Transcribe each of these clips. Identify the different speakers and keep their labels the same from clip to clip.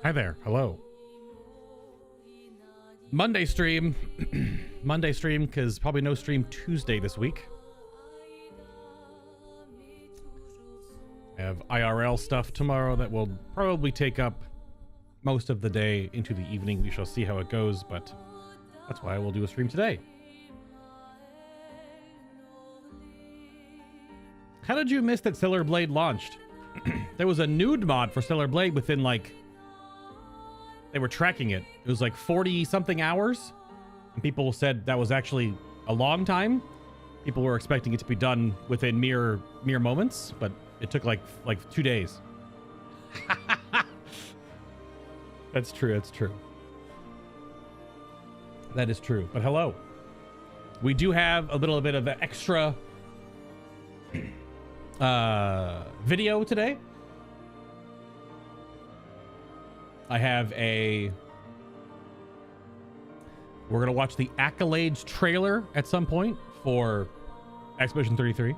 Speaker 1: Hi there. Hello. Monday stream. Monday stream, because probably no stream Tuesday this week. I have IRL stuff tomorrow that will probably take up most of the day into the evening. We shall see how it goes, but that's why I will do a stream today. How did you miss that Stellar Blade launched? There was a nude mod for Stellar Blade within like... They were tracking it. It was like 40 something hours. And people said that was actually a long time. People were expecting it to be done within mere moments, but it took like 2 days. That's true. That's true. That is true. But hello. We do have a little bit of an extra video today. I have we're gonna watch the Accolades trailer at some point for Expedition 33.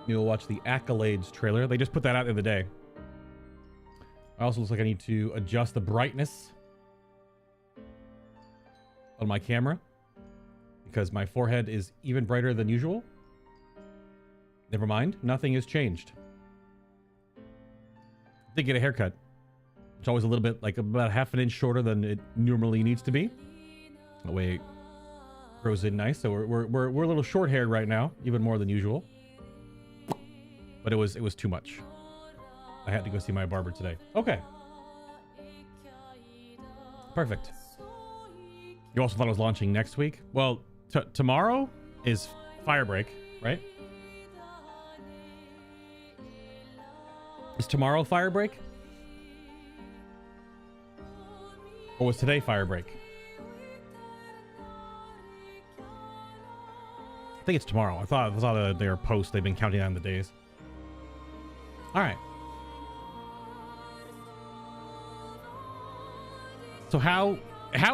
Speaker 1: You'll watch the Accolades trailer. They just put that out the other day. It also looks like I need to adjust the brightness on my camera because my forehead is even brighter than usual. Never mind, nothing has changed. Did get a haircut. It's always a little bit, like about half an inch shorter than it normally needs to be. That way it grows in nice. So we're a little short haired right now, even more than usual. But it was too much. I had to go see my barber today. Okay. Perfect. You also thought it was launching next week? Well, tomorrow is Firebreak, right? Is tomorrow Firebreak? Or was today Firebreak? I think it's tomorrow. I thought that their post, they've been counting down the days. All right. So how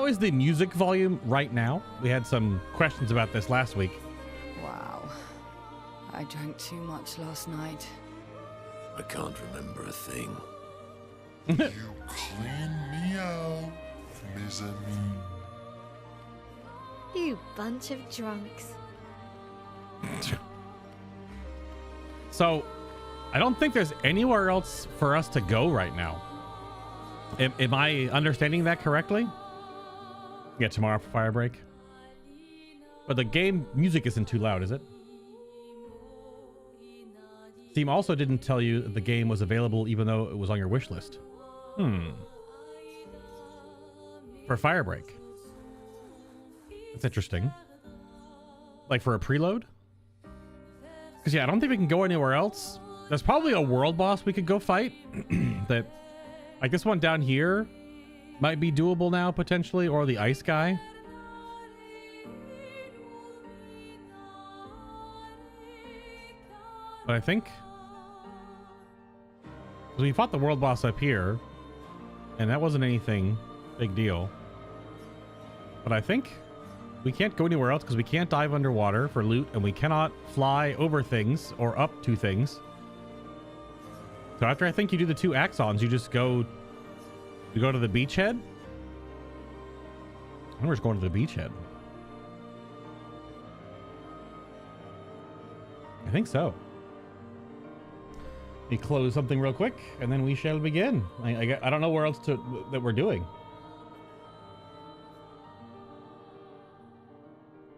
Speaker 1: is the music volume right now? We had some questions about this last week.
Speaker 2: Wow. I drank too much last night.
Speaker 3: I can't remember a thing.
Speaker 4: You clean me out, mezzanine.
Speaker 5: You bunch of drunks.
Speaker 1: So, I don't think there's anywhere else for us to go right now. Am I understanding that correctly? Yeah, tomorrow for Firebreak. But the game music isn't too loud, is it? Steam also didn't tell you that the game was available even though it was on your wish list. For Firebreak. That's interesting. Like for a preload? Because yeah, I don't think we can go anywhere else. There's probably a world boss we could go fight. That, like this one down here might be doable now potentially, or the ice guy. But I think we fought the world boss up here, and that wasn't anything big deal. But I think we can't go anywhere else because we can't dive underwater for loot, and we cannot fly over things or up to things. So after I think you do the 2 axons, you just go. You go to the beachhead. I think we're just going to the beachhead. I think so. Let me close something real quick, and then we shall begin. I don't know where else that we're doing.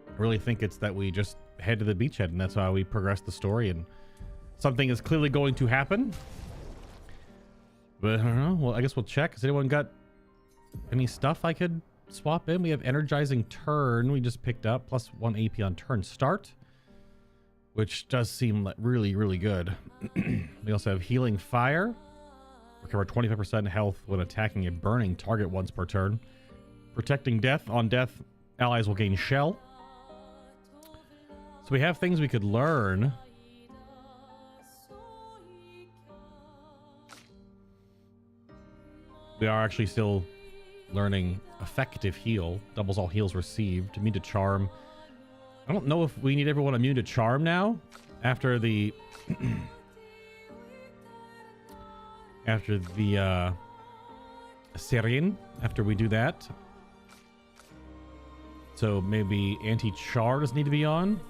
Speaker 1: I really think it's that we just head to the beachhead, and that's how we progress the story, and something is clearly going to happen. But I don't know. Well, I guess we'll check. Has anyone got any stuff I could swap in? We have Energizing Turn we just picked up, plus 1 AP on turn start, which does seem like really, really good. We also have Healing Fire. Recover 25% health when attacking a burning target once per turn. Protecting Death. On death, allies will gain Shell. So we have things we could learn. We are actually still learning Effective Heal. Doubles all heals received. Immune to Charm. I don't know if we need everyone immune to Charm now. After the... Syrian after we do that. So maybe anti-char doesn't need to be on.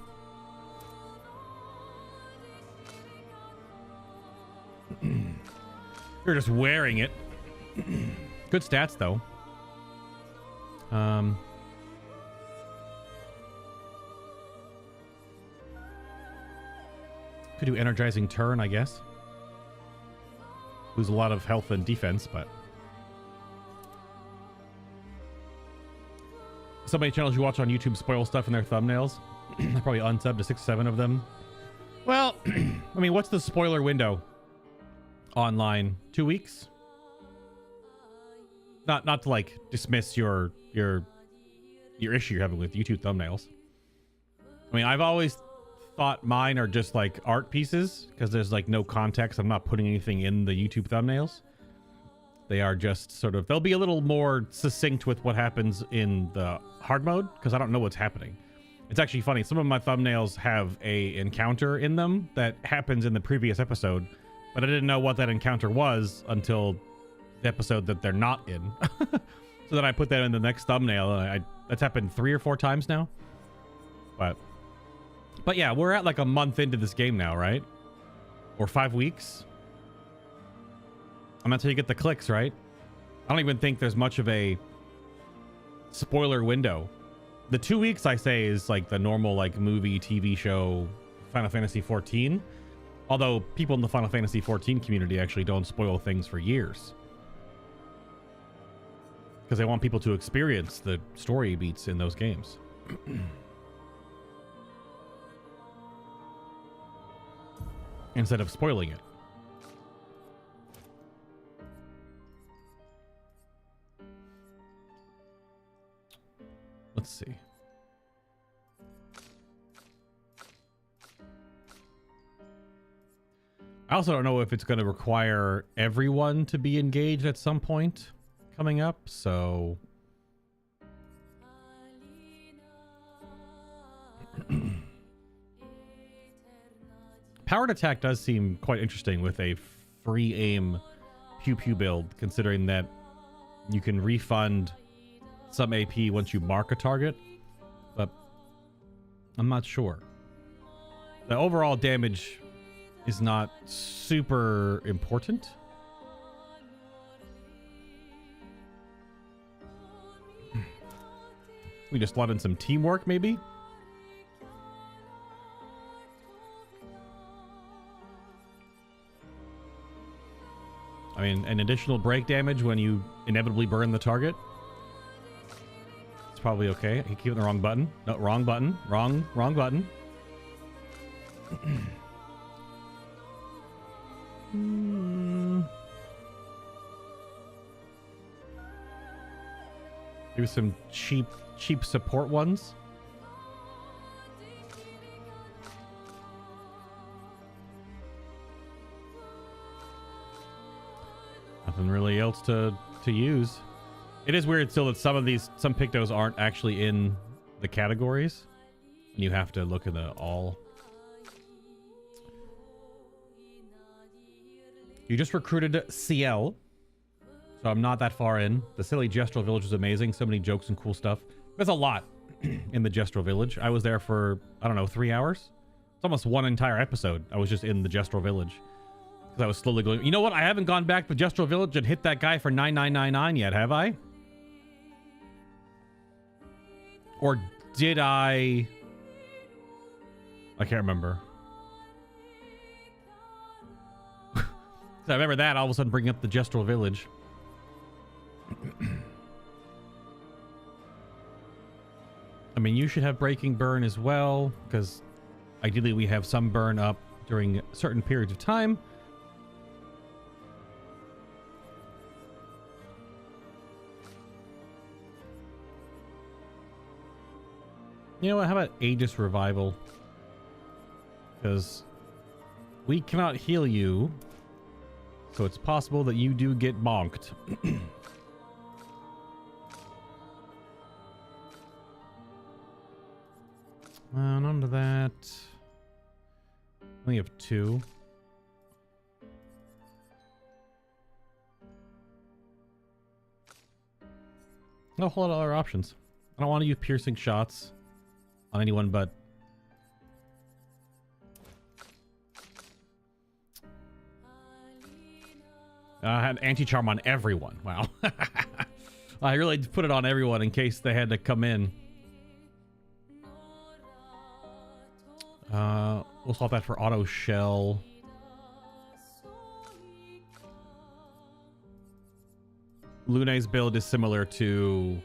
Speaker 1: You're just wearing it. Good stats though. Could do energizing turn, I guess. Lose a lot of health and defense, but so many channels you watch on YouTube spoil stuff in their thumbnails. I probably unsubbed to 6 or 7 of them. Well, I mean, what's the spoiler window online? 2 weeks? Not to like dismiss your issue you're having with YouTube thumbnails. I mean, I've always thought mine are just like art pieces because there's like no context. I'm not putting anything in the YouTube thumbnails. They are just sort of, they'll be a little more succinct with what happens in the hard mode because I don't know what's happening. It's actually funny. Some of my thumbnails have a encounter in them that happens in the previous episode, but I didn't know what that encounter was until the episode that they're not in. So then I put that in the next thumbnail, and that's happened 3 or 4 times now. But yeah, we're at like a month into this game now, right? Or 5 weeks. I'm until you get the clicks, right? I don't even think there's much of a spoiler window. The 2 weeks I say is like the normal like movie, TV show, Final Fantasy 14. Although people in the Final Fantasy 14 community actually don't spoil things for years. Because they want people to experience the story beats in those games. Instead of spoiling it. Let's see. I also don't know if it's going to require everyone to be engaged at some point coming up, so Powered Attack does seem quite interesting with a free aim pew pew build, considering that you can refund some AP once you mark a target, but I'm not sure. The overall damage is not super important. We just slot in some teamwork, maybe? I mean, an additional break damage when you inevitably burn the target. It's probably okay. I keep hitting the wrong button. No, wrong button. Wrong button. Maybe some cheap support ones. Nothing really else to use. It is weird still that some Pictos aren't actually in the categories. And you have to look at the all. You just recruited CL. So I'm not that far in. The silly Gestural Village is amazing. So many jokes and cool stuff. There's a lot in the Gestural Village. I was there for, I don't know, 3 hours? It's almost one entire episode. I was just in the Gestural Village. Because I was slowly going, you know what? I haven't gone back to Gestural Village and hit that guy for 9999 yet, have I? Or did I? I can't remember. I remember that all of a sudden bringing up the Gestural Village. I mean, you should have Breaking Burn as well, because ideally we have some burn up during certain periods of time. You know what? How about Aegis Revival? Because we cannot heal you, so it's possible that you do get bonked. Onto that. Only have 2. No whole lot of other options. I don't want to use piercing shots on anyone but... I had anti-charm on everyone. Wow. I really put it on everyone in case they had to come in. We'll swap that for auto shell. Lune's build is similar to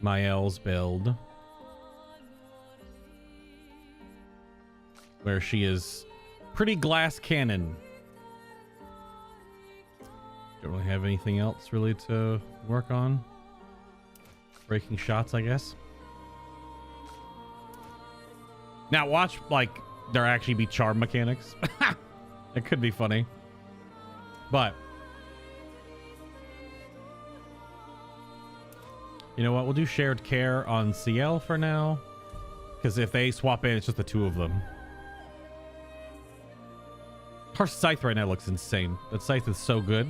Speaker 1: Mael's build, where she is pretty glass cannon. Don't really have anything else really to work on. Breaking shots, I guess. Now watch, like, there actually be charm mechanics. It could be funny. But you know what? We'll do shared care on CL for now. Because if they swap in, it's just the two of them. Her scythe right now looks insane. That scythe is so good.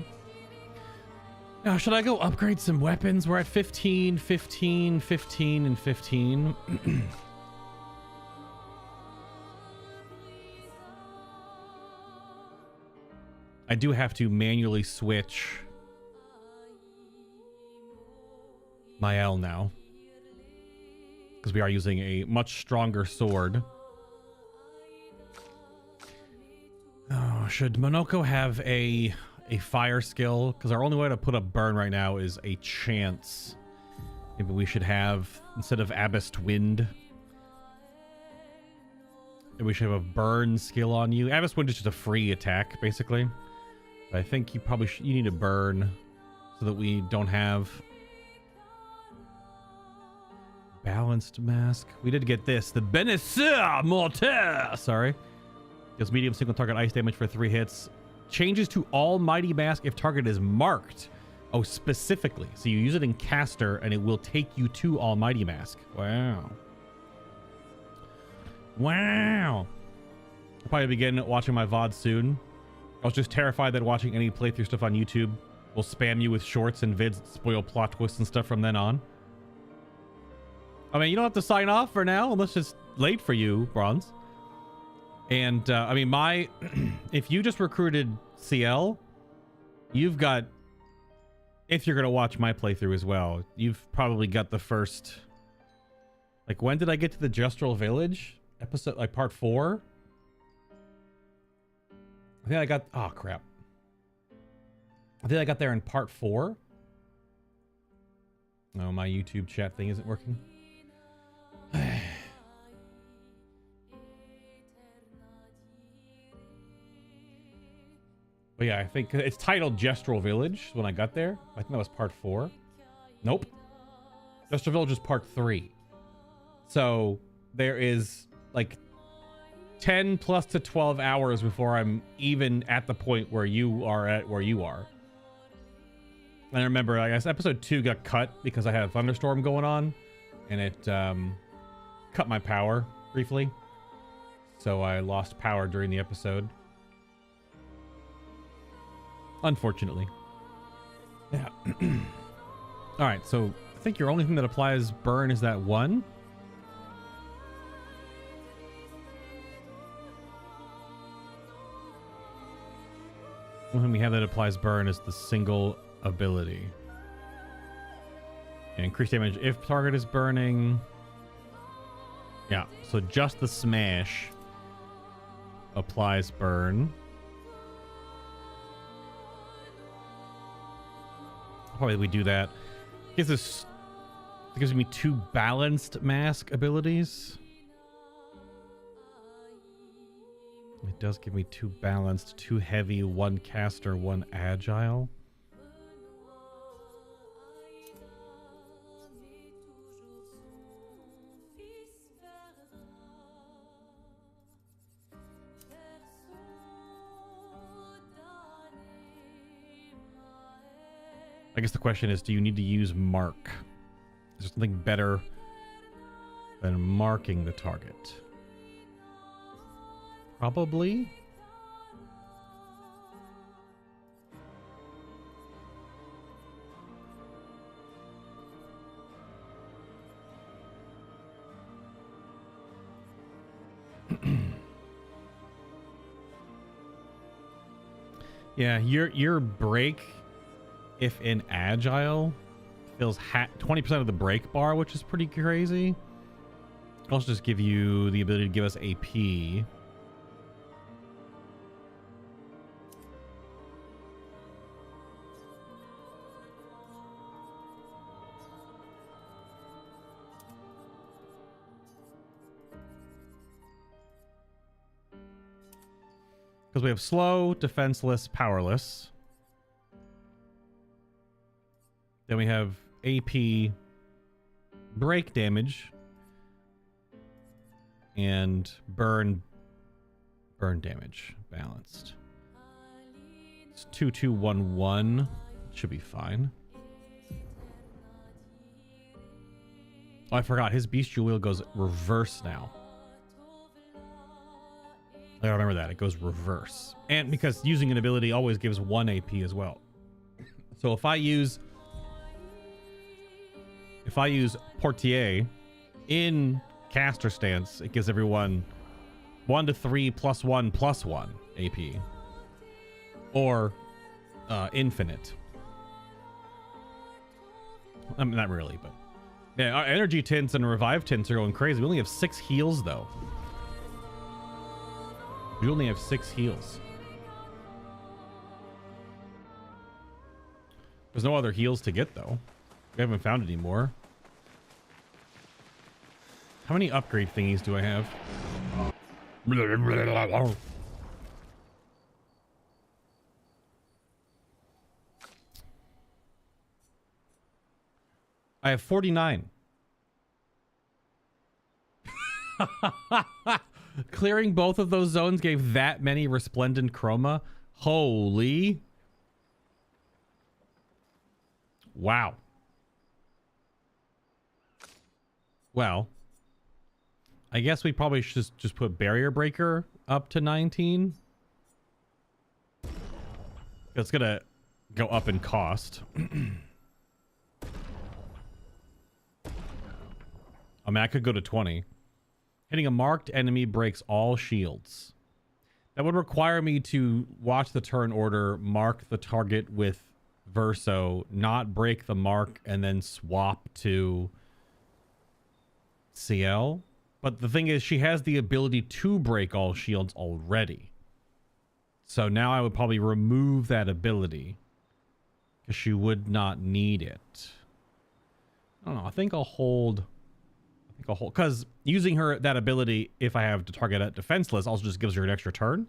Speaker 1: Now, should I go upgrade some weapons? We're at 15, 15, 15, and 15. I do have to manually switch Mael now, because we are using a much stronger sword. Oh, should Monoko have a fire skill? Because our only way to put up burn right now is a chance. Maybe we should have, instead of Abyssed Wind, we should have a burn skill on you. Abyssed Wind is just a free attack, basically. But I think you probably you need a burn so that we don't have balanced mask. We did get this, the Benesseur Mortaire. Sorry, deals medium single target ice damage for 3 hits. Changes to Almighty Mask if target is marked. Oh, specifically. So you use it in caster and it will take you to Almighty Mask. Wow. Wow. I'll probably begin watching my VOD soon. I was just terrified that watching any playthrough stuff on YouTube will spam you with shorts and vids that spoil plot twists and stuff from then on. I mean, you don't have to sign off for now unless it's late for you, Bronze. And, I mean, if you just recruited CL, you've got, if you're going to watch my playthrough as well, you've probably got the first, like, when did I get to the Justral Village? Episode, like, part 4? I think I got, oh, crap. I think I got there in part 4. No, my YouTube chat thing isn't working. But yeah, I think it's titled Justral Village when I got there. I think that was part 4. Nope. Justral Village is part 3. So there is like 10 plus to 12 hours before I'm even at the point where you are at where you are. And I remember, I guess episode 2 got cut because I had a thunderstorm going on and it cut my power briefly. So I lost power during the episode. Unfortunately. Yeah. All right, so I think your only thing that applies burn is that one. One thing we have that applies burn is the single ability. And increase damage if target is burning. Yeah, so just the smash applies burn. Probably we do that. It gives me 2 balanced mask abilities. It does give me 2 balanced, 2 heavy, 1 caster, 1 agile. I guess the question is, do you need to use mark? Is there something better than marking the target? Probably. Yeah, your break, if in agile, fills 20% of the break bar, which is pretty crazy. I'll also just give you the ability to give us AP. Because we have slow, defenseless, powerless. Then we have AP break damage and burn damage balanced. It's 2211. Should be fine. Oh, I forgot. His bestial wheel goes reverse now. I remember that. It goes reverse. And because using an ability always gives 1 AP as well. So if I use Portier in caster stance, it gives everyone 1 to 3 plus 1 plus 1 AP. Or infinite. I mean, not really, but yeah, our energy tints and revive tints are going crazy. We only have 6 heals though. We only have 6 heals. There's no other heals to get though. We haven't found any more. How many upgrade thingies do I have? I have 49. Clearing both of those zones gave that many resplendent chroma. Holy. Wow. Well, I guess we probably should just put barrier breaker up to 19. It's gonna go up in cost. I mean, I could go to 20. Hitting a marked enemy breaks all shields. That would require me to watch the turn order, mark the target with Verso, not break the mark, and then swap to CL. But the thing is, she has the ability to break all shields already. So now I would probably remove that ability because she would not need it. I don't know. I think I'll hold... because using that ability, if I have to target at defenseless, also just gives her an extra turn,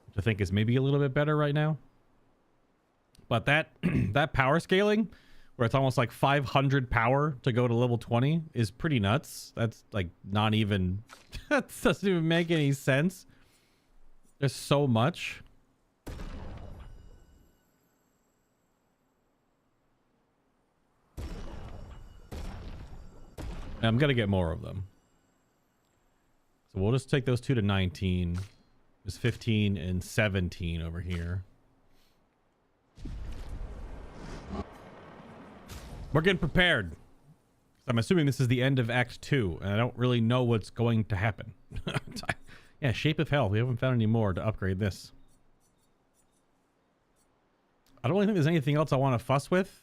Speaker 1: which I think is maybe a little bit better right now. But that that power scaling, where it's almost like 500 power to go to level 20, is pretty nuts. That's like not even that doesn't even make any sense. There's so much. I'm gonna get more of them. So we'll just take those 2 to 19. There's 15 and 17 over here. We're getting prepared. I'm assuming this is the end of Act 2, and I don't really know what's going to happen. Yeah, Shape of Hell. We haven't found any more to upgrade this. I don't really think there's anything else I want to fuss with.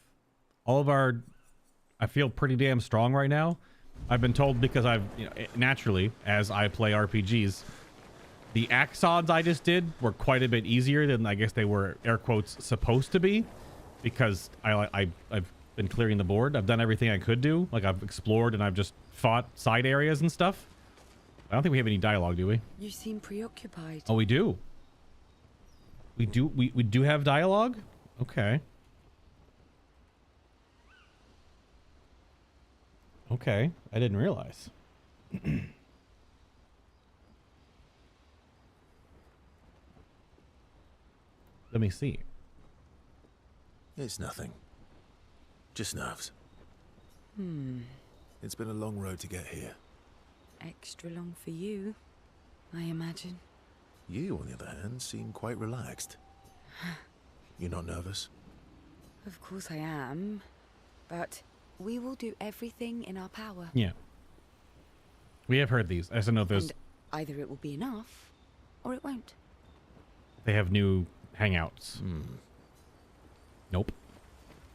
Speaker 1: All of our... I feel pretty damn strong right now. I've been told, because I've, you know, naturally, as I play RPGs, the Accolades I just did were quite a bit easier than I guess they were, air quotes, supposed to be, because I've been clearing the board. I've done everything I could do. Like, I've explored and I've just fought side areas and stuff. I don't think we have any dialogue, do we?
Speaker 2: You seem preoccupied.
Speaker 1: Oh, we do. We do have dialogue? Okay. Okay, I didn't realize. Let me see.
Speaker 3: It's nothing. Just nerves. It's been a long road to get here.
Speaker 2: Extra long for you, I imagine.
Speaker 3: You, on the other hand, seem quite relaxed. You're not nervous?
Speaker 2: Of course I am, but we will do everything in our power.
Speaker 1: Yeah. We have heard these. I don't know if there's...
Speaker 2: And either it will be enough, or it won't.
Speaker 1: They have new hangouts. Nope.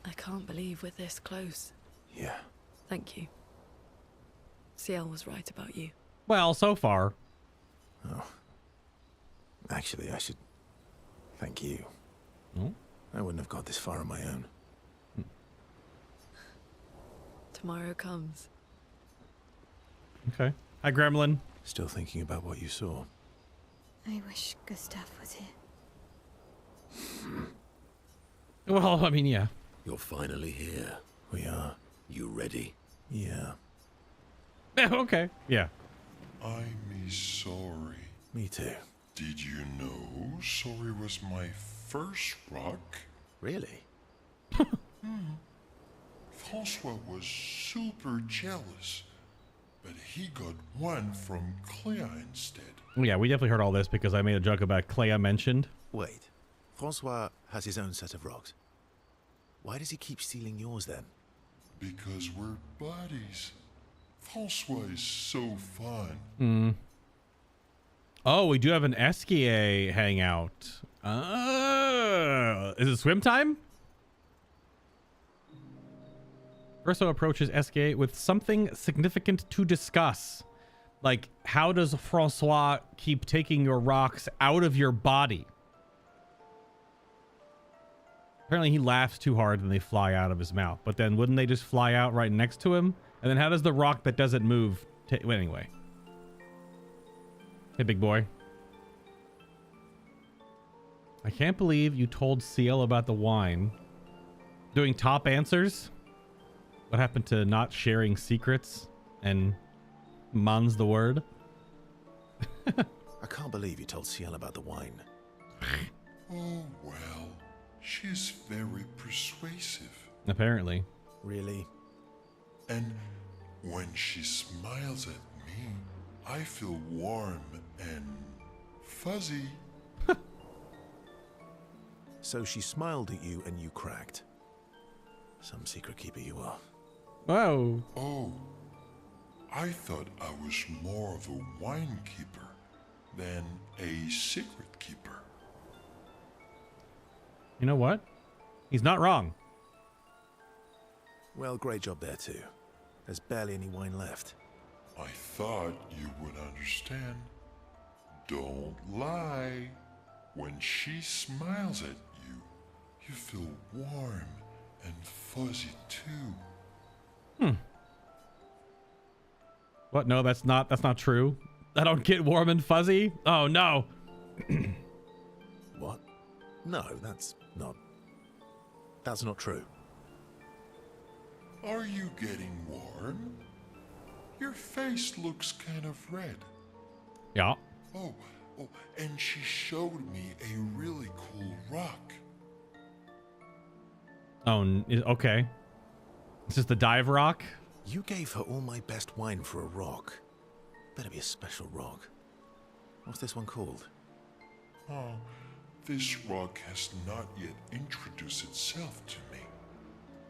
Speaker 6: I can't believe we're this close.
Speaker 3: Yeah.
Speaker 6: Thank you. CL was right about you.
Speaker 1: Well, so far.
Speaker 3: Oh. Actually, I should thank you.
Speaker 1: Oh.
Speaker 3: I wouldn't have got this far on my own.
Speaker 6: Tomorrow comes.
Speaker 1: Okay. Hi, Gremlin.
Speaker 3: Still thinking about what you saw.
Speaker 5: I wish Gustav was here.
Speaker 1: Well, I mean, yeah.
Speaker 7: You're finally here.
Speaker 3: We are.
Speaker 7: You ready?
Speaker 3: Yeah.
Speaker 1: Okay. Yeah.
Speaker 4: I'm sorry.
Speaker 3: Me too.
Speaker 4: Did you know sorry was my first rock?
Speaker 3: Really?
Speaker 4: Francois was super jealous, but he got one from Claire instead.
Speaker 1: Yeah, we definitely heard all this because I made a joke about Clea mentioned.
Speaker 3: Wait. Francois has his own set of rocks. Why does he keep stealing yours then?
Speaker 4: Because we're buddies. Francois is so fun.
Speaker 1: Oh, we do have an Esquier hangout. Is it swim time? Urso approaches Esquier with something significant to discuss. Like, how does Francois keep taking your rocks out of your body? Apparently he laughs too hard and they fly out of his mouth. But then wouldn't they just fly out right next to him? And then how does the rock that doesn't move... well, anyway. Hey, big boy. I can't believe you told CL about the wine. Doing top answers? What happened to not sharing secrets? And man's the word?
Speaker 3: I can't believe you told CL about the wine.
Speaker 4: Oh, well. She's very persuasive.
Speaker 1: Apparently.
Speaker 3: Really?
Speaker 4: And when she smiles at me, I feel warm and fuzzy.
Speaker 3: So she smiled at you and you cracked. Some secret keeper you are.
Speaker 1: Whoa.
Speaker 4: Oh, I thought I was more of a wine keeper than a secret keeper.
Speaker 1: You know what? He's not wrong.
Speaker 3: Well, great job there too. There's barely any wine left.
Speaker 4: I thought you would understand. Don't lie. When she smiles at you, you feel warm and fuzzy too.
Speaker 1: What? No, that's not true. I don't get warm and fuzzy. Oh no.
Speaker 3: What? No, that's not true.
Speaker 4: Are you getting warm? Your face looks kind of red.
Speaker 1: Yeah.
Speaker 4: Oh, and she showed me a really cool rock.
Speaker 1: Oh, okay. This is the dive rock?
Speaker 3: You gave her all my best wine for a rock. Better be a special rock. What's this one called?
Speaker 4: Oh, this rock has not yet introduced itself to me.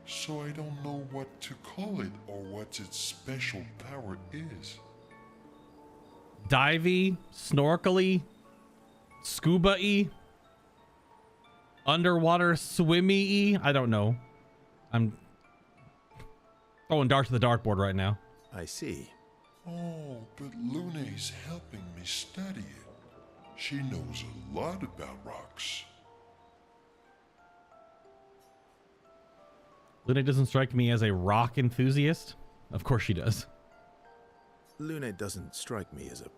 Speaker 4: So I don't know what to call it or what its special power is.
Speaker 1: Divey, snorkely, scuba-y, underwater swimmy-y. I don't know. I'm throwing darts to the dartboard right now.
Speaker 3: I see.
Speaker 4: Oh, but Luna's helping me study it. She knows a lot about rocks.
Speaker 1: Luna doesn't strike me as a rock enthusiast. Of course she does.
Speaker 3: Luna doesn't strike me as a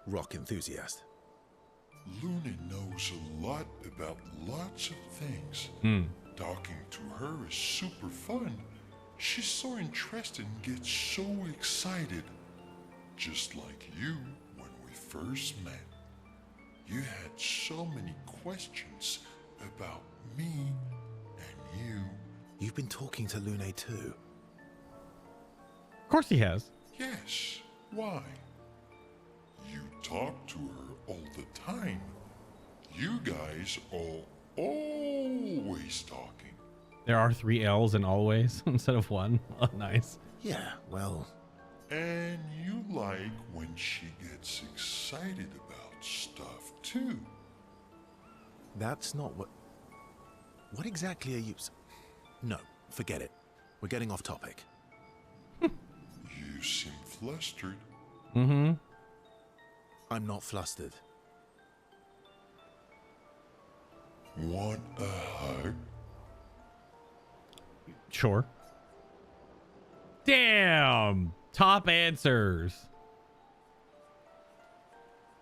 Speaker 3: rock enthusiast.
Speaker 4: Luna knows a lot about lots of things. Talking to her is super fun. She's so interested and gets so excited. Just like you when we first met. You had so many questions about me and you.
Speaker 3: You've been talking to Luna too.
Speaker 1: Of course he has.
Speaker 4: Yes, why? You talk to her all the time. You guys are always talking.
Speaker 1: There are 3 L's in always instead of 1. Oh, nice.
Speaker 3: Yeah, well,
Speaker 4: And you like when she gets excited about stuff too.
Speaker 3: That's not what... What exactly are you... No, forget it. We're getting off topic.
Speaker 4: You seem flustered.
Speaker 1: Mm-hmm.
Speaker 3: I'm not flustered.
Speaker 4: Want a hug?
Speaker 1: Sure. Damn! Top answers.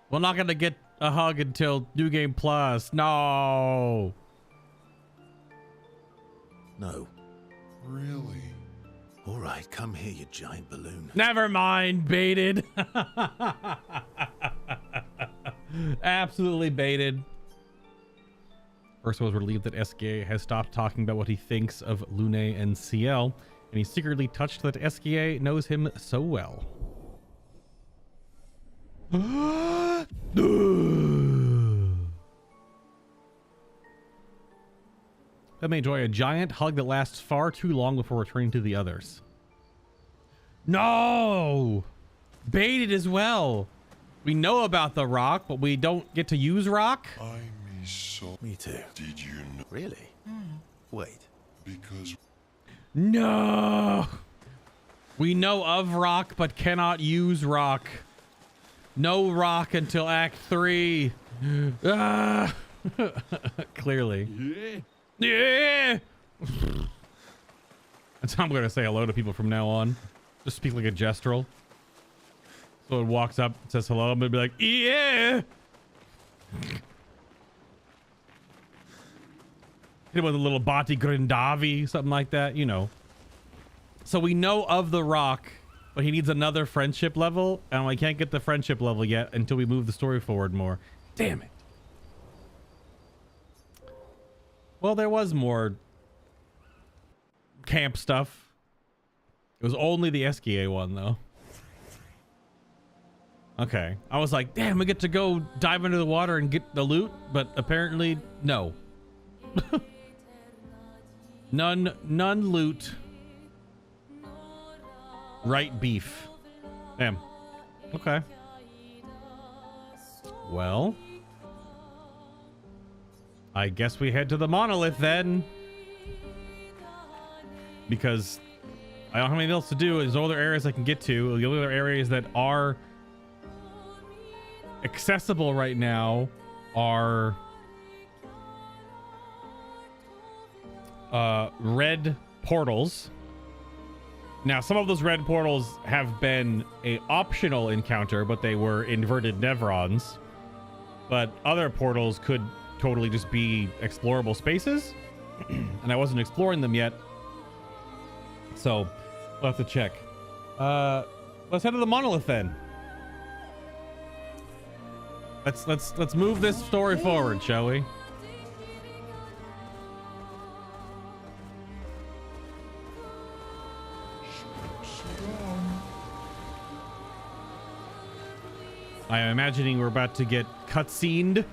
Speaker 1: We're not gonna get a hug until New Game Plus. No!
Speaker 3: No.
Speaker 4: Really?
Speaker 3: All right, come here, you giant balloon.
Speaker 1: Never mind, baited. Absolutely baited. Ursa was relieved that SKA has stopped talking about what he thinks of Lune and CL, and he's secretly touched that SKA knows him so well. They may enjoy a giant hug that lasts far too long before returning to the others. No! Baited as well. We know about the rock, but we don't get to use rock?
Speaker 4: I may so.
Speaker 3: Me too.
Speaker 4: Did you know?
Speaker 3: Really? Wait.
Speaker 4: Because
Speaker 1: No! We know of rock, but cannot use rock. No rock until Act 3. Ah! Clearly. Yeah! That's how I'm going to say hello to people from now on. Just speak like a gestural. So it walks up, says hello, I'm going to be like, yeah! Hit him with a little Bati Grindavi, something like that, you know. So we know of the rock, but he needs another friendship level, and I can't get the friendship level yet until we move the story forward more. Damn it. Well, there was more camp stuff. It was only the SKA one, though. Okay. I was like, damn, we get to go dive into the water and get the loot, but apparently, no. None loot. Right beef. Damn. Okay. Well, I guess we head to the Monolith then. Because I don't have anything else to do. There's no other areas I can get to. The only other areas that are accessible right now are red portals. Now, some of those red portals have been a optional encounter, but they were inverted Nevrons. But other portals could totally just be explorable spaces, and I wasn't exploring them yet, so we'll have to check. Let's head to the Monolith then. Let's move this story forward, shall we? I am imagining we're about to get cutscened,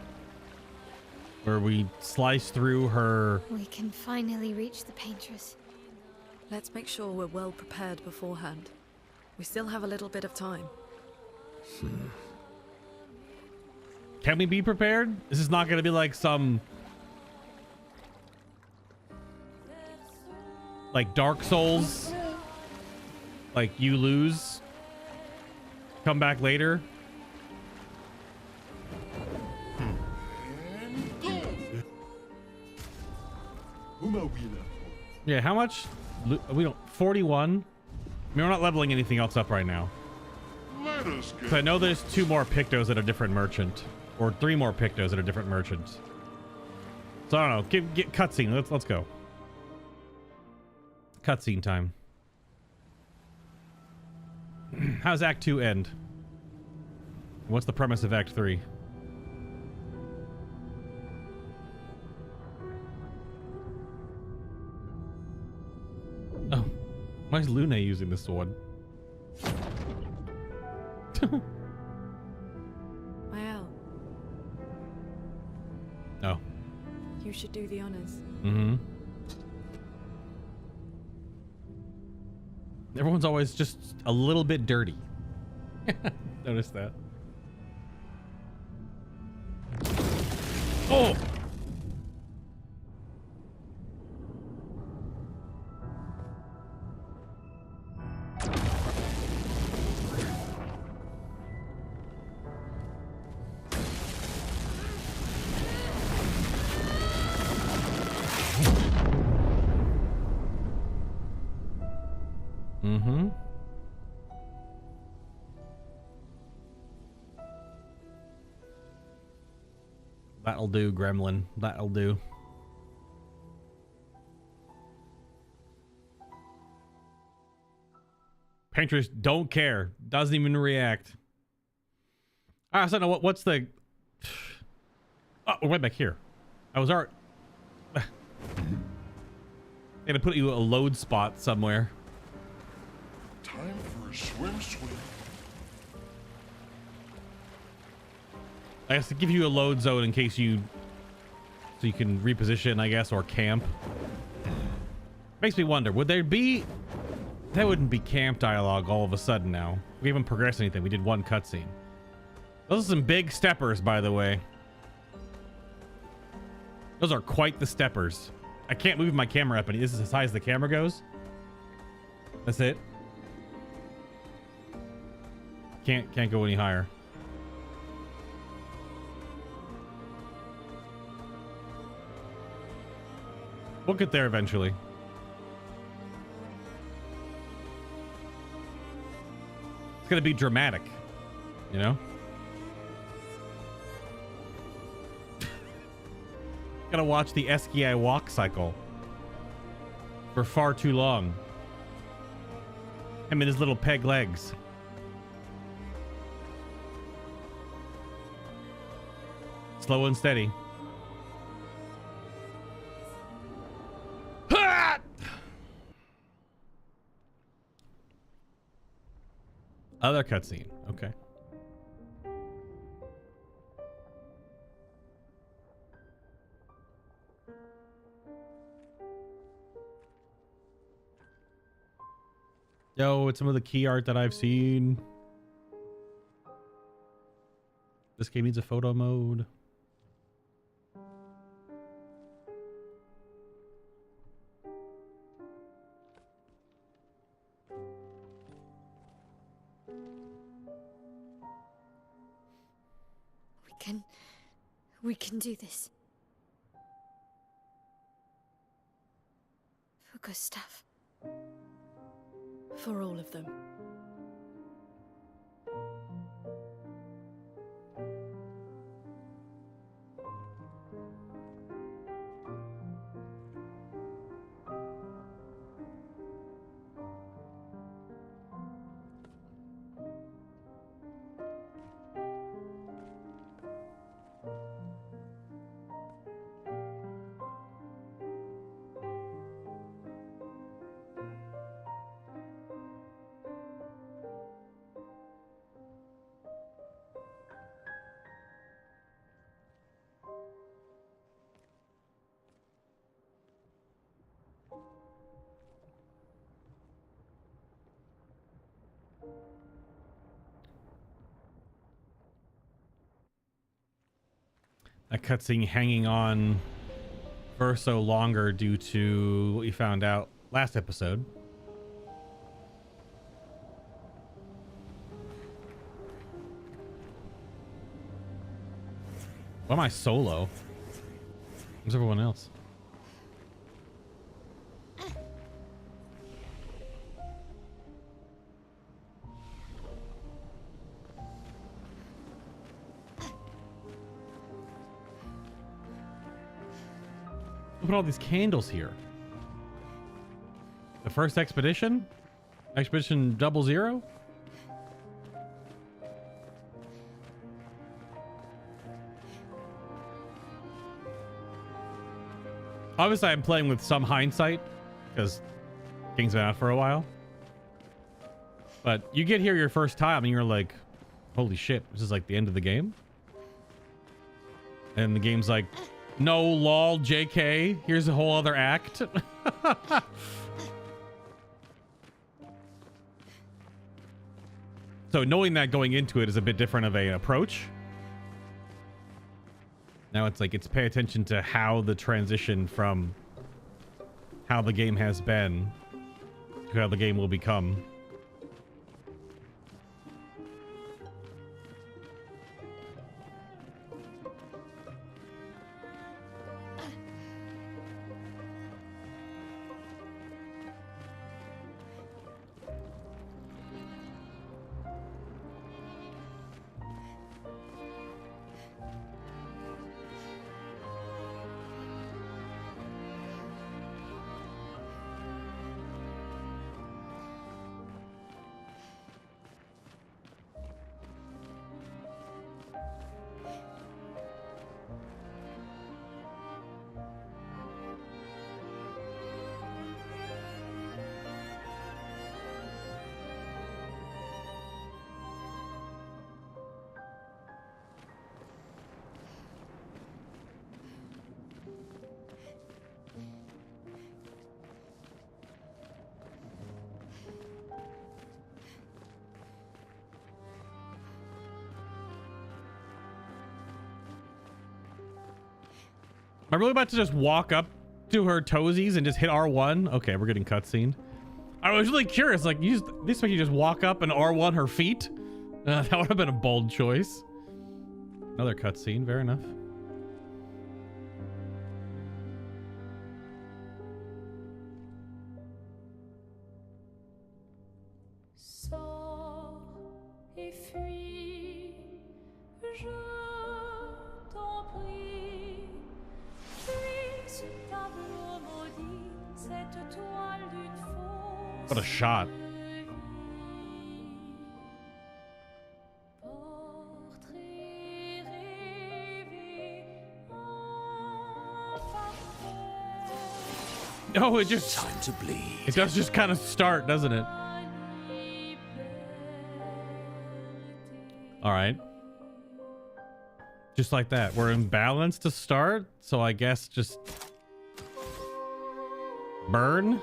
Speaker 1: where we slice through her.
Speaker 5: We can finally reach the Paintress.
Speaker 6: Let's make sure we're well prepared beforehand. We still have a little bit of time.
Speaker 1: Can we be prepared? This is not going to be like some like Dark Souls, like you lose, come back later. Yeah, how much? We don't. 41. I mean, we're not leveling anything else up right now.
Speaker 4: let us get.
Speaker 1: So I know there's 2 more Pictos at a different merchant, or 3 more Pictos at a different merchant. So I don't know. Get cutscene. Let's go. Cutscene time. How's Act 2 end? What's the premise of Act 3? Oh, why is Lune using this one?
Speaker 6: Mael,
Speaker 1: Oh.
Speaker 6: you should do the honors.
Speaker 1: Mm-hmm. Everyone's always just a little bit dirty. Notice that. Oh! Mm-hmm. That'll do, Gremlin. That'll do. Paintress don't care. Doesn't even react. Ah, so no, what's the... Oh, we're right back here. I was already... Gonna put you a load spot somewhere.
Speaker 4: Time for a swim.
Speaker 1: I guess to give you a load zone in case you... So you can reposition, I guess, or camp. Makes me wonder, would there be... That wouldn't be camp dialogue all of a sudden now. We haven't progressed anything. We did one cutscene. Those are some big steppers, by the way. Those are quite the steppers. I can't move my camera up any. This is as high as the camera goes. That's it. Can't go any higher. We'll get there eventually. It's gonna be dramatic, you know? Gotta watch the Esquire walk cycle for far too long. Him and his little peg legs. Slow and steady. Other cutscene. Okay. Yo, it's some of the key art that I've seen. This game needs a photo mode.
Speaker 5: We can do this. For Gustav.
Speaker 6: For all of them.
Speaker 1: That cutscene hanging on for so longer due to what we found out last episode. Why am I solo? Where's everyone else? Look at all these candles here. The first expedition? Expedition 00? Obviously, I'm playing with some hindsight because game's been out for a while. But you get here your first time and you're like, holy shit, this is like the end of the game? And the game's like, no, lol, JK, here's a whole other act. So knowing that going into it is a bit different of an approach. Now it's like, it's pay attention to how the transition from how the game has been to how the game will become. Am I really about to just walk up to her toesies and just hit R1? Okay, we're getting cutscene. I was really curious, like, this way you just walk up and R1 her feet? That would have been a bold choice. Another cutscene, fair enough. What a shot. Oh, it just
Speaker 7: Time to bleed.
Speaker 1: It does just kind of start, doesn't it? All right. Just like that. We're in balance to start, so I guess just burn.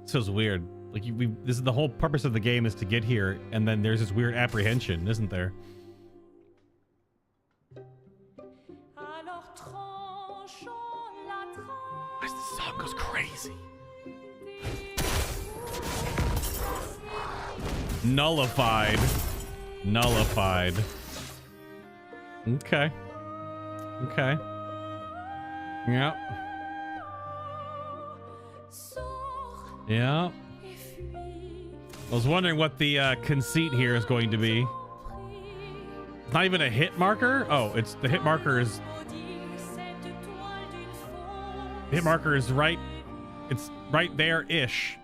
Speaker 1: This is weird. Like this is the whole purpose of the game, is to get here, and then there's this weird apprehension, isn't there? This song goes crazy. Nullified. Nullified. Okay. Okay. Yep. Yeah. I was wondering what the conceit here is going to be. It's not even a hit marker? Oh, it's the hit marker is... The hit marker is right... It's right there-ish.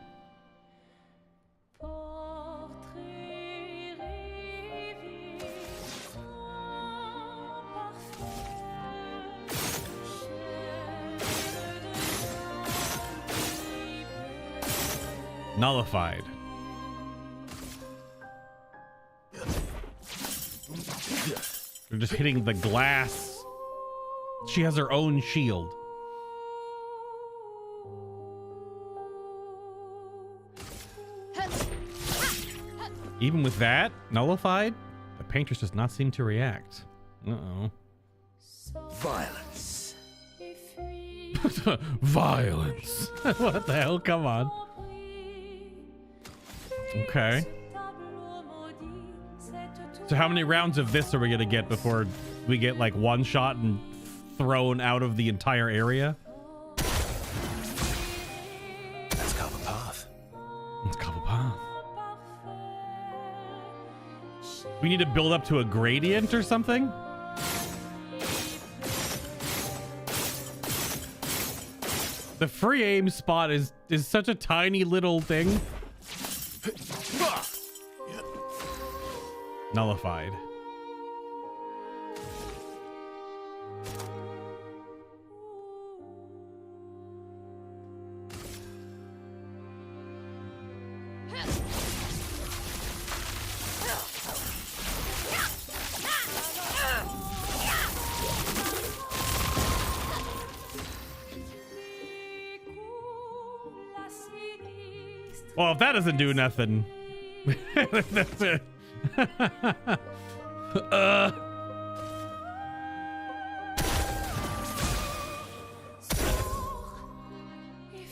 Speaker 1: Nullified. They're just hitting the glass. She has her own shield. Even with that, nullified, the Paintress does not seem to react. Uh-oh.
Speaker 7: Violence.
Speaker 1: Violence. What the hell? Come on. Okay. So how many rounds of this are we gonna get before we get like one shot and thrown out of the entire area?
Speaker 3: Let's carve a path.
Speaker 1: Let's carve a path. We need to build up to a gradient or something? The free aim spot is such a tiny little thing. Nullified. Well, if that doesn't do nothing, that's it. The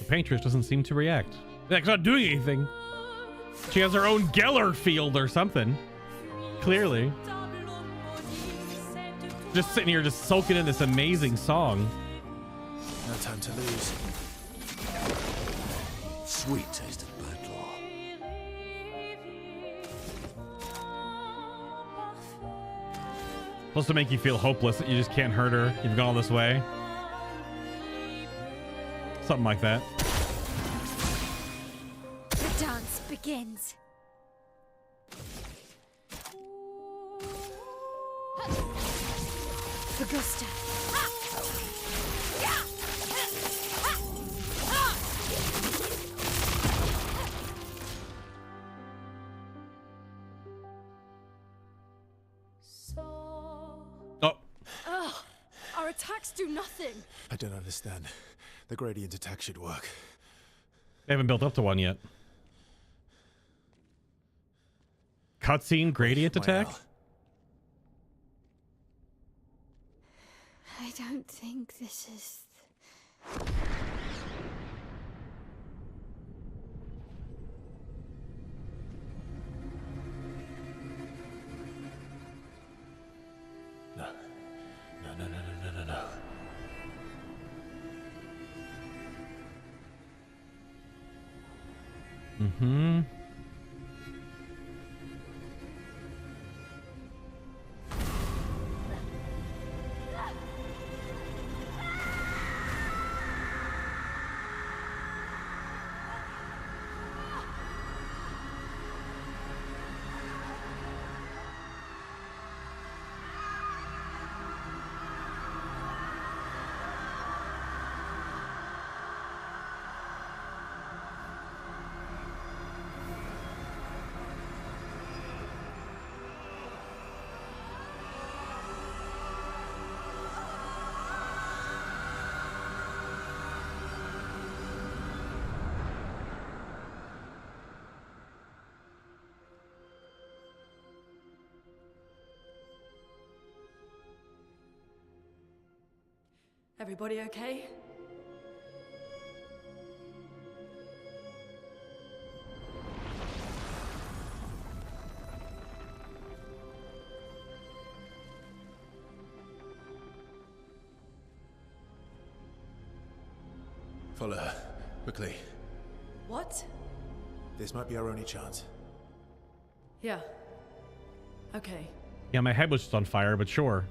Speaker 1: Paintress doesn't seem to react. It's not doing anything. She has her own Geller field or something. Clearly. Just sitting here, just soaking in this amazing song.
Speaker 3: No time to lose.
Speaker 7: Sweet taste of bird law.
Speaker 1: Supposed to make you feel hopeless that you just can't hurt her. You've gone all this way. Something like that.
Speaker 5: The dance begins. Augusta.
Speaker 6: Our attacks do nothing.
Speaker 3: I don't understand. The gradient attack should work.
Speaker 1: They haven't built up to one yet. cutscene gradient attack?
Speaker 5: I don't think this is...
Speaker 3: No. No.
Speaker 1: Mm-hmm.
Speaker 6: Everybody okay?
Speaker 3: Follow her. Quickly.
Speaker 6: What?
Speaker 3: This might be our only chance.
Speaker 6: Yeah. Okay.
Speaker 1: Yeah, my head was just on fire, but sure.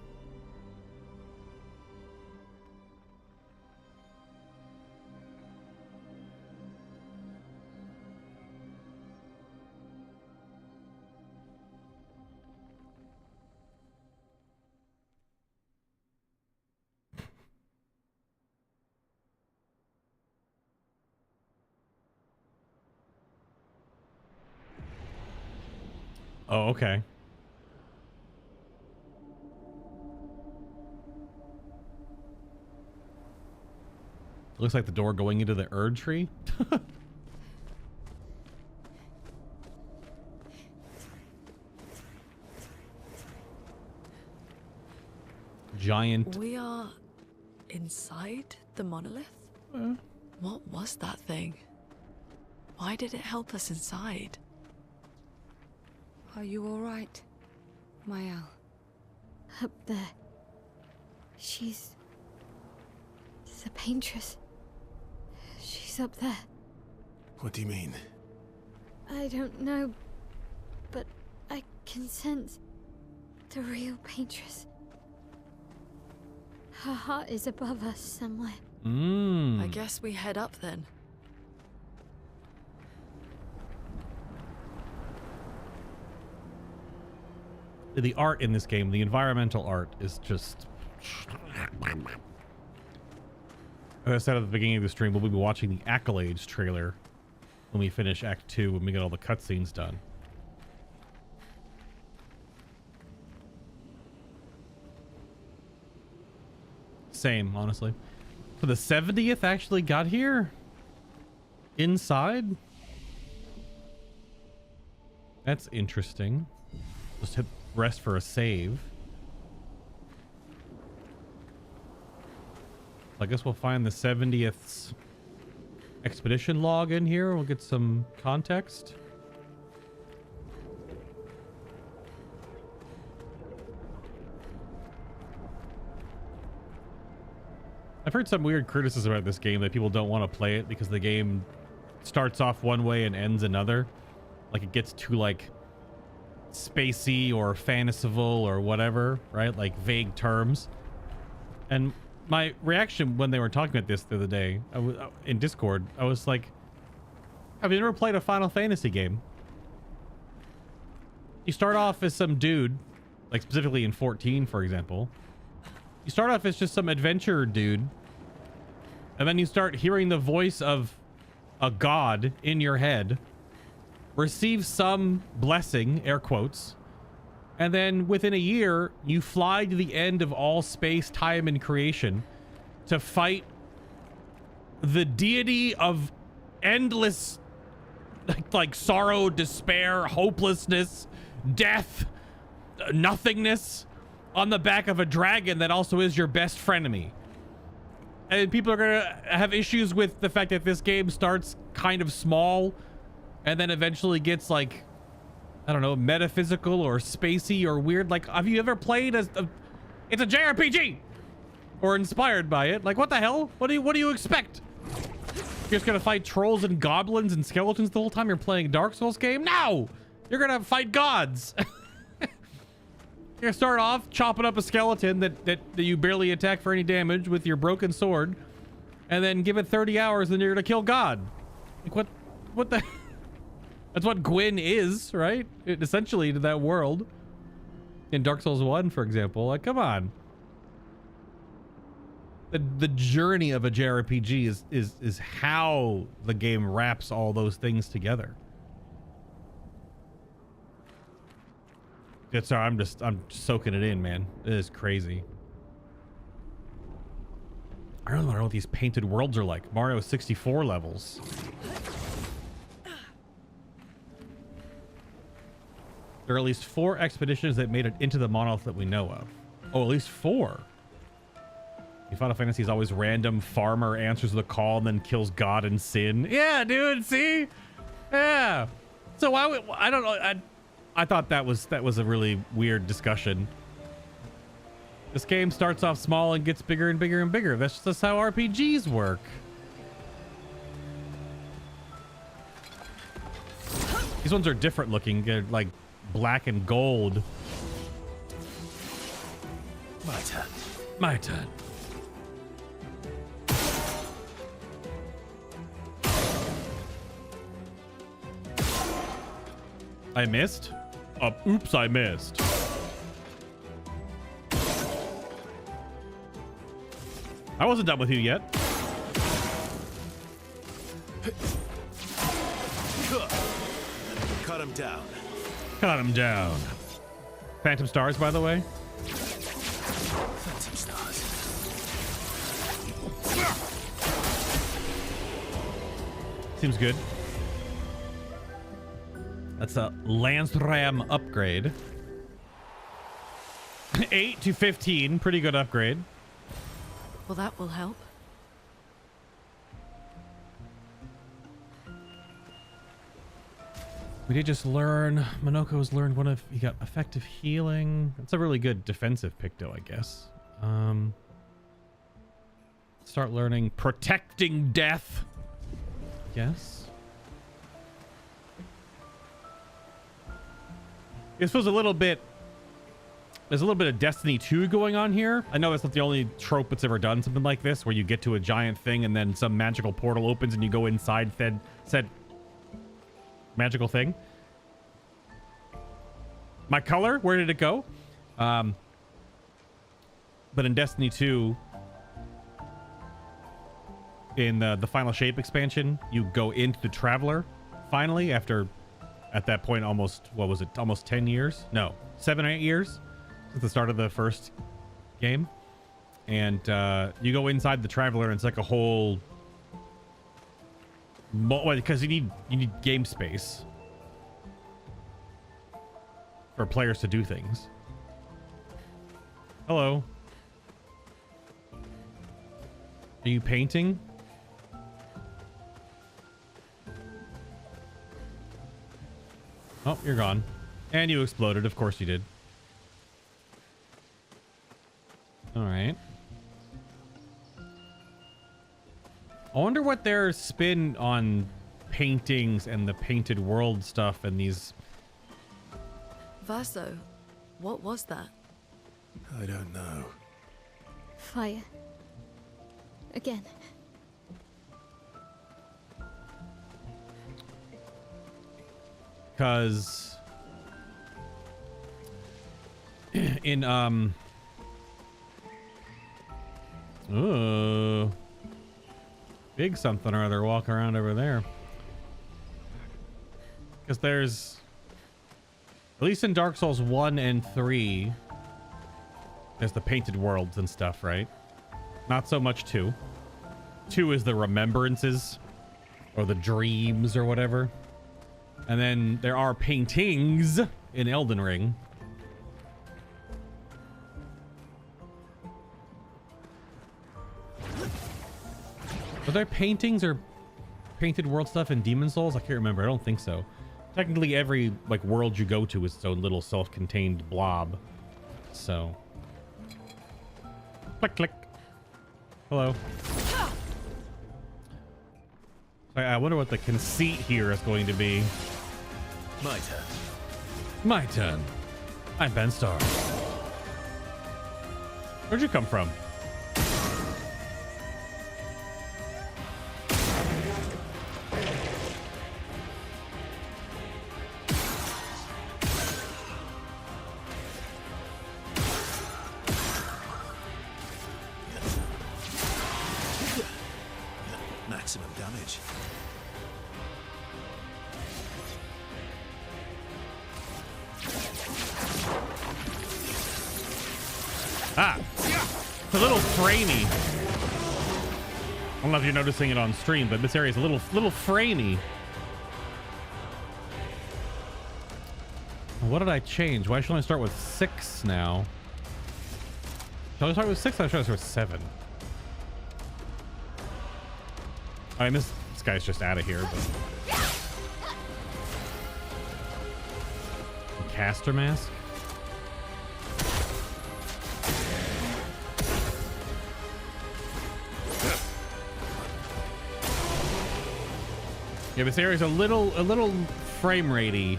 Speaker 1: Oh, okay. Looks like the door going into the Erd tree. Giant.
Speaker 6: We are inside the monolith? What was that thing? Why did it help us inside?
Speaker 2: Are you all right, Mael?
Speaker 5: Up there. She's... the Paintress. She's up there.
Speaker 3: What do you mean?
Speaker 5: I don't know, but I can sense the real Paintress. Her heart is above us somewhere.
Speaker 6: I guess we head up then.
Speaker 1: The art in this game, the environmental art, is just... As I said at the beginning of the stream, we'll be watching the Accolades trailer when we finish Act 2, when we get all the cutscenes done. Same, honestly. For the 70th actually got here? Inside? That's interesting. Just hit rest for a save. I guess we'll find the 70th expedition log in here. We'll get some context. I've heard some weird criticism about this game that people don't want to play it because the game starts off one way and ends another. Like it gets too like spacey or fanciful or whatever, right? Like vague terms. And my reaction when they were talking about this the other day in Discord, I was like, have you ever played a Final Fantasy game? You start off as some dude, like specifically in 14, for example. You start off as just some adventurer dude, and then you start hearing the voice of a god in your head, receive some blessing, air quotes, and then within a year, you fly to the end of all space, time, and creation to fight the deity of endless, like sorrow, despair, hopelessness, death, nothingness on the back of a dragon that also is your best frenemy. And people are gonna have issues with the fact that this game starts kind of small and then eventually gets like, I don't know, metaphysical or spacey or weird. Like, have you ever played it's a JRPG or inspired by it? Like, what the hell? What do you expect? You're just gonna fight trolls and goblins and skeletons the whole time you're playing a Dark Souls game? No! You're gonna fight gods. You're gonna start off chopping up a skeleton that you barely attack for any damage with your broken sword, and then give it 30 hours and you're gonna kill God. Like, what the... That's what Gwyn is, right? Essentially to that world. In Dark Souls 1, for example. Like, come on. The journey of a JRPG is how the game wraps all those things together. Yeah, sorry, I'm soaking it in, man. It is crazy. I don't know what these painted worlds are like. Mario 64 levels. There are at least 4 expeditions that made it into the Monolith that we know of. Oh, at least 4. Final Fantasy is always random. Farmer answers the call and then kills God and sin. Yeah, dude. See? Yeah. So I don't know. I thought that was a really weird discussion. This game starts off small and gets bigger and bigger and bigger. That's just how RPGs work. These ones are different looking. They're like black and gold.
Speaker 3: My turn.
Speaker 1: My turn. I missed? Oops, I missed. I wasn't done with you yet.
Speaker 3: Cut him down.
Speaker 1: Cut him down. Phantom Stars, by the way.
Speaker 3: Phantom stars.
Speaker 1: Seems good. That's a Lance Ram upgrade. 8 to 15, pretty good upgrade.
Speaker 6: Well, that will help.
Speaker 1: We did just learn, Monoko's learned one of, he got effective healing. That's a really good defensive picto, I guess. Start learning protecting death. Yes. This was a little bit, there's a little bit of Destiny 2 going on here. I know that's not the only trope that's ever done something like this, where you get to a giant thing and then some magical portal opens and you go inside said magical thing. My color, where did it go? But in Destiny 2, in the Final Shape expansion, you go into the Traveler finally after, at that point, almost, what was it? Almost 10 years? No, 7 or 8 years since the start of the first game. And you go inside the Traveler and it's like a whole, because you need game space for players to do things. Hello. Are you painting? Oh, you're gone. And you exploded. Of course you did. All right. I wonder what their spin on paintings and the painted world stuff and these...
Speaker 6: Vaso, what was that?
Speaker 3: I don't know.
Speaker 5: Fire. Again.
Speaker 1: Because in big something or other walking around over there, because there's, at least in Dark Souls 1 and 3, there's the painted worlds and stuff, right? Not so much 2. 2 is the remembrances or the dreams or whatever. And then there are paintings in Elden Ring. Are there paintings or painted world stuff in Demon Souls? I can't remember. I don't think so. Technically, every like world you go to is its own little self-contained blob. So, click, click. Hello. I wonder what the conceit here is going to be.
Speaker 3: My turn.
Speaker 1: My turn. I'm Ben Starr. Where'd you come from?
Speaker 3: Maximum damage.
Speaker 1: Ah, it's a little framey. I don't know if you're noticing it on stream, but this area is a little framey. What did I change? Why should I start with 6 now? Shall I start with 6? I should I start with 7. I mean, this guy's just out of here, but caster mask. Yeah, this area's a little frame ratey.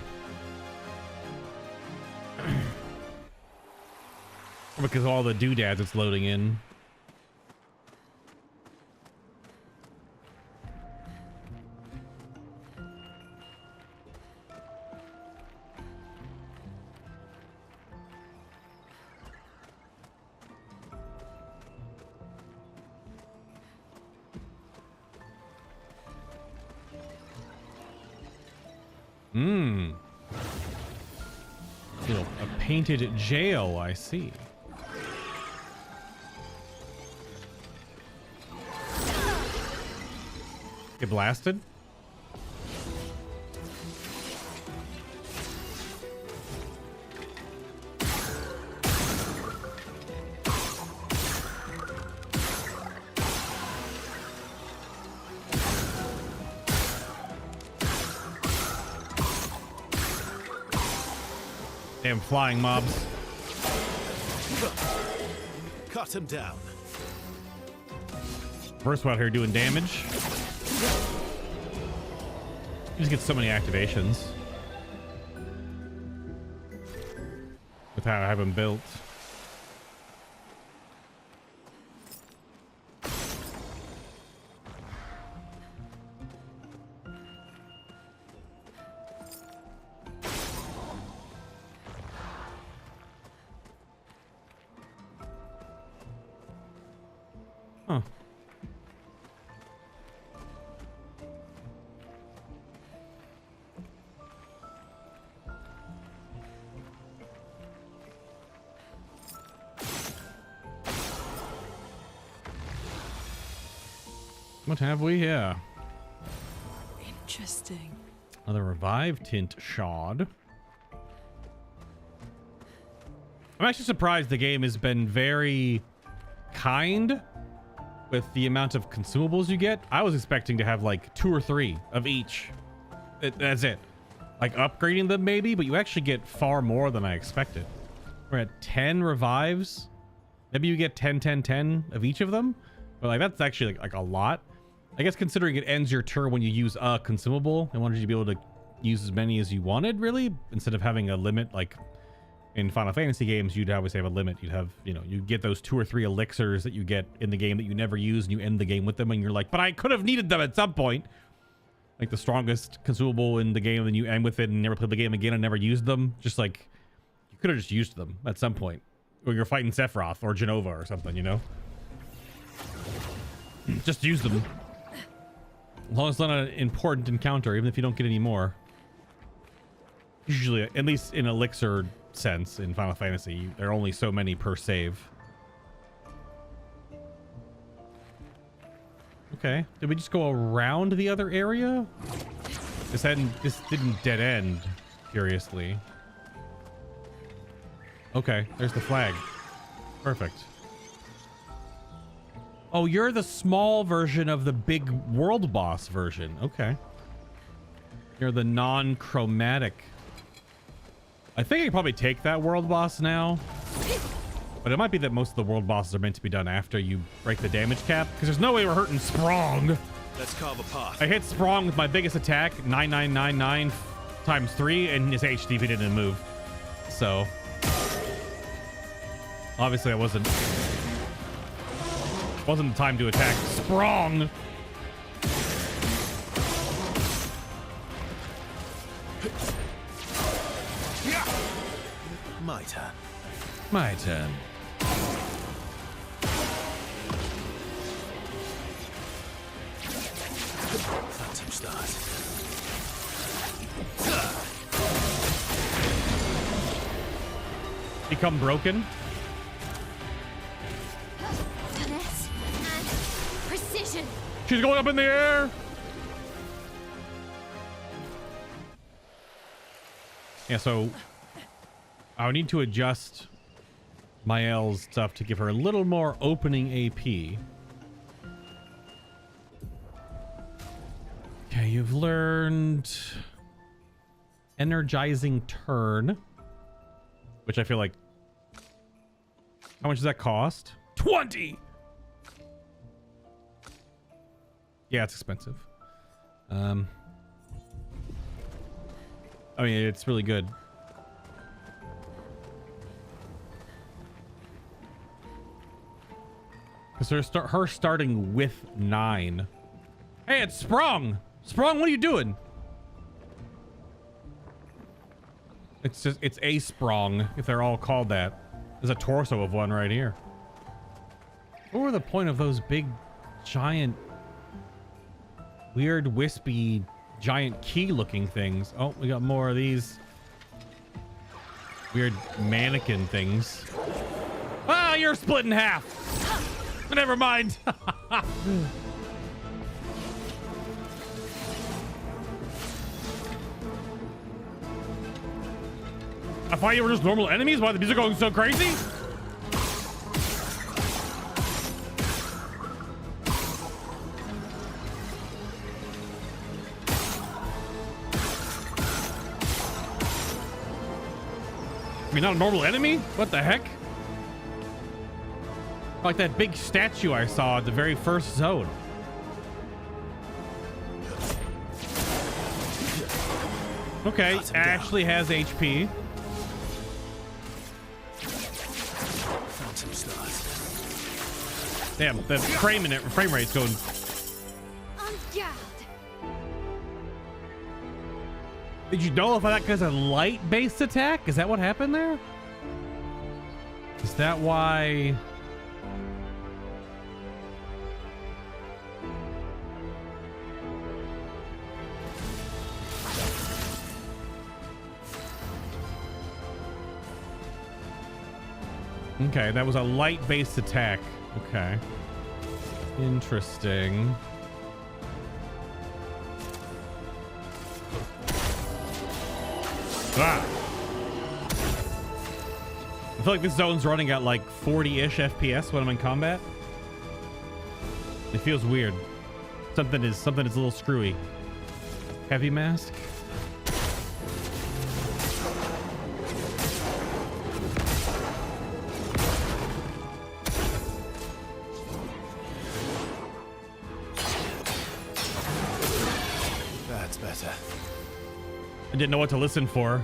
Speaker 1: Because of all the doodads it's loading in. A painted jail, I see. Get blasted? Damn flying mobs.
Speaker 3: Cut him down.
Speaker 1: First one out here doing damage. You just get so many activations with how I have them built. Huh. What have we here?
Speaker 6: Interesting.
Speaker 1: Another revive tint shard. I'm actually surprised the game has been very kind with the amount of consumables you get. I was expecting to have like 2 or 3 of each. That's it. Like upgrading them maybe, but you actually get far more than I expected. We're at 10 revives. Maybe you get 10, 10, 10 of each of them. But like that's actually like a lot. I guess considering it ends your turn when you use a consumable, I wanted you to be able to use as many as you wanted, really, instead of having a limit. Like in Final Fantasy games, you'd always have a limit. You'd have, you know, you get those 2 or 3 elixirs that you get in the game that you never use, and you end the game with them, and you're like, but I could have needed them at some point. Like the strongest consumable in the game, and then you end with it and never play the game again and never used them. Just like, you could have just used them at some point. Or you're fighting Sephiroth or Genova or something, you know? Just use them. As long as it's not an important encounter, even if you don't get any more. Usually, at least in elixir sense in Final Fantasy, there are only so many per save. Okay. Did we just go around the other area? This didn't dead end, curiously. Okay, there's the flag. Perfect. Oh, you're the small version of the big world boss version. Okay. You're the non-chromatic. I think I can probably take that world boss now. But it might be that most of the world bosses are meant to be done after you break the damage cap. Because there's no way we're hurting Sprong.
Speaker 3: Let's carve a path.
Speaker 1: I hit Sprong with my biggest attack, 9999 times 3, and his HDP didn't move. So... obviously I wasn't the time to attack Sprong.
Speaker 3: My turn.
Speaker 1: My turn.
Speaker 3: Phantom stars.
Speaker 1: Become broken.
Speaker 5: Finesse and precision.
Speaker 1: She's going up in the air. Yeah, so I would need to adjust Mael's stuff to give her a little more opening AP. Okay, you've learned energizing turn, which I feel like, how much does that cost? 20. Yeah, it's expensive. I mean, it's really good. Because her starting with 9. Hey, it's Sprung! Sprung, what are you doing? It's just, it's a Sprung, if they're all called that. There's a torso of one right here. What were the point of those big, giant, weird, wispy, giant key-looking things? Oh, we got more of these weird mannequin things. Ah, you're split in half! Never mind. I thought you were just normal enemies. Why the music going so crazy? I mean, not a normal enemy? What the heck? Like that big statue I saw at the very first zone. Okay, Ashley has HP. Damn, the frame rate's going. Did you nullify that because of light-based attack? Is that what happened there? Is that why? Okay, that was a light-based attack. Okay. Interesting. Ah! I feel like this zone's running at like 40-ish FPS when I'm in combat. It feels weird. Something is a little screwy. Heavy mask. I didn't know what to listen for.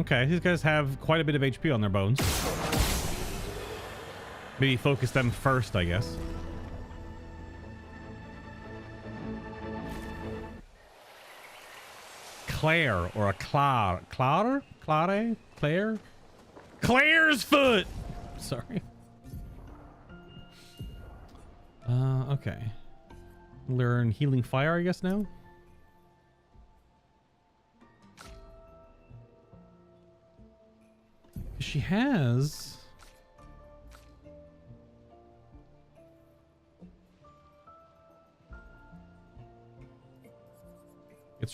Speaker 1: Okay, these guys have quite a bit of HP on their bones. Maybe focus them first, I guess. Claire or a Claire? Claire? Claire's foot! Sorry. Okay. Learn healing fire, I guess, now? She has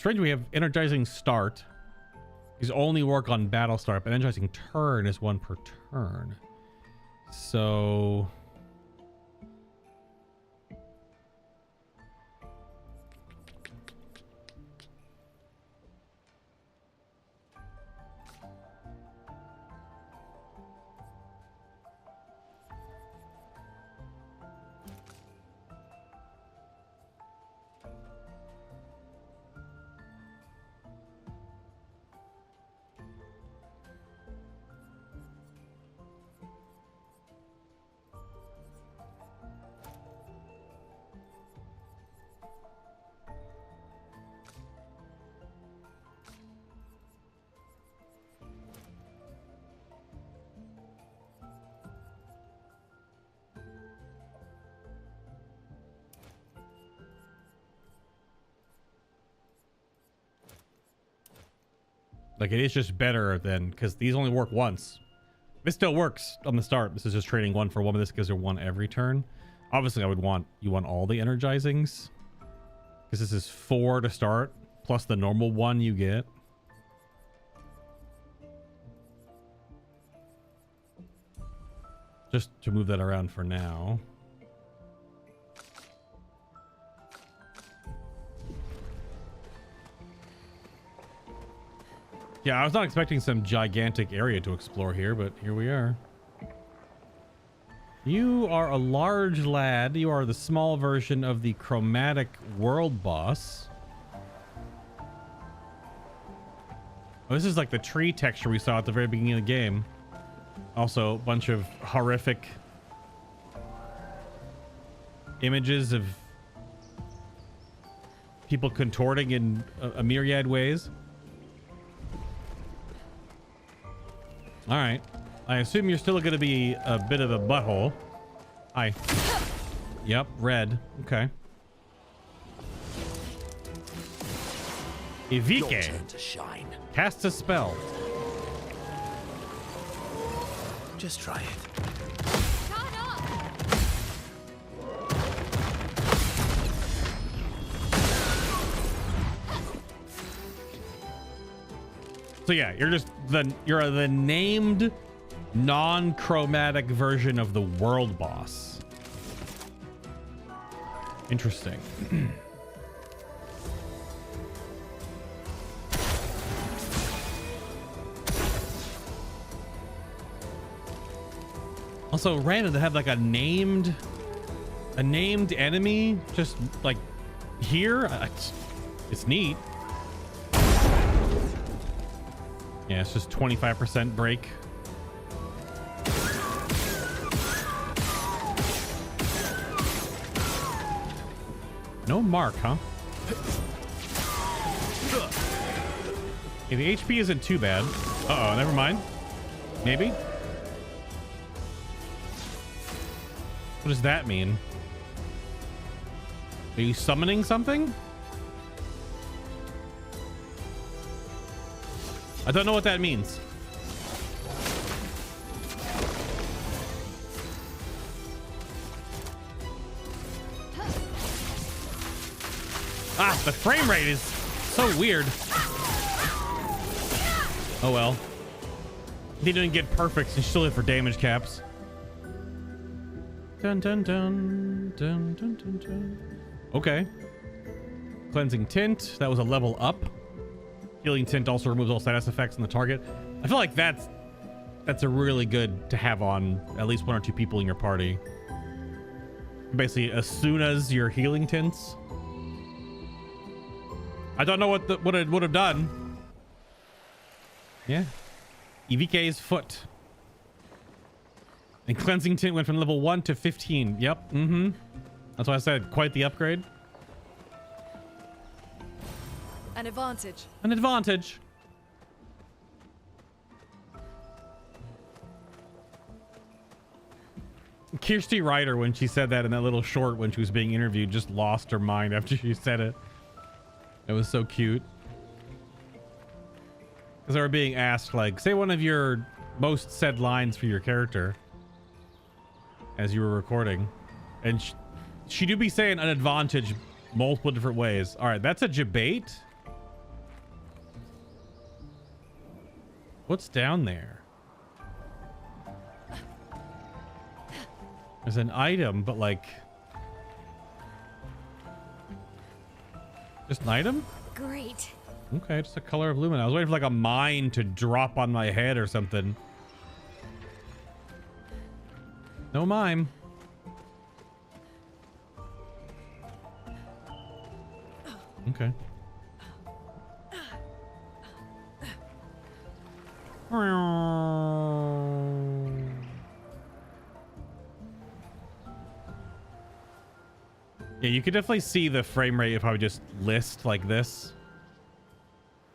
Speaker 1: strange we have energizing start. These only work on battle start, but energizing turn is 1 per turn. So... Like, it is just better than, because these only work once. This still works on the start. This is just trading 1 for 1, but this gives her 1 every turn. Obviously, I would want, you want all the energizings. Because this is 4 to start, plus the normal 1 you get. Just to move that around for now. Yeah, I was not expecting some gigantic area to explore here, but here we are. You are a large lad. You are the small version of the chromatic world boss. Oh, this is like the tree texture we saw at the very beginning of the game. Also, a bunch of horrific images of people contorting in a myriad ways. All right. I assume you're still going to be a bit of a butthole. Hi. Yep, red. Okay. Ivike casts a spell.
Speaker 3: Just try it.
Speaker 1: So yeah, you're the named non-chromatic version of the world boss. Interesting. Also random to have like a named enemy just like here. It's neat. Yeah, it's just 25% break. No mark, huh? Yeah, the HP isn't too bad. Uh-oh, never mind. Maybe? What does that mean? Are you summoning something? I don't know what that means. Ah, the frame rate is so weird. Oh well. He didn't get perfect, so you still hit for damage caps. Dun dun dun dun dun dun dun. Okay. Cleansing tint. That was a level up. Healing tint also removes all status effects on the target. I feel like that's a really good to have on at least 1 or 2 people in your party. Basically, as soon as your healing tints. I don't know what it would have done. Yeah. EVK's foot. And cleansing tint went from level 1 to 15. Yep. Mm-hmm. That's why I said quite the upgrade.
Speaker 6: An advantage.
Speaker 1: An advantage. Kirsty Ryder, when she said that in that little short when she was being interviewed, just lost her mind after she said it. It was so cute. Because they were being asked, like, say one of your most said lines for your character as you were recording. And she do be saying an advantage multiple different ways. All right, that's a debate. What's down there? There's an item, but like... Just an item?
Speaker 5: Great.
Speaker 1: Okay, just a color of lumen. I was waiting for like a mine to drop on my head or something. No mime. Okay. Yeah, you could definitely see the frame rate if I would just list like this.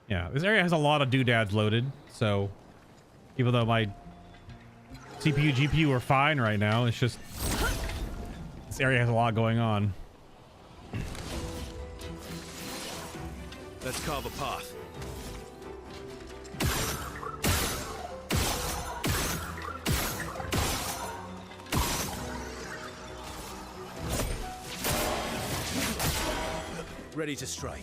Speaker 1: Yeah, this area has a lot of doodads loaded, so even though my CPU, GPU are fine right now, it's just this area has a lot going on.
Speaker 7: Let's carve a path. Ready to strike.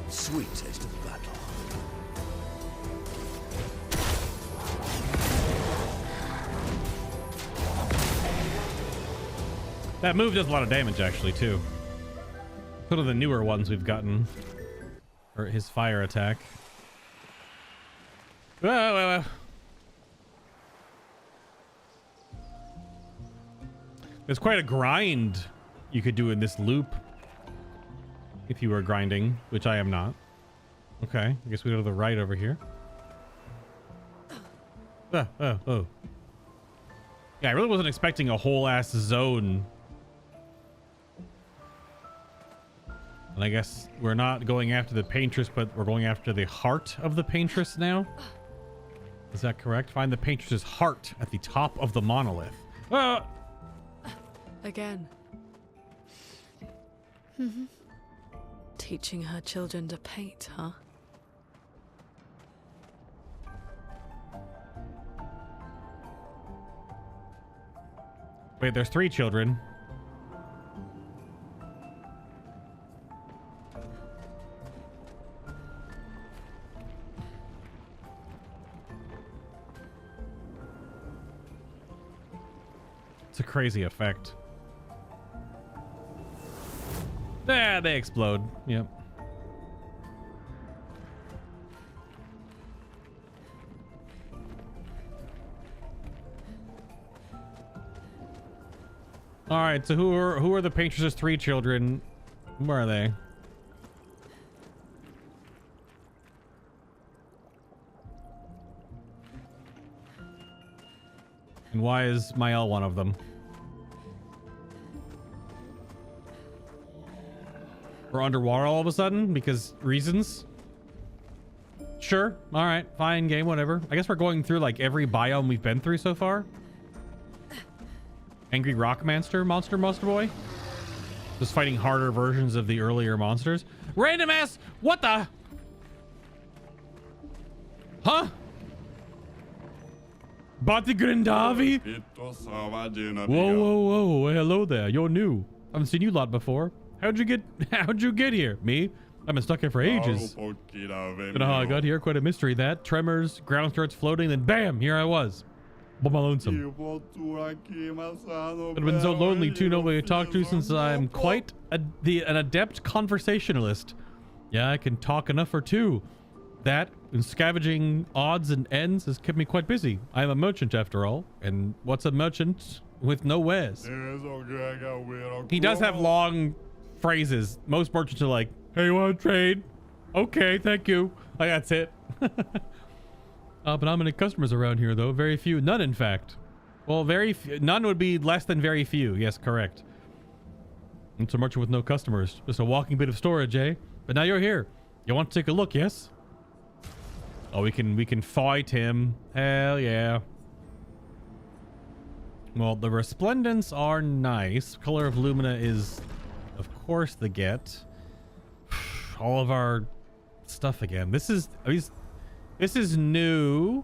Speaker 7: Sweet taste of battle.
Speaker 1: That move does a lot of damage, actually, too. One of the newer ones we've gotten. Or his fire attack. Whoa. There's quite a grind you could do in this loop. If you were grinding, which I am not. Okay, I guess we go to the right over here. Oh. Yeah, I really wasn't expecting a whole ass zone. And I guess we're not going after the Paintress, but we're going after the heart of the Paintress now. Is that correct? Find the Paintress's heart at the top of the monolith. Ah!
Speaker 6: Again. Teaching her children to paint, huh?
Speaker 1: Wait, there's 3 children. It's a crazy effect. Ah, they explode. Yep. All right, so who are the Paintress's 3 children? Where are they? And why is Mael one of them? We're underwater all of a sudden because reasons. Sure. All right. Fine. Game. Whatever. I guess we're going through like every biome we've been through so far. Angry Rock Monster Boy. Just fighting harder versions of the earlier monsters. Random ass. What the? Huh? Bati Grindavi? Whoa. Hello there. You're new. I haven't seen you lot before. How'd you get here? Me? I've been stuck here for ages. Don't know how I got here. Quite a mystery that. Tremors, ground starts floating, then bam, here I was. But my lonesome. I've been so lonely too, nobody to talk to since I'm quite an adept conversationalist. Yeah, I can talk enough for 2. That and scavenging odds and ends has kept me quite busy. I am a merchant after all. And what's a merchant with no wares? He does have long phrases. Most merchants are like, hey, you want to trade? Okay, thank you. Like, that's it. But not many customers around here, though. Very few. None, in fact. Well, very few. None would be less than very few. Yes, correct. It's a merchant with no customers. Just a walking bit of storage, eh? But now you're here. You want to take a look, yes? Oh, we can fight him. Hell yeah. Well, the resplendents are nice. Color of Lumina is, of course, the get. All of our stuff again. This is new.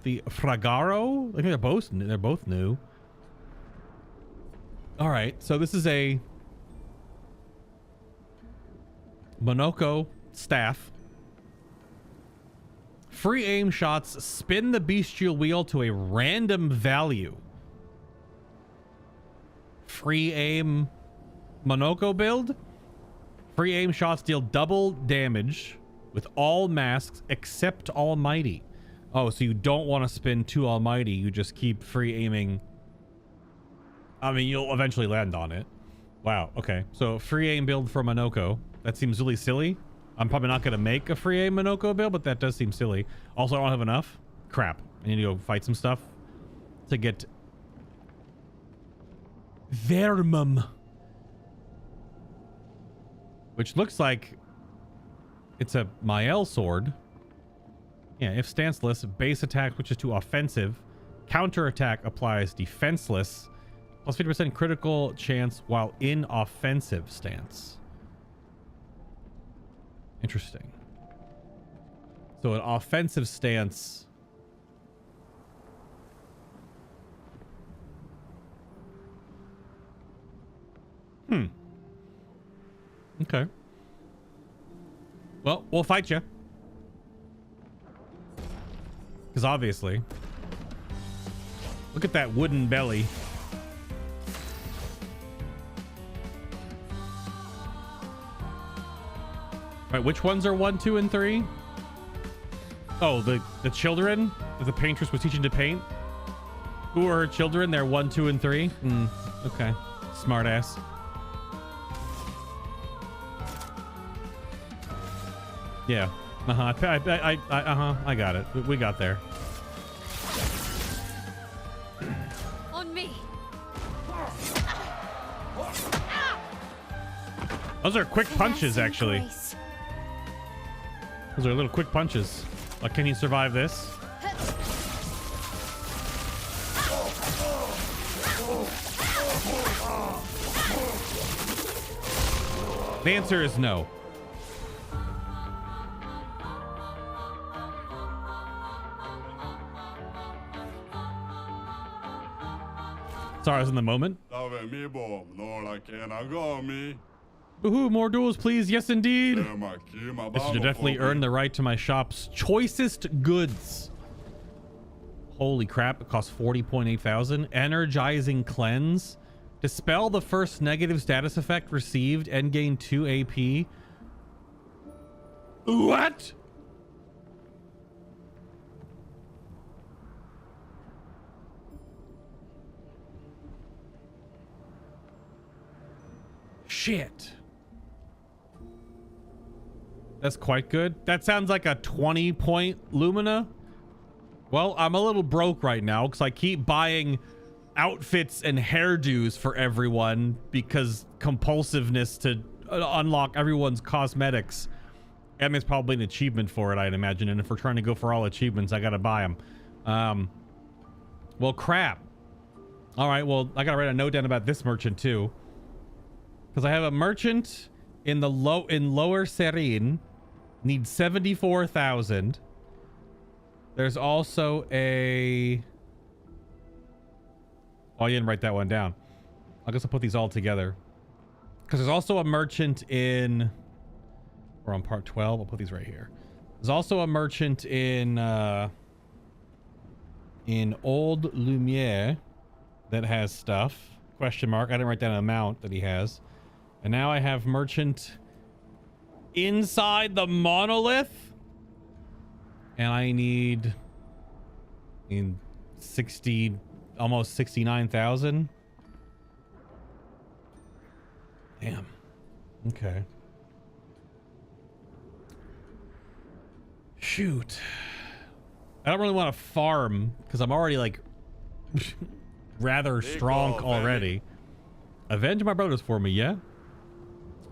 Speaker 1: The Fragaro. I think they're both new. All right, so this is a Monoko staff. Free aim shots spin the bestial wheel to a random value. Free aim Monoko build. Free aim shots deal double damage with all masks except Almighty. Oh, so you don't want to spin to Almighty. You just keep free aiming. I mean, you'll eventually land on it. Wow. Okay. So free aim build for Monoko. That seems really silly. I'm probably not going to make a free aim Monoko build, but that does seem silly. Also, I don't have enough. Crap. I need to go fight some stuff to get Vermum, which looks like it's a Mael sword. Yeah, if stanceless, base attack switches to offensive. Counter attack applies defenseless. Plus 50% critical chance while in offensive stance. Interesting. So an offensive stance. Okay. Well, we'll fight you. Because obviously. Look at that wooden belly. Right, which ones are 1, 2, and 3? Oh, the children that the paintress was teaching to paint? Who are her children? They're 1, 2, and 3? Okay. Smart ass. Yeah. I got it. We got there.
Speaker 5: On me.
Speaker 1: Those are quick punches, actually.
Speaker 5: Grace.
Speaker 1: Those are little quick punches. Like, can you survive this? The answer is no. Sorry, I was in the moment. Woohoo, more duels, please. Yes, indeed. This should definitely earn the right to my shop's choicest goods. Holy crap, it costs 40.8 thousand. Energizing cleanse. Dispel the first negative status effect received and gain 2 AP. What? Shit. That's quite good. That sounds like a 20-point Lumina. Well, I'm a little broke right now because I keep buying outfits and hairdos for everyone because compulsiveness to unlock everyone's cosmetics. And there's probably an achievement for it, I'd imagine. And if we're trying to go for all achievements, I gotta buy them. Well, crap. All right, well, I gotta write a note down about this merchant too. Because I have a merchant in the Lower Serene, needs 74,000. There's also a... Oh, I didn't write that one down. I guess I'll put these all together. Because there's also a merchant in... We're on part 12. I'll put these right here. There's also a merchant in Old Lumiere that has stuff. Question mark. I didn't write down an amount that he has. And now I have merchant inside the Monolith. And I need 60, almost 69,000. Damn. Okay. Shoot. I don't really want to farm because I'm already like rather strong already. Avenge my brothers for me, yeah?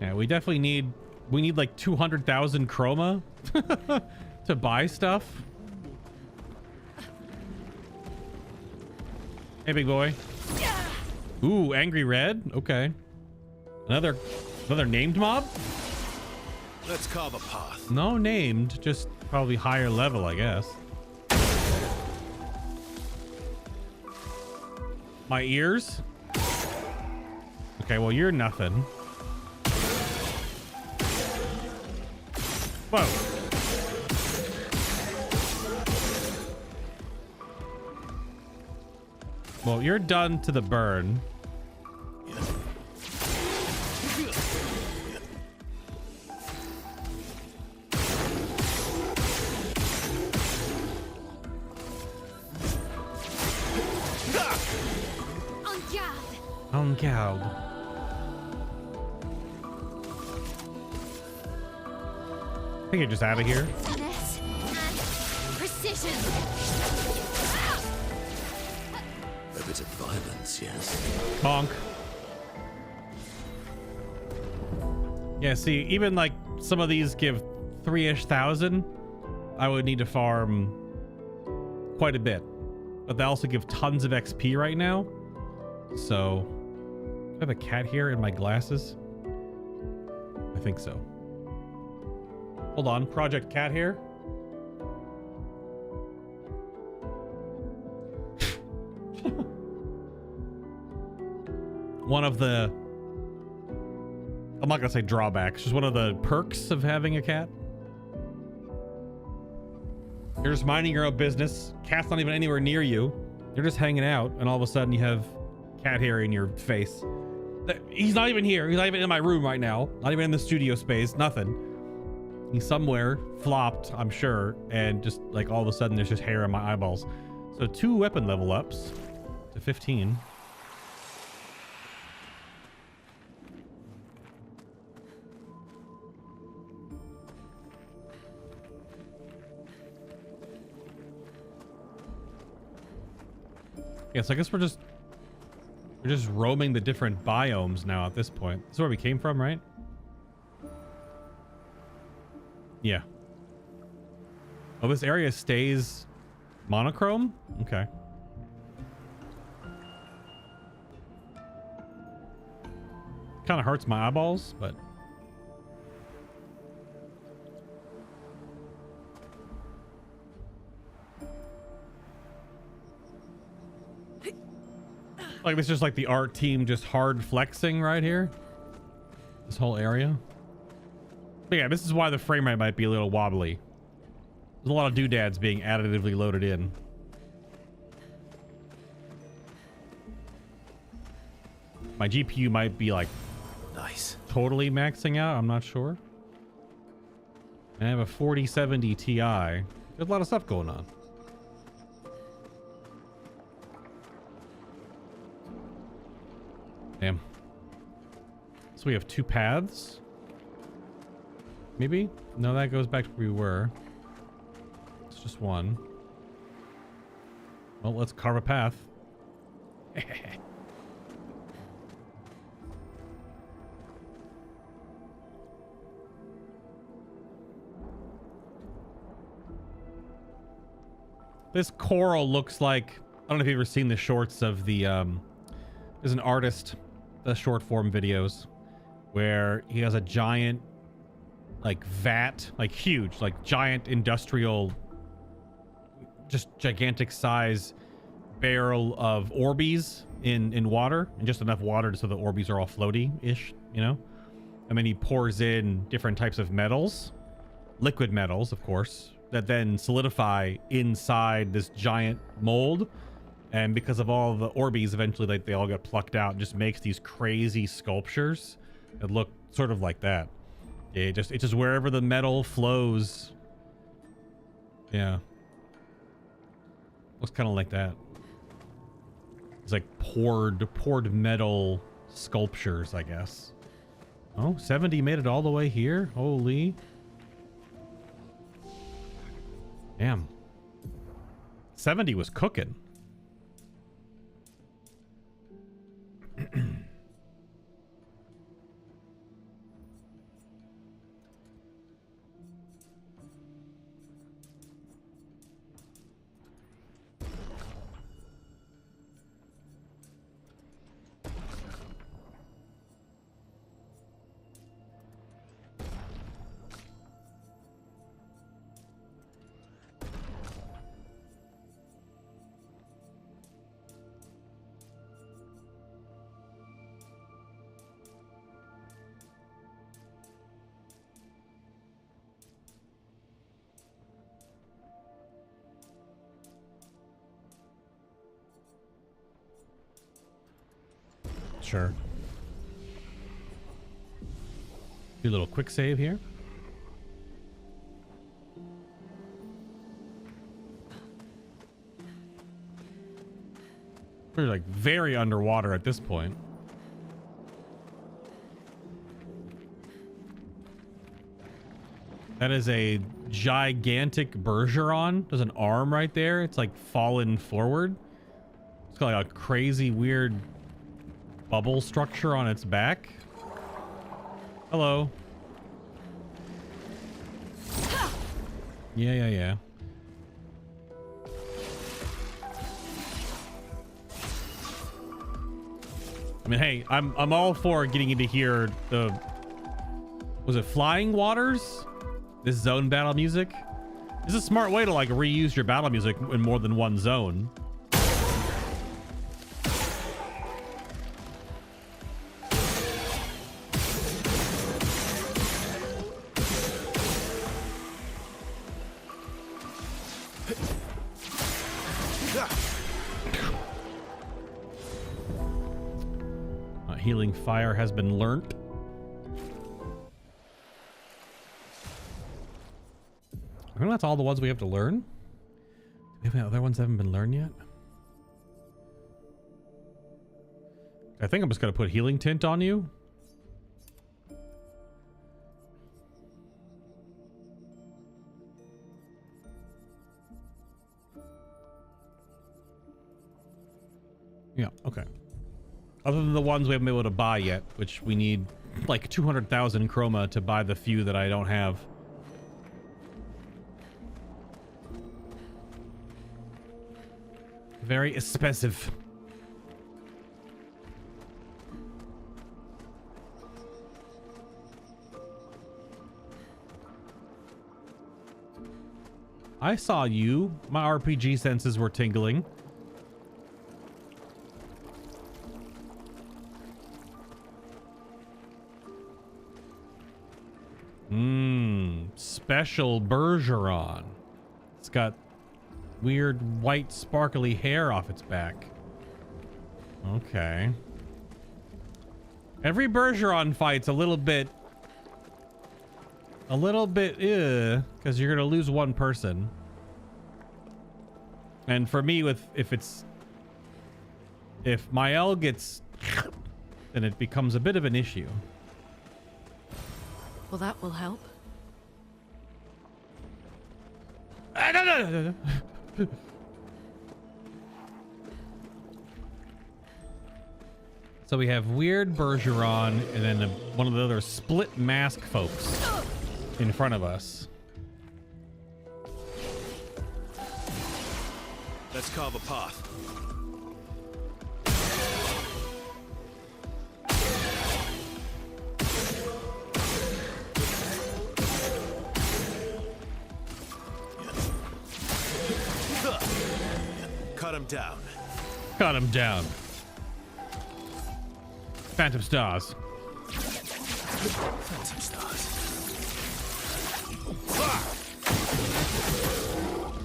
Speaker 1: Yeah, we definitely need... We need like 200,000 chroma to buy stuff. Hey, big boy. Ooh, angry red. Okay. Another named mob?
Speaker 7: Let's carve a path.
Speaker 1: No named, just probably higher level, I guess. My ears? Okay, well, you're nothing. Whoa. Well, you're done to the burn. On guard. I think you're just out of here.
Speaker 5: Finesse and precision.
Speaker 7: A bit of violence, yes.
Speaker 1: Bonk. Yeah, see, even like some of these give 3-ish thousand. I would need to farm quite a bit. But they also give tons of XP right now. So, do I have a cat here in my glasses? I think so. Hold on, Project Cat here. One of the, I'm not gonna say drawbacks, just one of the perks of having a cat. You're just minding your own business. Cat's not even anywhere near you. You're just hanging out, and all of a sudden you have cat hair in your face. He's not even here. He's not even in my room right now. Not even in the studio space. Nothing. He's somewhere flopped, I'm sure, and just like all of a sudden there's just hair on my eyeballs. So 2 weapon level ups to 15. Yeah, so I guess we're just roaming the different biomes now at this point. This is where we came from, right? Yeah. Oh, this area stays monochrome? Okay. Kind of hurts my eyeballs, but... like, this is just like the art team just hard flexing right here. This whole area. But yeah, this is why the frame rate might be a little wobbly. There's a lot of doodads being additively loaded in. My GPU might be like
Speaker 7: Nice.
Speaker 1: totally maxing out. I'm not sure. I have a 4070 Ti. There's a lot of stuff going on. Damn. So we have 2 paths. Maybe? No, that goes back to where we were. It's just one. Well, let's carve a path. This coral looks like, I don't know if you've ever seen the shorts of the there's an artist, the short form videos where he has a giant like vat, like huge, like giant industrial, just gigantic size barrel of Orbeez in water, and just enough water so the Orbeez are all floaty-ish, you know? And then he pours in different types of metals, liquid metals, of course, that then solidify inside this giant mold. And because of all the Orbeez, eventually like they all get plucked out and just makes these crazy sculptures that look sort of like that. It just wherever the metal flows. Yeah. Looks kind of like that. It's like poured metal sculptures, I guess. Oh, 70 made it all the way here. Holy. Damn. 70 was cooking. Sure. Do a little quick save here. We're like very underwater at this point. That is a gigantic Bergeron. There's an arm right there. It's like fallen forward. It's got like a crazy weird bubble structure on its back. Hello. Yeah. I mean, hey, I'm all for getting into here. Was it Flying Waters? This zone battle music? This is a smart way to like reuse your battle music in more than one zone. Healing fire has been learnt. I think that's all the ones we have to learn. Do we have any other ones that haven't been learned yet? I think I'm just going to put healing tint on you. Yeah, okay. Other than the ones we haven't been able to buy yet, which we need like 200,000 chroma to buy the few that I don't have. Very expensive. I saw you. My RPG senses were tingling. Special Bergeron. It's got weird white sparkly hair off its back. Okay. Every Bergeron fight's a little bit because you're gonna lose one person. And for me, if Mael gets, then it becomes a bit of an issue.
Speaker 6: Well, that will help.
Speaker 1: No. So we have weird Bergeron and then one of the other split mask folks in front of us.
Speaker 7: Let's carve a path.
Speaker 3: Cut him down.
Speaker 1: Cut him down. Phantom Stars.
Speaker 3: Phantom Stars.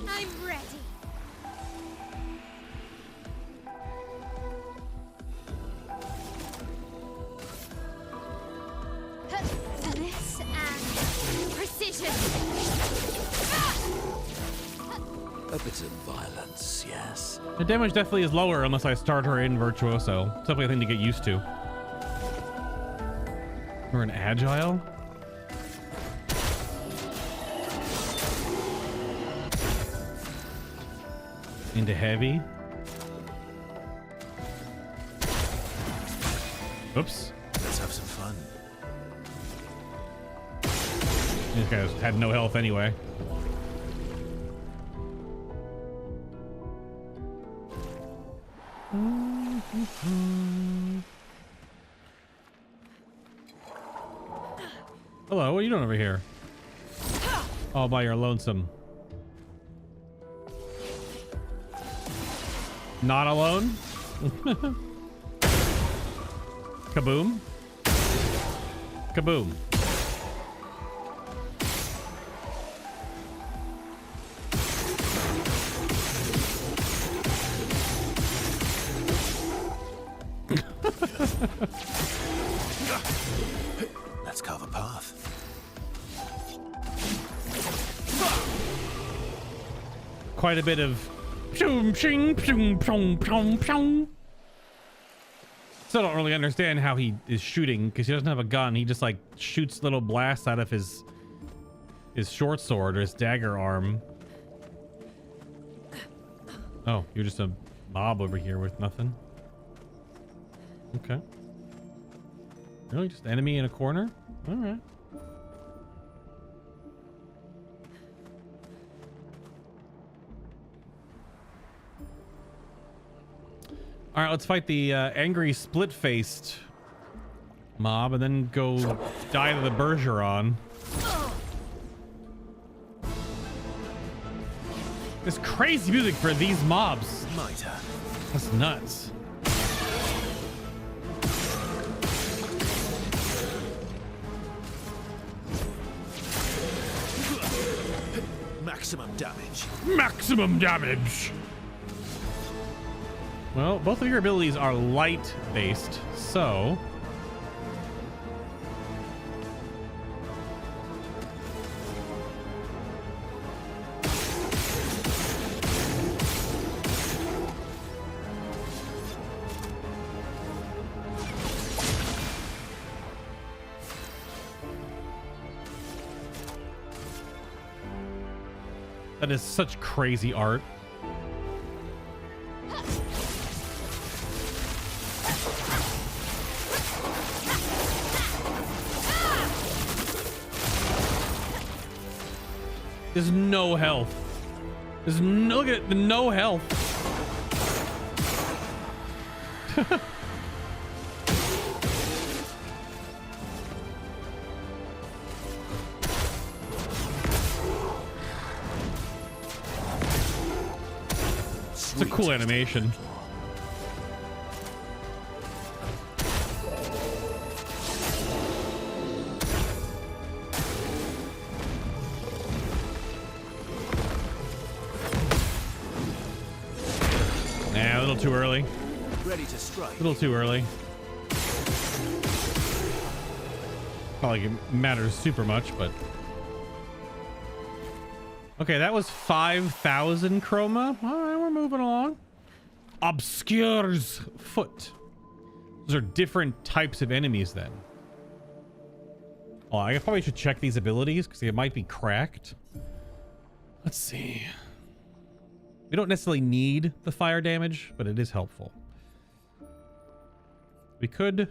Speaker 5: I'm ready. This and precision.
Speaker 7: A bit of violence, yes.
Speaker 1: The damage definitely is lower unless I start her in Virtuoso. It's definitely a thing to get used to. We're an Agile. Into heavy. Oops.
Speaker 3: Let's have some fun.
Speaker 1: These guys had no health anyway. Hello, what are you doing over here? All by your lonesome. Not alone? Kaboom. Kaboom.
Speaker 3: Let's carve a path.
Speaker 1: Quite a bit of Still don't really understand how he is shooting because he doesn't have a gun. He just like shoots little blasts out of his short sword or his dagger arm. Oh, you're just a mob over here with nothing. Okay. Really? Just enemy in a corner? All right. All right, let's fight the angry split-faced mob and then go die to the Bergeron. This crazy music for these mobs.
Speaker 3: Mitre.
Speaker 1: That's nuts.
Speaker 3: Maximum damage.
Speaker 1: Maximum damage. Well, both of your abilities are light based, so that is such crazy art. There's no health. There's no, look at the no health. It's a cool animation. Too early.
Speaker 3: Ready to strike.
Speaker 1: A little too early. Not like it matters super much, but okay, that was 5,000 chroma. All right, we're moving along. Obscure's foot. Those are different types of enemies then. Oh, I probably should check these abilities because they might be cracked. Let's see. We don't necessarily need the fire damage, but it is helpful. We could...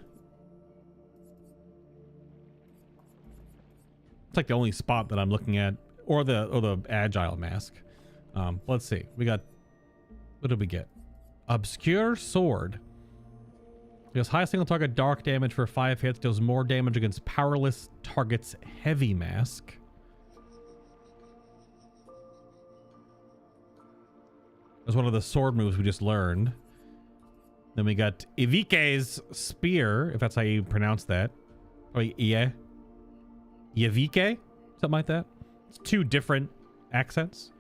Speaker 1: It's like the only spot that I'm looking at, or the agile mask. Let's see. We got... What did we get? Obscure sword. Deals high single target dark damage for 5 hits. Deals more damage against powerless targets heavy mask. That's one of the sword moves we just learned. Then we got Ivike's spear, if that's how you pronounce that. Oh, yeah. Yavike? Something like that. It's 2 different accents.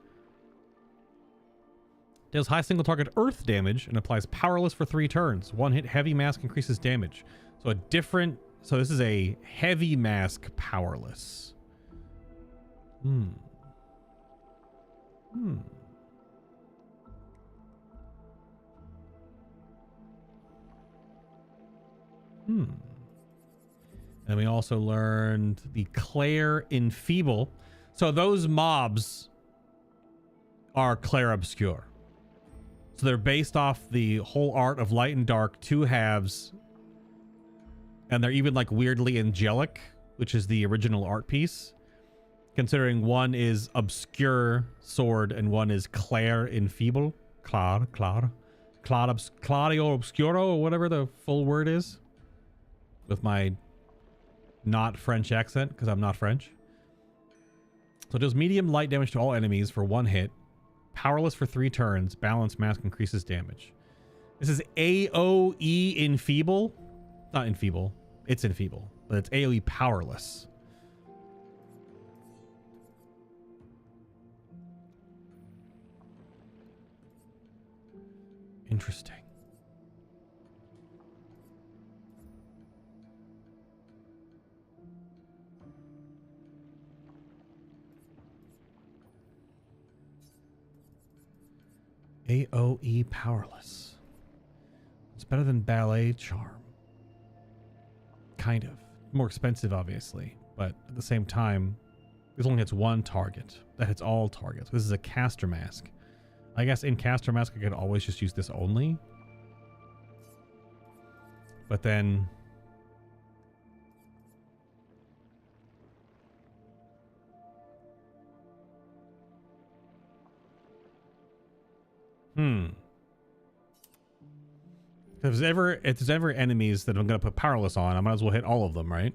Speaker 1: Deals high single target earth damage and applies powerless for 3 turns. 1 hit heavy mask increases damage. So a different... So this is a heavy mask powerless. And we also learned the Clair Enfeeble. So those mobs are Clair Obscure. So they're based off the whole art of light and dark, 2 halves. And they're even like weirdly angelic, which is the original art piece. Considering one is obscure sword and one is Clair Enfeeble. Claudio Obscuro, or whatever the full word is. With my not French accent, because I'm not French. So it does medium light damage to all enemies for 1 hit. Powerless for 3 turns. Balance mask increases damage. This is AoE Enfeeble. Not Enfeeble. It's Enfeeble. But it's AoE Powerless. Interesting. AOE powerless. It's better than ballet charm. Kind of. More expensive, obviously, but at the same time, this only hits one target. That hits all targets. This is a caster mask. I guess in caster mask, I could always just use this only. But then... If there's ever enemies that I'm going to put powerless on, I might as well hit all of them, right?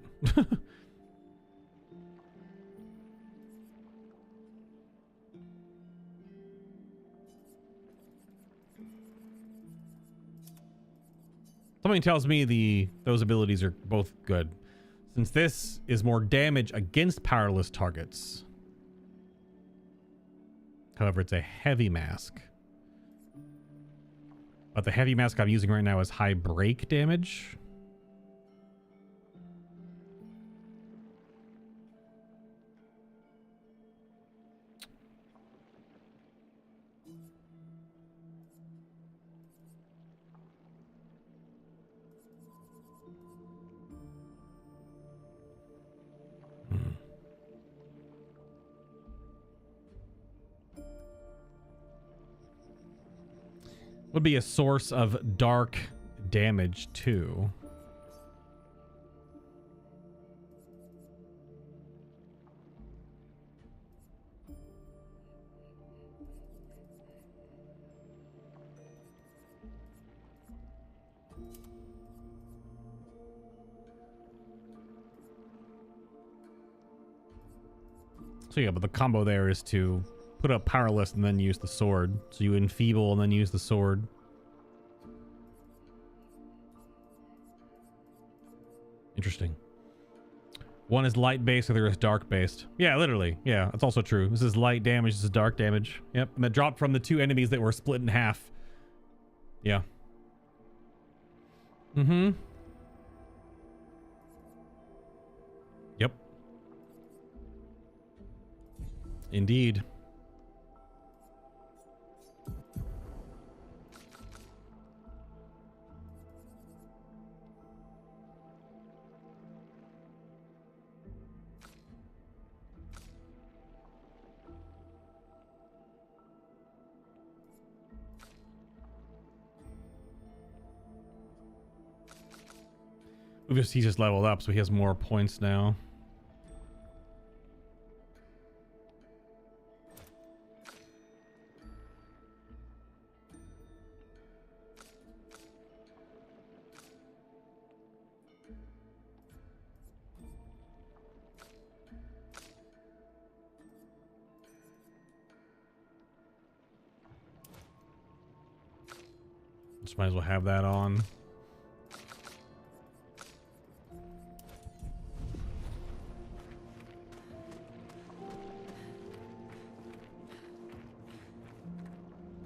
Speaker 1: Something tells me those abilities are both good. Since this is more damage against powerless targets. However, it's a heavy mask. But the heavy mask I'm using right now is high break damage. Would be a source of dark damage too. So yeah, but the combo there is to put up powerless and then use the sword. So you enfeeble and then use the sword. Interesting. One is light based, the other is dark based. Yeah, literally. Yeah, that's also true. This is light damage, this is dark damage. Yep, and that dropped from the two enemies that were split in half. Yeah. Mm-hmm. Yep. Indeed. He's just leveled up, so he has more points now. Just might as well have that on.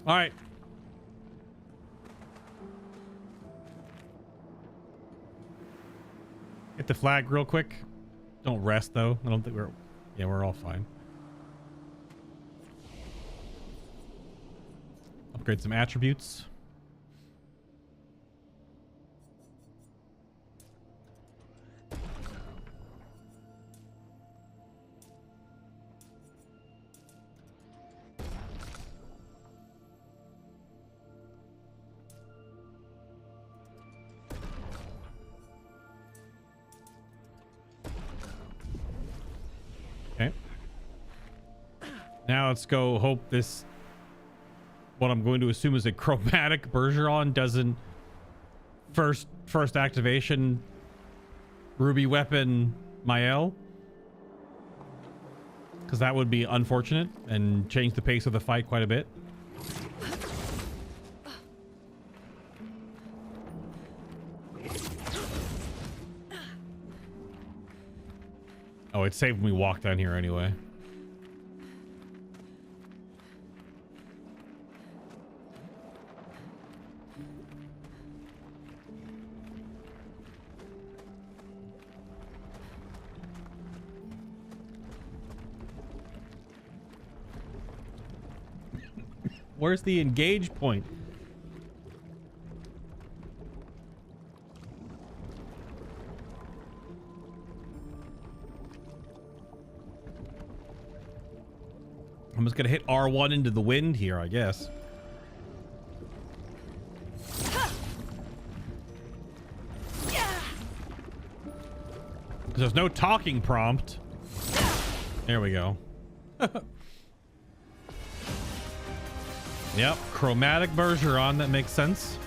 Speaker 1: All right. Hit the flag real quick. Don't rest though. I don't think we're... Yeah, we're all fine. Upgrade some attributes. Now let's go hope this, what I'm going to assume is a chromatic Bergeron doesn't first activation ruby weapon Mael, because that would be unfortunate and change the pace of the fight quite a bit. Oh, it saved me walk down here anyway. Where's the engage point? I'm just gonna hit R1 into the wind here, I guess. There's no talking prompt. There we go. Yep, chromatic Bergeron, that makes sense.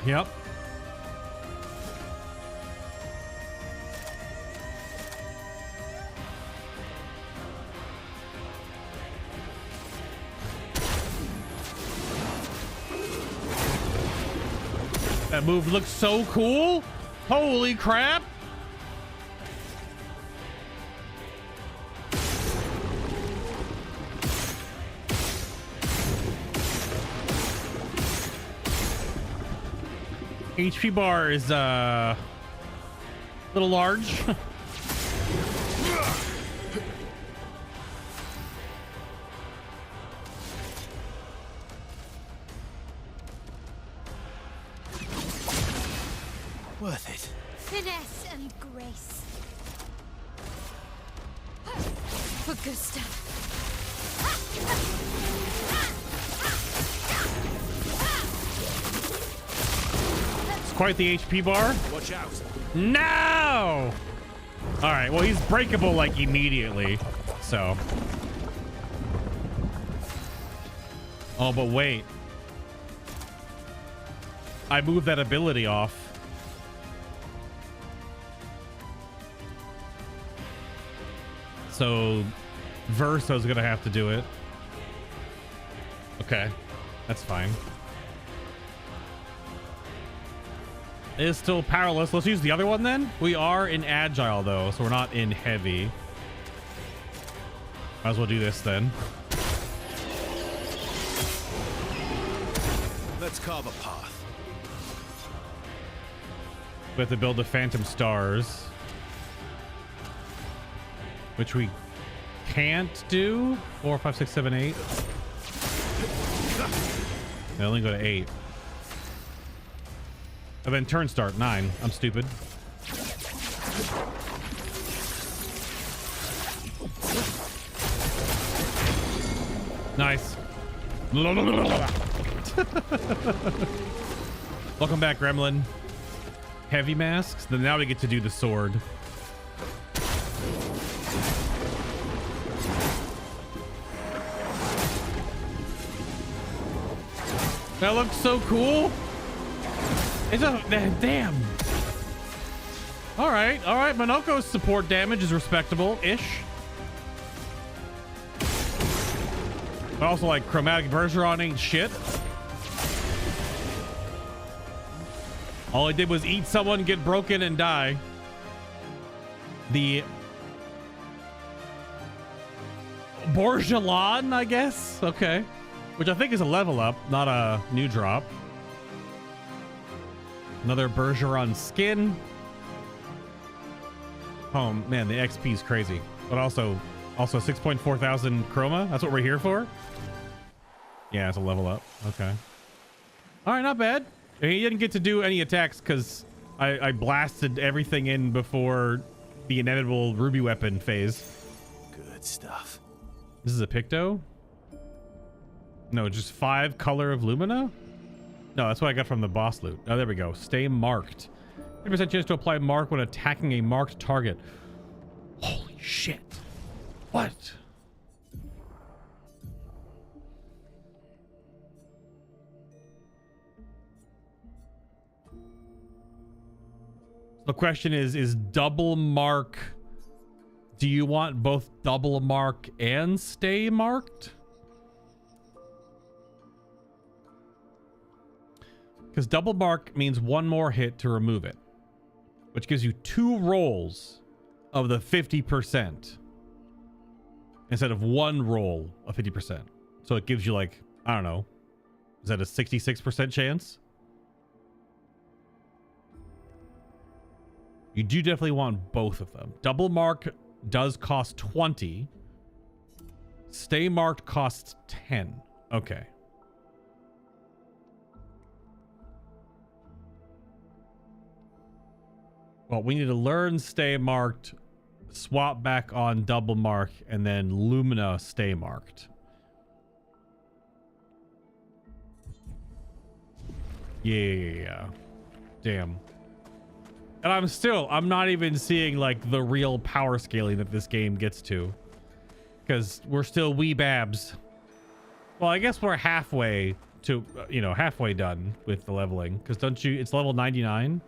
Speaker 1: Yep. That move looks so cool. Holy crap. HP bar is a little large.
Speaker 3: Worth it.
Speaker 5: Finesse and grace. Augusta.
Speaker 1: It's quite the HP bar.
Speaker 3: Watch out.
Speaker 1: No! All right, well, he's breakable like immediately, so. Oh, but wait. I moved that ability off. So Verso's gonna have to do it. Okay, that's fine. It is still powerless. Let's use the other one then. We are in agile though, so we're not in heavy. Might as well do this then.
Speaker 3: Let's carve a path.
Speaker 1: We have to build the Phantom Stars, which we can't do. 4, 5, 6, 7, 8. They only go to 8. And then turn start 9. I'm stupid. Nice. Welcome back, Gremlin. Heavy masks. Then now we get to do the sword. That looks so cool. It's a damn. All right. Minoko's support damage is respectable-ish. But also, like, chromatic Bergeron ain't shit. All he did was eat someone, get broken, and die. The Bourgelon, I guess. Okay. Which I think is a level up, not a new drop. Another Bergeron skin. Oh man, the XP is crazy. But also 6.4 thousand chroma. That's what we're here for. Yeah, it's a level up. Okay. All right, not bad. He didn't get to do any attacks because I blasted everything in before the inevitable ruby weapon phase.
Speaker 3: Good stuff.
Speaker 1: This is a Picto? No, just 5 color of Lumina? No, that's what I got from the boss loot. Oh, there we go. Stay marked. 50% chance to apply mark when attacking a marked target. Holy shit. What? The question is double mark. Do you want both double mark and stay marked? Because double mark means one more hit to remove it, which gives you 2 rolls of the 50% instead of 1 roll of 50%. So it gives you, like, I don't know, is that a 66% chance? You do definitely want both of them. Double mark does cost 20. Stay marked costs 10. Okay. Well, we need to learn stay marked, swap back on double mark, and then Lumina stay marked. Yeah. Damn. And I'm not even seeing like the real power scaling that this game gets to. Because we're still wee babs. Well, I guess we're halfway to, halfway done with the leveling. Because it's level 99?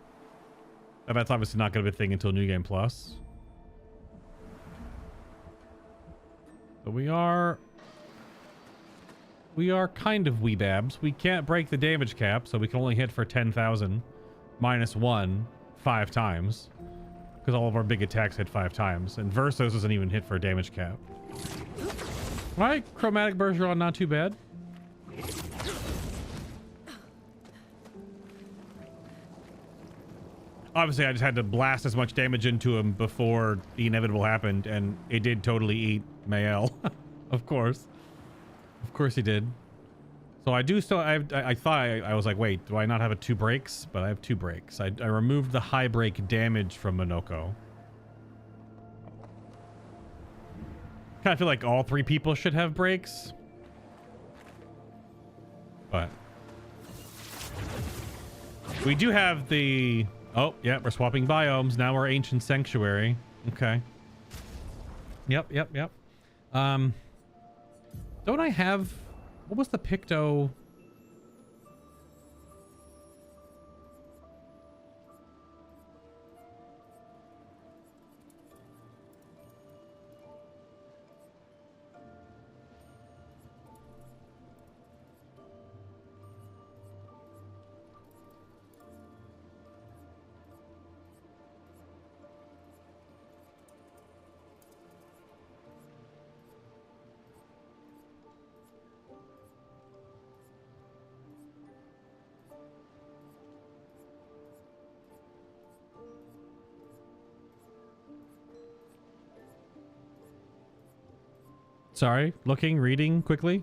Speaker 1: And that's obviously not going to be a thing until New Game Plus. So we are kind of wee babs. We can't break the damage cap, so we can only hit for 10,000 minus 1 5 times. Because all of our big attacks hit 5 times. And Versos doesn't even hit for a damage cap. My chromatic Bergeron not too bad. Obviously, I just had to blast as much damage into him before the inevitable happened, and it did totally eat Mael. Of course. Of course he did. So I do still... I thought I was like, wait, do I not have 2 breaks? But I have 2 breaks. I removed the high break damage from Monoko. Kind of feel like all 3 people should have breaks. But... we do have the... oh, yeah, we're swapping biomes. Now we're Ancient Sanctuary. Okay. Yep. Don't I have... what was the Picto... sorry, reading quickly.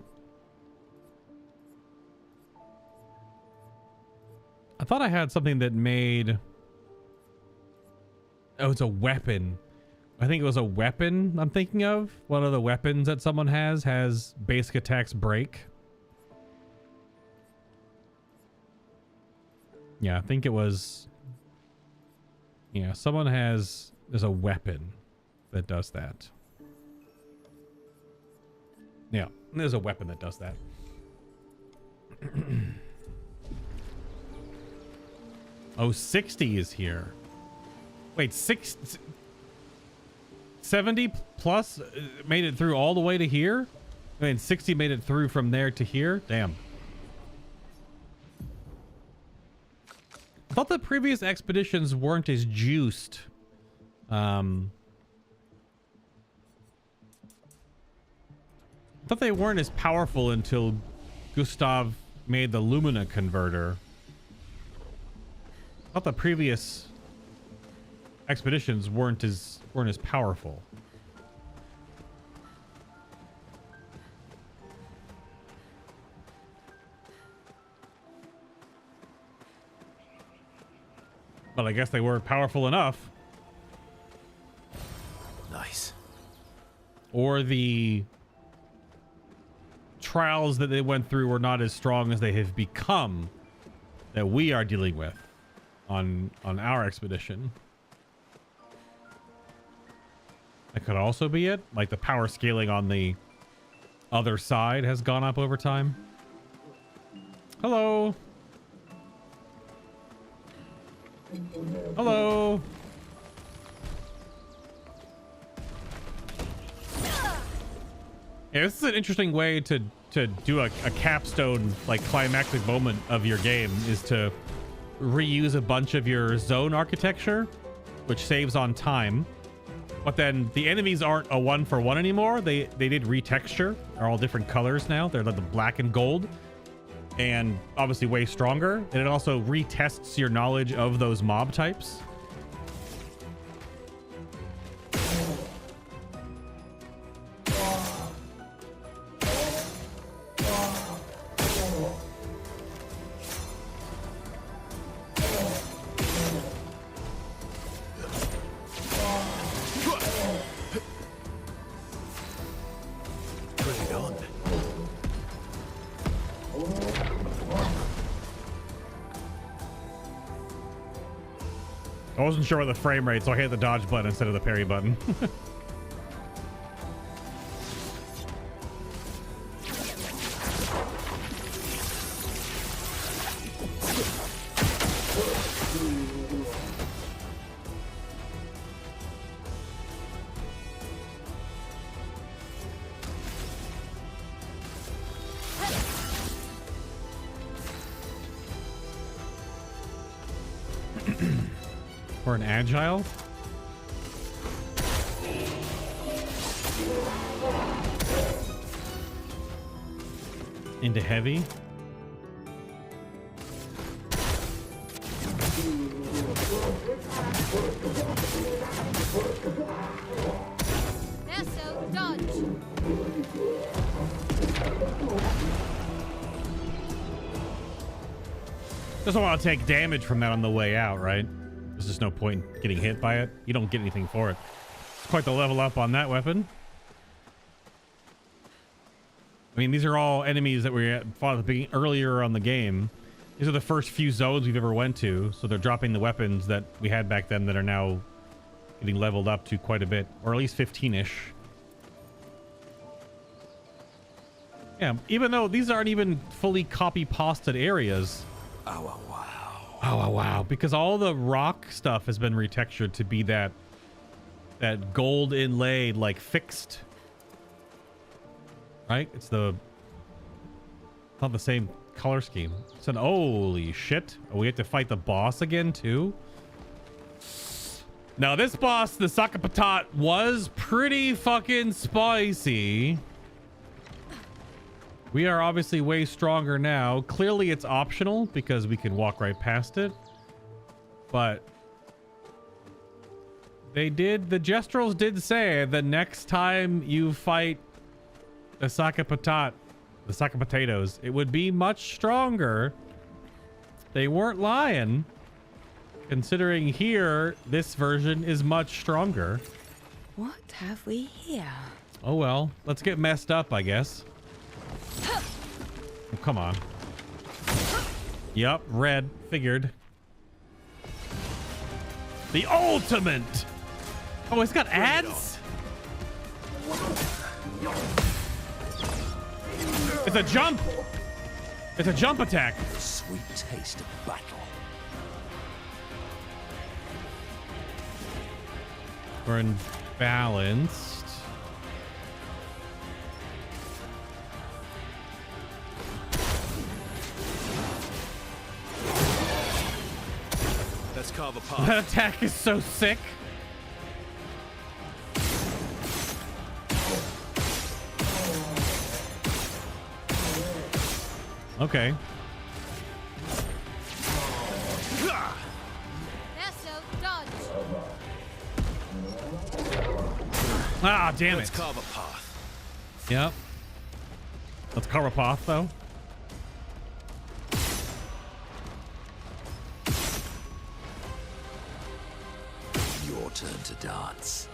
Speaker 1: I thought I had something that made... oh, it's a weapon. I think it was a weapon I'm thinking of. One of the weapons that someone has basic attacks break. Yeah, I think it was... yeah, someone has... there's a weapon that does that. Yeah, there's a weapon that does that. Oh, 60 is here. Wait, 70 plus made it through all the way to here? I mean, 60 made it through from there to here? Damn. I thought the previous expeditions weren't as juiced. I thought they weren't as powerful until Gustav made the Lumina converter. I thought the previous expeditions weren't as powerful. But I guess they were powerful enough.
Speaker 3: Nice.
Speaker 1: Or the trials that they went through were not as strong as they have become that we are dealing with on our expedition. That could also be it. Like the power scaling on the other side has gone up over time. Hello. Hello. Yeah, this is an interesting way to do a capstone, like climactic moment of your game, is to reuse a bunch of your zone architecture, which saves on time. But then the enemies aren't a 1-for-1 anymore. They did retexture. They're all different colors now. They're like the black and gold, and obviously way stronger. And it also retests your knowledge of those mob types. wasn't sure about the frame rate, so I hit the dodge button instead of the parry button. For an agile? Into heavy?
Speaker 5: Verso, dodge.
Speaker 1: Doesn't want to take damage from that on the way out, right? There's just no point in getting hit by it. You don't get anything for it. It's quite the level up on that weapon. I mean, these are all enemies that we fought at the beginning, earlier on the game. These are the first few zones we've ever went to, so they're dropping the weapons that we had back then that are now getting leveled up to quite a bit, or at least 15-ish. Yeah, even though these aren't even fully copy-pasted areas.
Speaker 7: Oh, wow.
Speaker 1: Oh, wow. Because all the rock stuff has been retextured to be that gold inlaid, like, fixed. Right? It's not the same color scheme. So, holy shit. Oh, we have to fight the boss again, too? Now, this boss, the Sakapatat, was pretty fucking spicy. We are obviously way stronger now. Clearly, it's optional because we can walk right past it. But the Gestrels did say the next time you fight the Sakapatat, the Sakapotatoes, it would be much stronger. They weren't lying. Considering here, this version is much stronger.
Speaker 2: What have we here?
Speaker 1: Oh well, let's get messed up, I guess. Oh, come on. Yup, red. Figured. The ultimate! Oh, it's got ads? It's a jump! It's a jump attack.
Speaker 7: The sweet taste of battle.
Speaker 1: We're unbalanced.
Speaker 7: Let's carve a path.
Speaker 1: That attack is so sick. Okay.
Speaker 5: Verso, dodge.
Speaker 1: Ah, damn it.
Speaker 7: Let's carve a path.
Speaker 1: Yep. Let's carve a path, though.
Speaker 7: Your turn to dance.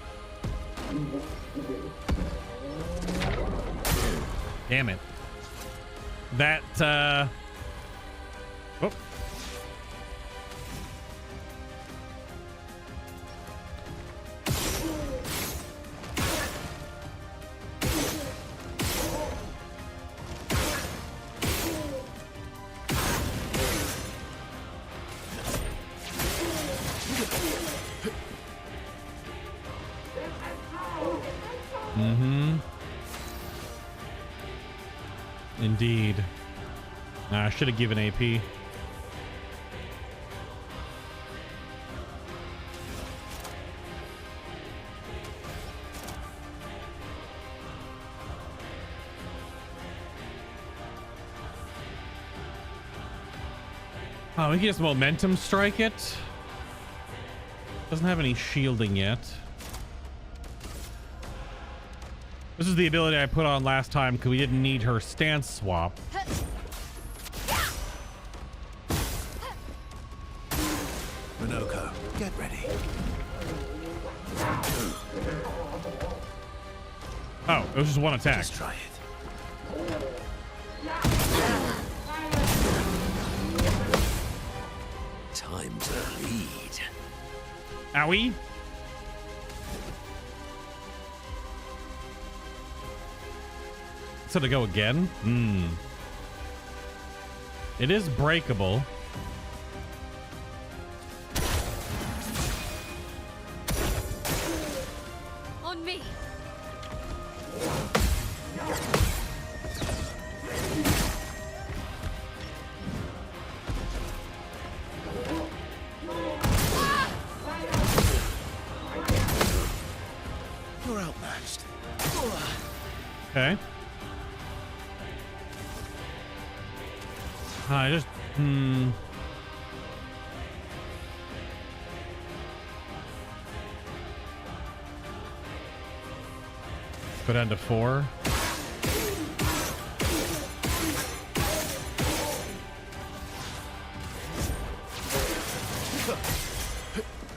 Speaker 1: Damn it. That, oh. Indeed. Nah, I should have given AP. Oh, we can just momentum strike it. Doesn't have any shielding yet. This is the ability I put on last time because we didn't need her stance swap.
Speaker 3: Minoko, get ready.
Speaker 1: Oh, it was just one attack.
Speaker 3: Just try it.
Speaker 7: Time to lead.
Speaker 1: Owie. So to go again? It is breakable.
Speaker 5: On me.
Speaker 3: You're outmatched.
Speaker 1: Okay. I just go down to 4.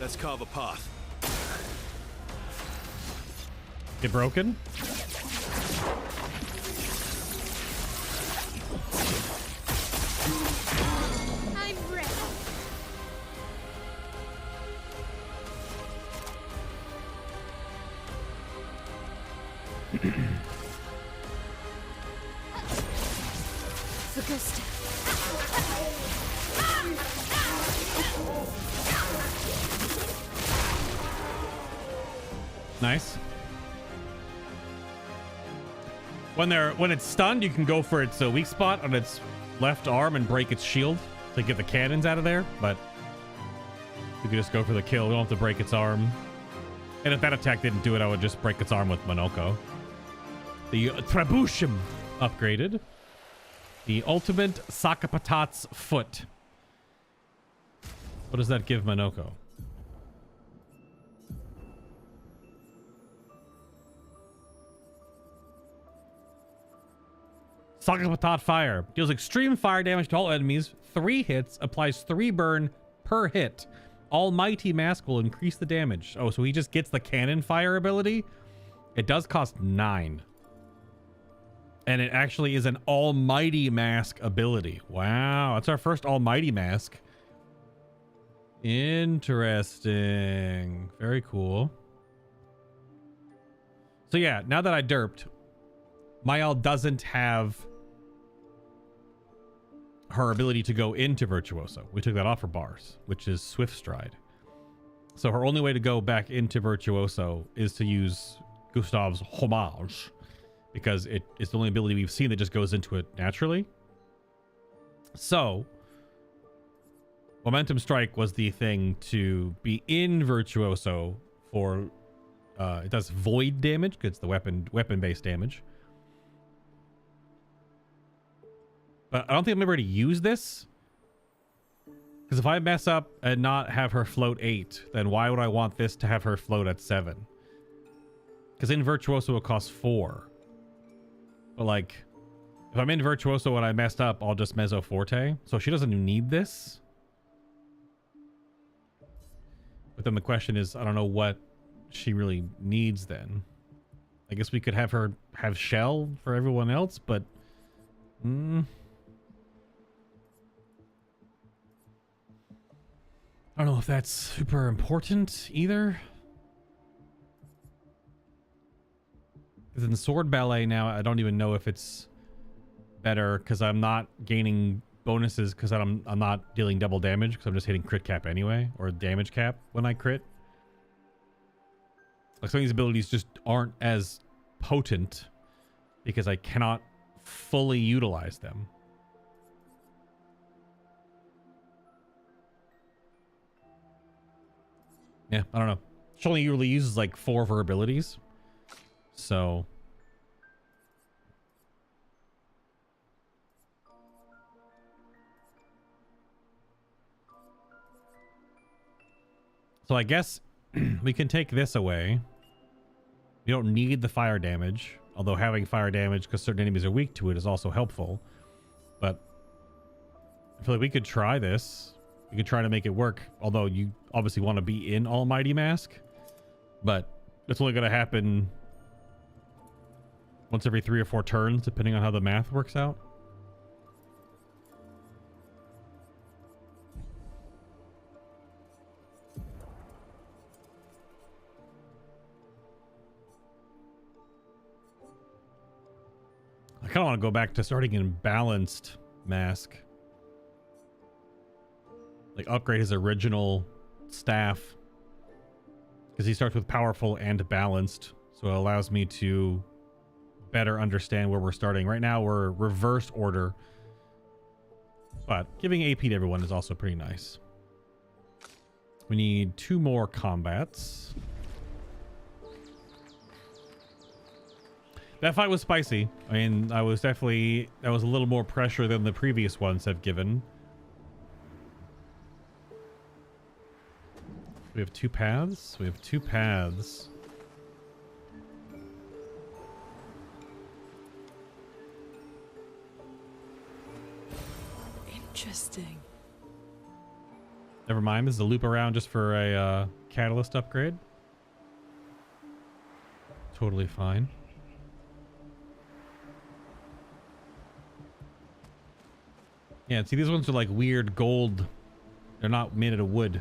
Speaker 3: Let's carve a path.
Speaker 1: Get broken.
Speaker 5: I'm ready. Augusta.
Speaker 1: Nice. When it's stunned, you can go for its weak spot on its left arm and break its shield to get the cannons out of there, but you could just go for the kill. We don't have to break its arm. And if that attack didn't do it, I would just break its arm with Monoko. The Trebuchem upgraded. The ultimate Sakapatat's foot. What does that give Monoko? Sakapatat fire. Deals extreme fire damage to all enemies. 3 hits. Applies 3 burn per hit. Almighty Mask will increase the damage. Oh, so he just gets the cannon fire ability? It does cost 9. And it actually is an Almighty Mask ability. Wow. That's our first Almighty Mask. Interesting. Very cool. So yeah, now that I derped, Mayal doesn't have her ability to go into Virtuoso. We took that off for bars, which is Swift Stride. So her only way to go back into Virtuoso is to use Gustav's Homage, because it's the only ability we've seen that just goes into it naturally. So Momentum Strike was the thing to be in Virtuoso for it does void damage because it's the weapon-based damage. But I don't think I'm ever going to use this. Because if I mess up and not have her float 8, then why would I want this to have her float at 7? Because in Virtuoso it costs 4. But like, if I'm in Virtuoso and I messed up, I'll just Mezzo Forte. So she doesn't need this. But then the question is, I don't know what she really needs then. I guess we could have her have Shell for everyone else, but... I don't know if that's super important either. Because in Sword Ballet now, I don't even know if it's better because I'm not gaining bonuses because I'm not dealing double damage because I'm just hitting crit cap anyway, or damage cap when I crit. Like some of these abilities just aren't as potent because I cannot fully utilize them. Yeah, I don't know. She only usually uses like 4 of her abilities. So... So I guess we can take this away. We don't need the fire damage. Although having fire damage because certain enemies are weak to it is also helpful. But I feel like we could try this. We could try to make it work. Although you obviously want to be in Almighty Mask. But it's only going to happen once every 3 or 4 turns, depending on how the math works out. kind of want to go back to starting in balanced mask. Like upgrade his original staff. Because he starts with powerful and balanced. So it allows me to better understand where we're starting. Right now we're reverse order. But giving AP to everyone is also pretty nice. We need 2 more combats. That fight was spicy. I mean, that was a little more pressure than the previous ones have given. We have 2 paths. We have 2 paths.
Speaker 6: Interesting.
Speaker 1: Never mind. This is a loop around just for a catalyst upgrade. Totally fine. Yeah, see, these ones are like weird gold. They're not made out of wood.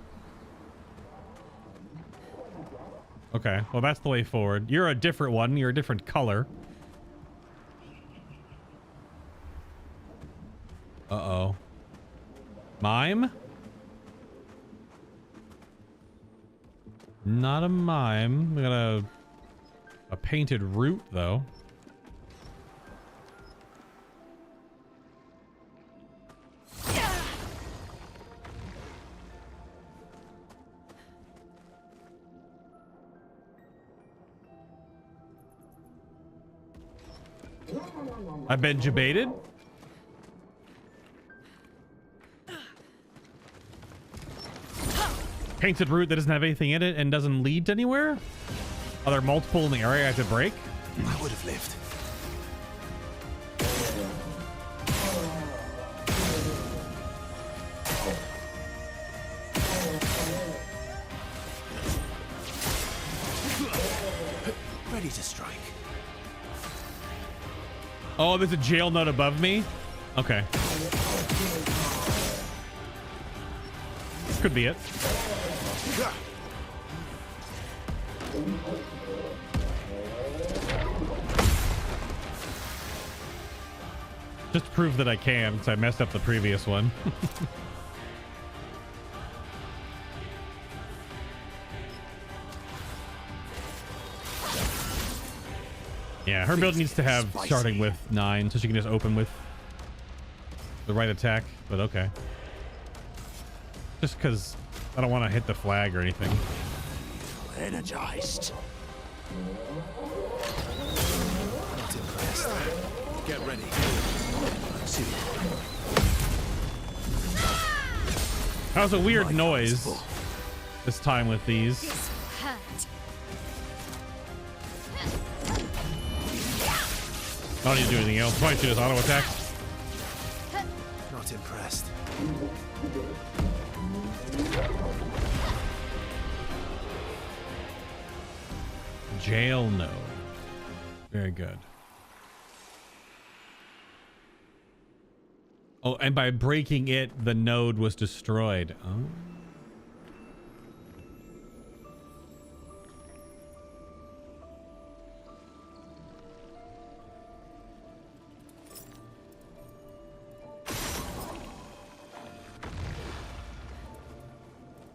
Speaker 1: Okay, well, that's the way forward. You're a different one. You're a different color. Uh-oh. Mime? Not a mime. We got a painted root, though. I've been debated. Painted root that doesn't have anything in it and doesn't lead to anywhere? Are there multiple in the area I have to break?
Speaker 3: I would have lived. Ready to strike.
Speaker 1: Oh, there's a jail note above me? Okay. Could be it. Just to prove that I can, because I messed up the previous one. Yeah, her build needs to have starting with 9, so she can just open with the right attack, but okay. Just because I don't want to hit the flag or anything.
Speaker 7: Energized.
Speaker 3: Not impressed. Get ready. See.
Speaker 1: That was a weird noise this time with these.
Speaker 5: This hurt.
Speaker 1: I don't need to do anything else. Probably should just auto attack.
Speaker 3: Not impressed.
Speaker 1: Jail node. Very good. Oh, and by breaking it, the node was destroyed. Oh.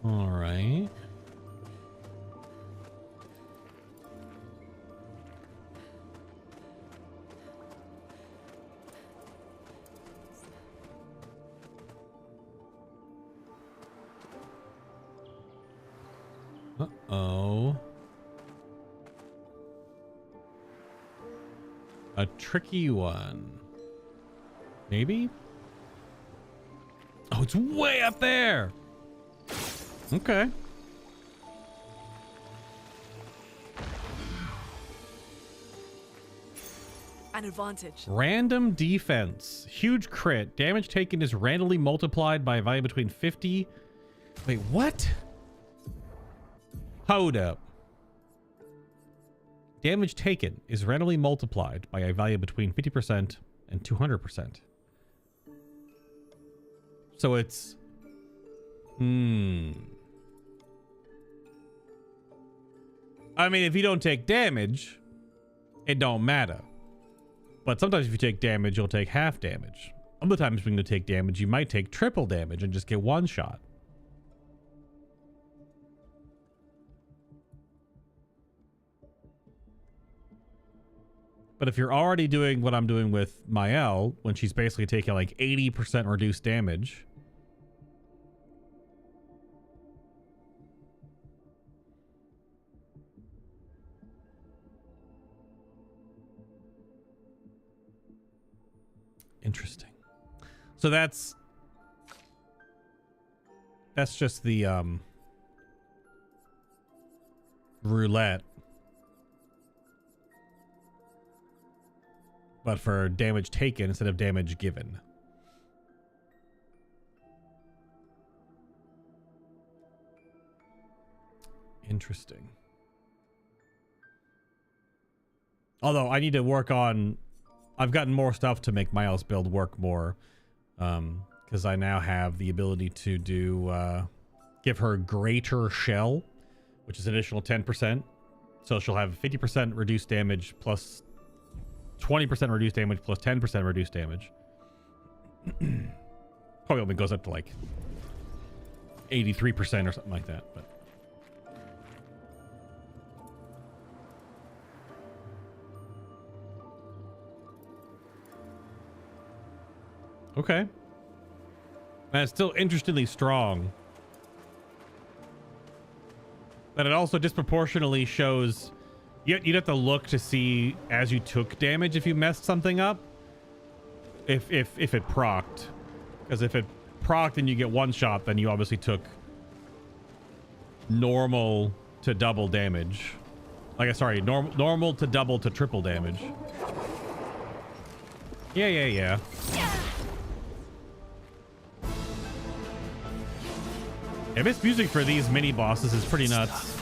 Speaker 1: All right. Uh-oh. A tricky one. Maybe? Oh, it's way up there. Okay.
Speaker 6: An advantage.
Speaker 1: Random defense. Huge crit. Damage taken is randomly multiplied by a value between 50. Wait, what? Hold up. Damage taken is randomly multiplied by a value between 50% and 200%. So it's... I mean, if you don't take damage, it don't matter. But sometimes if you take damage, you'll take half damage. Other times when you take damage, you might take triple damage and just get one shot. But if you're already doing what I'm doing with Mael, when she's basically taking like 80% reduced damage, interesting. So that's just the roulette. But for damage taken instead of damage given. Interesting. Although I need to work on... I've gotten more stuff to make Miles' build work more. Because I now have the ability to do... give her Greater Shell, which is an additional 10%. So she'll have 50% reduced damage plus 20% reduced damage plus 10% reduced damage. Probably only goes up to like 83% or something like that, but okay. And it's still interestingly strong. But it also disproportionately shows... You'd have to look to see as you took damage if you messed something up. If it procced. Because if it procced and you get one shot, then you obviously took normal to double damage. Like, sorry, normal to double to triple damage. Yeah. Yeah, this music for these mini bosses is pretty nuts.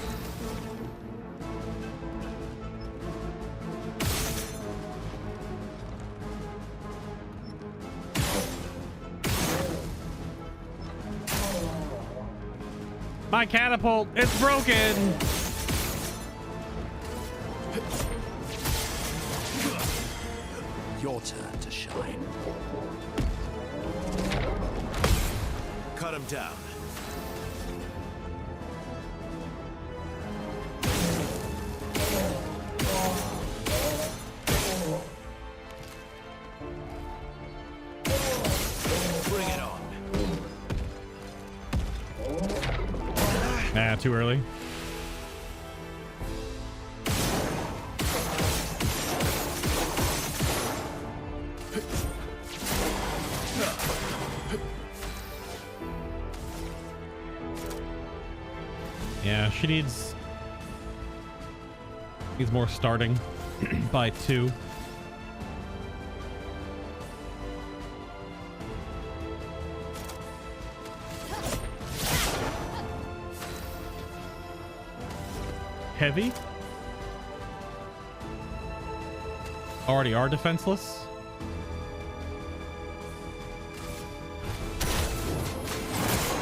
Speaker 1: My catapult, it's broken.
Speaker 7: Your turn to shine.
Speaker 3: Cut him down. Bring it on.
Speaker 1: Nah, too early. Yeah, she needs more starting by 2. Heavy already are defenseless.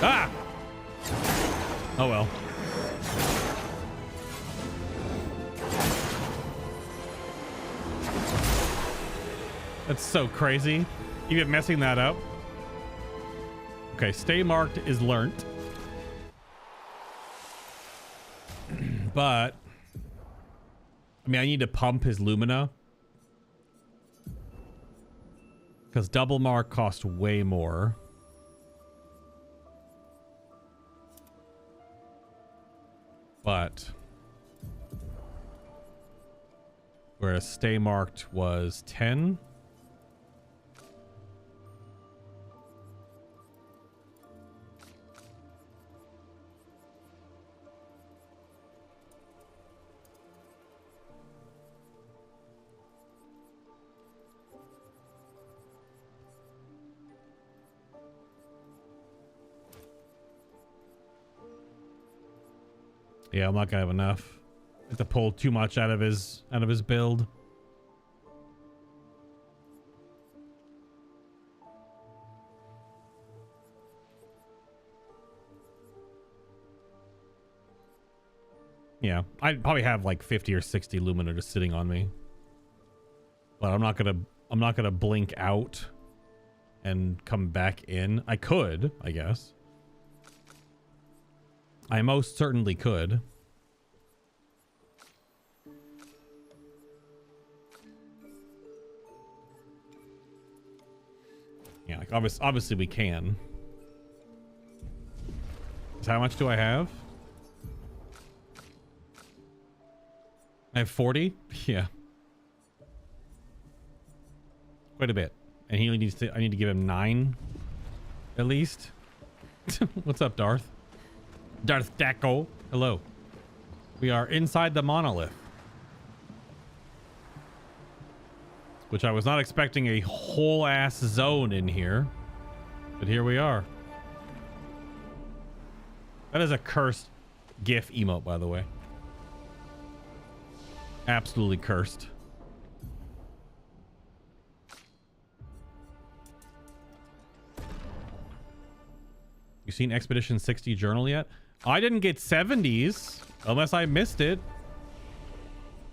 Speaker 1: Ah! Oh well. That's so crazy. Even messing that up. Okay, stay marked is learnt. But I mean, I need to pump his Lumina because double mark costs way more. But whereas stay marked was 10. Yeah, I'm not gonna have enough. I have to pull too much out of his build. Yeah, I'd probably have like 50 or 60 Lumina just sitting on me. But I'm not gonna I'm not gonna blink out and come back in. I could, I guess. I most certainly could. Yeah, like obviously we can. So how much do I have? I have 40? Yeah. Quite a bit. And he needs to, I need to give him 9 at least. What's up, Darth? Darth Dacko. Hello. We are inside the monolith. Which I was not expecting a whole ass zone in here. But here we are. That is a cursed GIF emote, by the way. Absolutely cursed. You seen Expedition 60 journal yet? I didn't get 70s unless I missed it.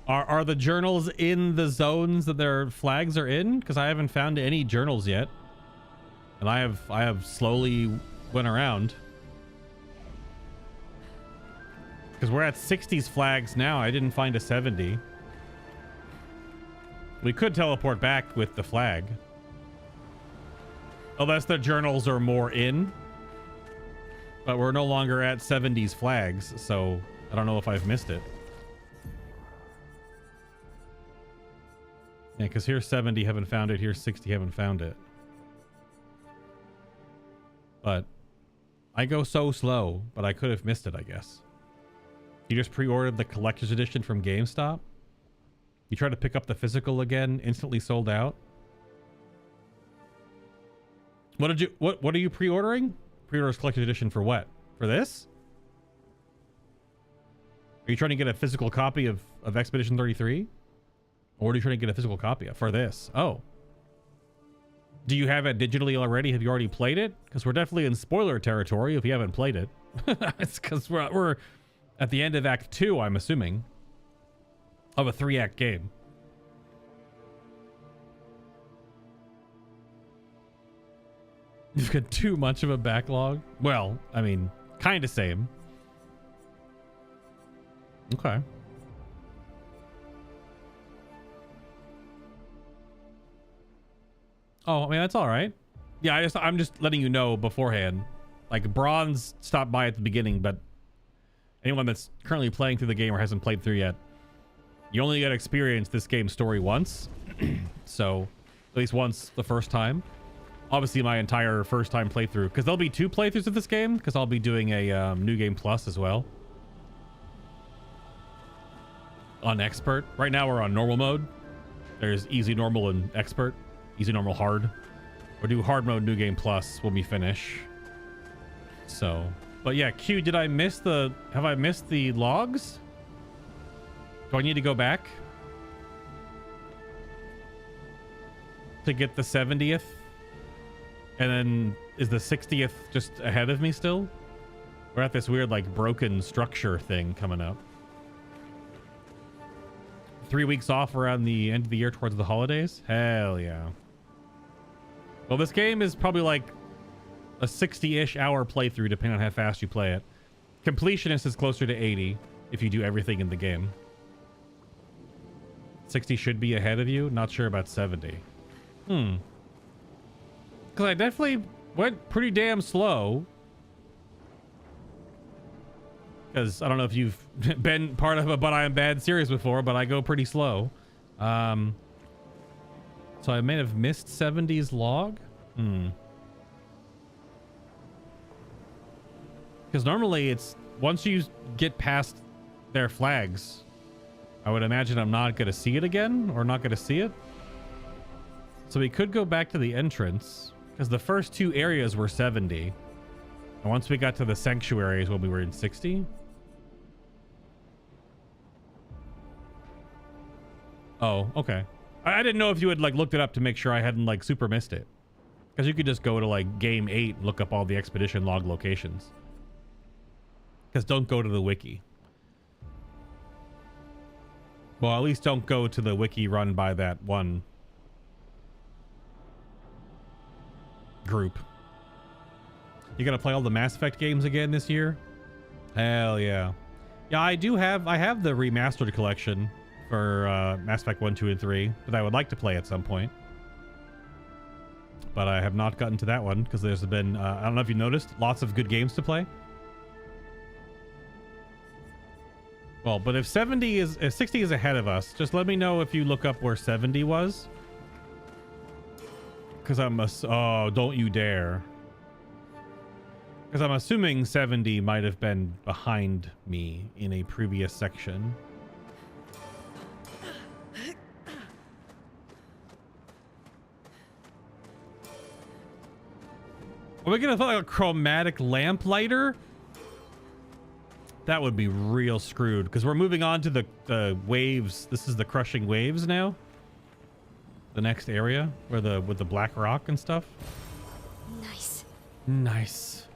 Speaker 1: Are the journals in the zones that their flags are in? Because I haven't found any journals yet. And I have slowly went around. Because we're at 60s flags now. I didn't find a 70. We could teleport back with the flag. Unless the journals are more in. But we're no longer at 70s flags, so I don't know if I've missed it. Yeah, because here's 70, haven't found it. Here's 60, haven't found it. But I go so slow, but I could have missed it, I guess. You just pre-ordered the collector's edition from GameStop? You try to pick up the physical again, instantly sold out? What are you pre-ordering? Pre-orders collector's edition for what? For this? Are you trying to get a physical copy of Expedition 33? Or are you trying to get a physical copy of for this? Oh. Do you have it digitally already? Have you already played it? Because we're definitely in spoiler territory if you haven't played it. It's because we're at the end of Act 2, I'm assuming. Of a 3-act game. You've got too much of a backlog? Well, I mean, kind of same. Okay. Oh, I mean, that's all right. Yeah, I'm just letting you know beforehand. Like, Bronze stopped by at the beginning, but anyone that's currently playing through the game or hasn't played through yet, you only get to experience this game's story once. So, at least once the first time. Obviously, my entire first time playthrough, because there'll be 2 playthroughs of this game, because I'll be doing a New Game Plus as well. On Expert. Right now, we're on normal mode. There's easy, normal, and Expert. Easy, normal, hard. We'll do hard mode New Game Plus when we finish. So, but yeah, Q, have I missed the logs? Do I need to go back to get the 70th? And then is the 60th just ahead of me still? We're at this weird, like, broken structure thing coming up. 3 weeks off around the end of the year towards the holidays? Hell yeah. Well, this game is probably like a 60-ish hour playthrough, depending on how fast you play it. Completionist is closer to 80 if you do everything in the game. 60 should be ahead of you. Not sure about 70. Because I definitely went pretty damn slow. Because I don't know if you've been part of a But I Am Bad series before, but I go pretty slow. So I may have missed 70's log. Because normally it's once you get past their flags, I would imagine I'm not going to see it again or not going to see it. So we could go back to the entrance because the first 2 areas were 70. And once we got to the sanctuaries when we were in 60. Oh, okay. I didn't know if you had like looked it up to make sure I hadn't like super missed it. Because you could just go to like game 8 and look up all the expedition log locations. Because don't go to the wiki. Well, at least don't go to the wiki run by that one group. You gonna play all the Mass Effect games again this year? Hell yeah. Yeah, I have the remastered collection for Mass Effect 1, 2, and 3 that I would like to play at some point. But I have not gotten to that one because there's been, I don't know if you noticed, lots of good games to play. Well, but if 60 is ahead of us, just let me know if you look up where 70 was. Because oh, don't you dare. Because I'm assuming 70 might have been behind me in a previous section. Are we gonna put like a chromatic lamplighter? That would be real screwed because we're moving on to the waves. This is the crushing waves now. The next area where with the black rock and stuff.
Speaker 5: Nice.
Speaker 1: Nice.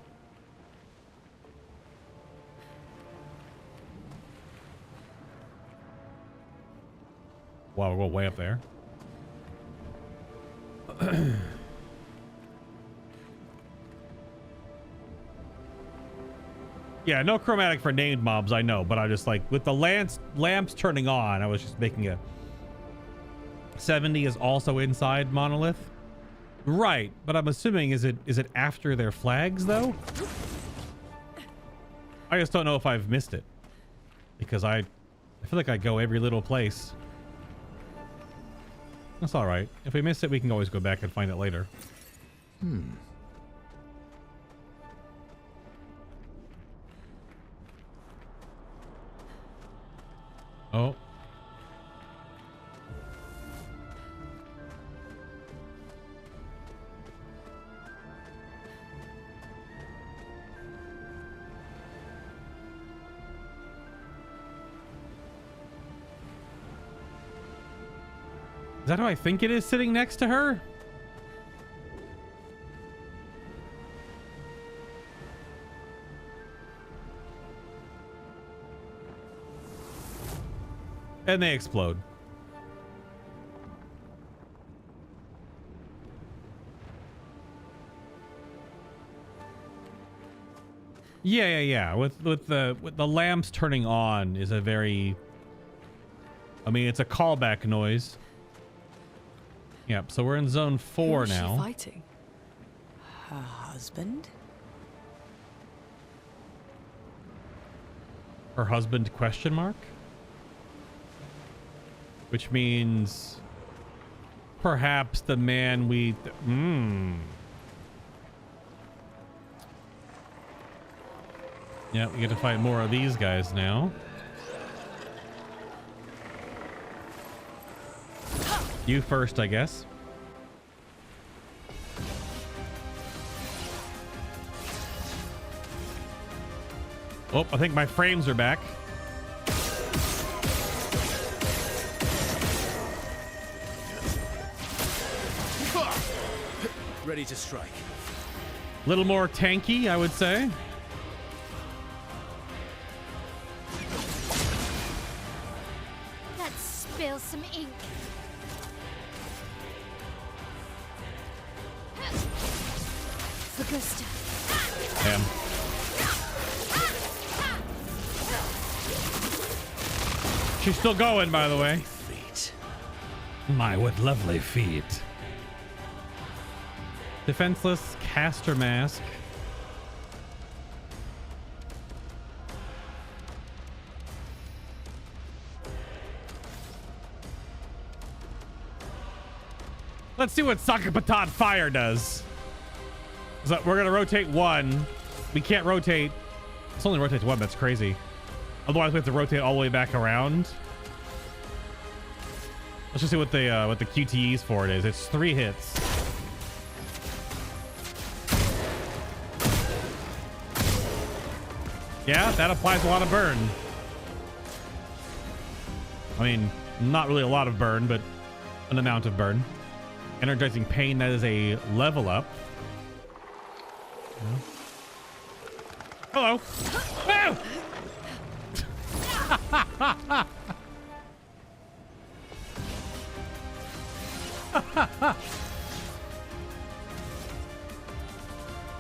Speaker 1: Wow, we're going way up there. Yeah, no chromatic for named mobs, I know, but I just like with the lamps turning on, I was just making a 70 is also inside Monolith. Right, but I'm assuming is it after their flags though? I just don't know if I've missed it. Because I feel like I go every little place. That's all right. If we miss it, we can always go back and find it later. Oh. Is that who I think it is sitting next to her? And they explode. Yeah. With the lamps turning on is a very, I mean, it's a callback noise. Yep, so we're in zone 4 now.
Speaker 6: Who is she fighting?
Speaker 2: Her husband?
Speaker 1: Her husband question mark? Which means perhaps the man we Yeah, we get to fight more of these guys now. You first, I guess. Oh, I think my frames are back.
Speaker 7: Ready to strike.
Speaker 1: A little more tanky, I would say.
Speaker 5: Let's spill some ink. For Gusta.
Speaker 1: Damn. She's still going, by the way.
Speaker 7: Feet.
Speaker 1: My, what lovely feet. Defenseless caster mask. Let's see what Soccer Patat Fire does. So we're gonna rotate one. We can't rotate. It's only rotates one. That's crazy. Otherwise, we have to rotate all the way back around. Let's just see what the QTEs for it is. It's 3 hits. Yeah, that applies a lot of burn. I mean, not really a lot of burn, but an amount of burn. Energizing Pain, that is a level up. Hello. Woo!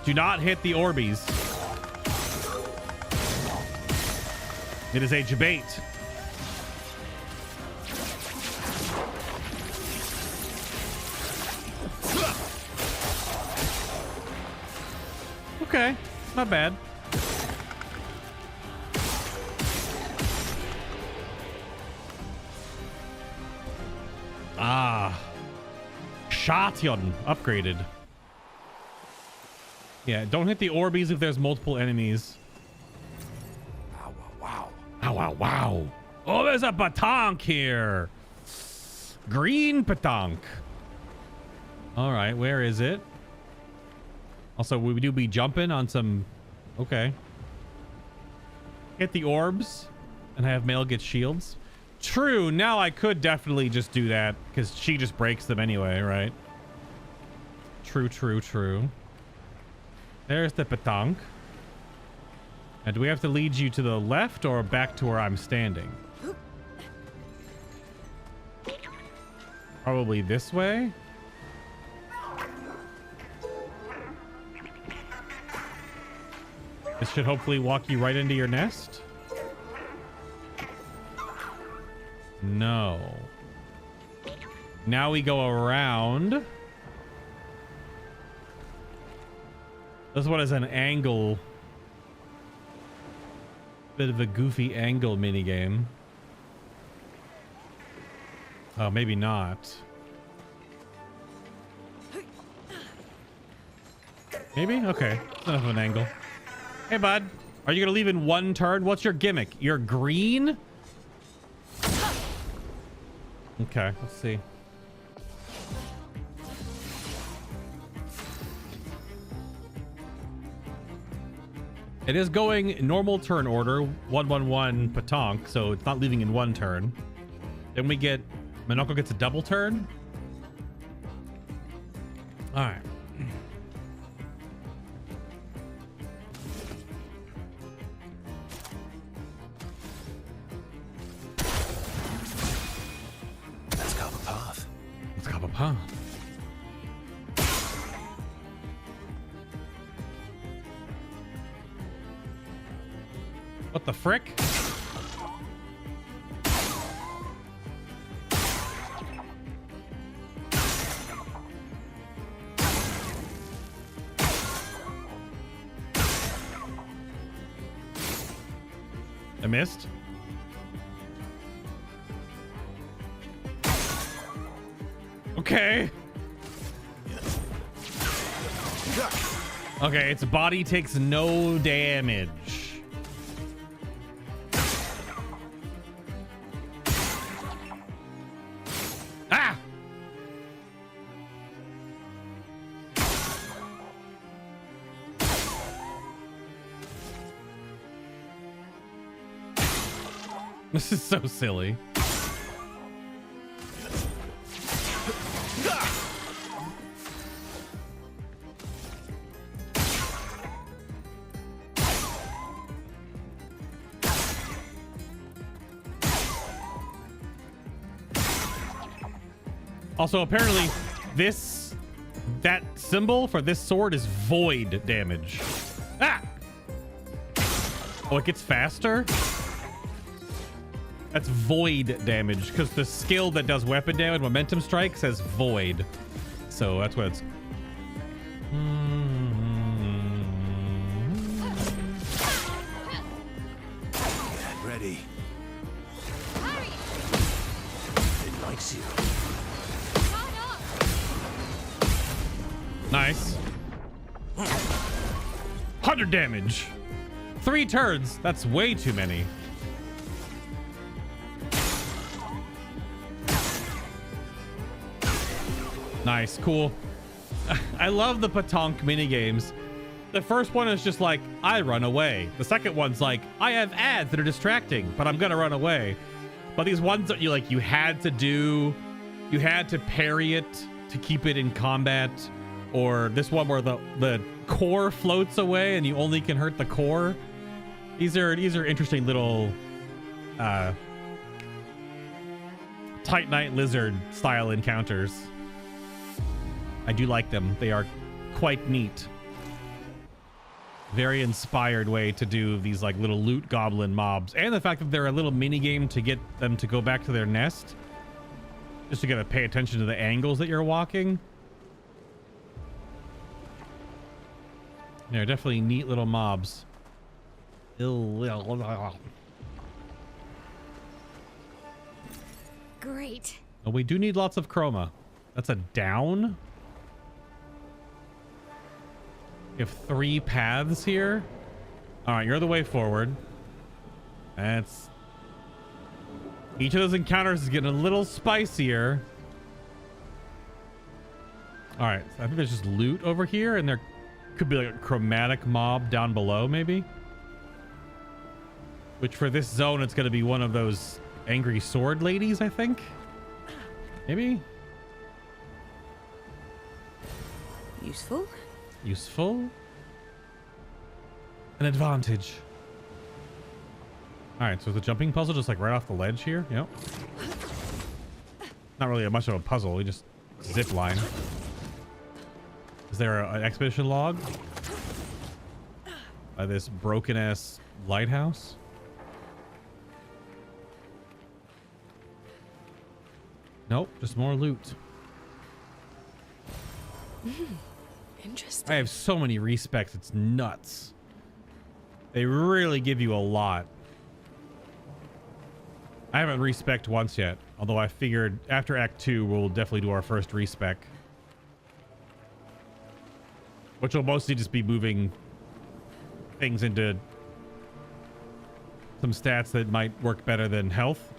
Speaker 1: Do not hit the Orbeez. It is a debate. Okay, not bad. Ah. Shotgun upgraded. Yeah, don't hit the Orbeez if there's multiple enemies.
Speaker 3: Wow, wow,
Speaker 1: Wow, wow, wow. Oh, there's a Patonk here. Green Patonk. All right, where is it? Also, we do be jumping on some... Okay. Hit the orbs and have Male get shields. True, now I could definitely just do that because she just breaks them anyway, right? True, true, true. There's the Patonk. And do we have to lead you to the left or back to where I'm standing? Probably this way. This should hopefully walk you right into your nest. No. Now we go around. This one is an angle. Bit of a goofy angle minigame. Oh, maybe not. Maybe? Okay. It's enough of an angle. Hey, bud. Are you going to leave in one turn? What's your gimmick? You're green? Okay, let's see. It is going normal turn order, 1-1-1 Patonk, so it's not leaving in one turn. Then we get... Monoko gets a double turn. All right.
Speaker 3: Let's carve a path.
Speaker 1: Let's carve a path. What the frick? I missed. Okay. Okay, its body takes no damage. Ah! This is so silly. Also, apparently, that symbol for this sword is void damage. Ah! Oh, it gets faster? That's void damage, because the skill that does weapon damage, momentum strike, says void. So that's what it's...
Speaker 3: Get ready. It likes you.
Speaker 1: Nice. 100 damage. 3 turns. That's way too many. Nice. Cool. I love the Patonk minigames. The first one is just like, I run away. The second one's like, I have ads that are distracting, but I'm gonna run away. But these ones that you had to parry it to keep it in combat. Or this one where the core floats away and you only can hurt the core. These are interesting little Tight Knight Lizard style encounters. I do like them. They are quite neat. Very inspired way to do these like little loot goblin mobs, and the fact that they're a little mini game to get them to go back to their nest, just to get to pay attention to the angles that you're walking. They're definitely neat little mobs.
Speaker 5: Great.
Speaker 1: Oh, we do need lots of chroma. That's a down. We have 3 paths here. All right, you're the way forward. That's... Each of those encounters is getting a little spicier. All right, so I think there's just loot over here, and there could be like a chromatic mob down below, maybe. Which for this zone, it's going to be one of those angry sword ladies, I think. Maybe.
Speaker 2: Useful.
Speaker 1: Useful. An advantage. All right, so the jumping puzzle just like right off the ledge here. Yep. Not really much of a puzzle. We just zip line. Is there an expedition log? By this broken ass lighthouse? Nope, just more loot.
Speaker 6: Interesting.
Speaker 1: I have so many respecs, it's nuts. They really give you a lot. I haven't respec'd once yet, although I figured after Act 2 we'll definitely do our first respec. Which will mostly just be moving things into some stats that might work better than health.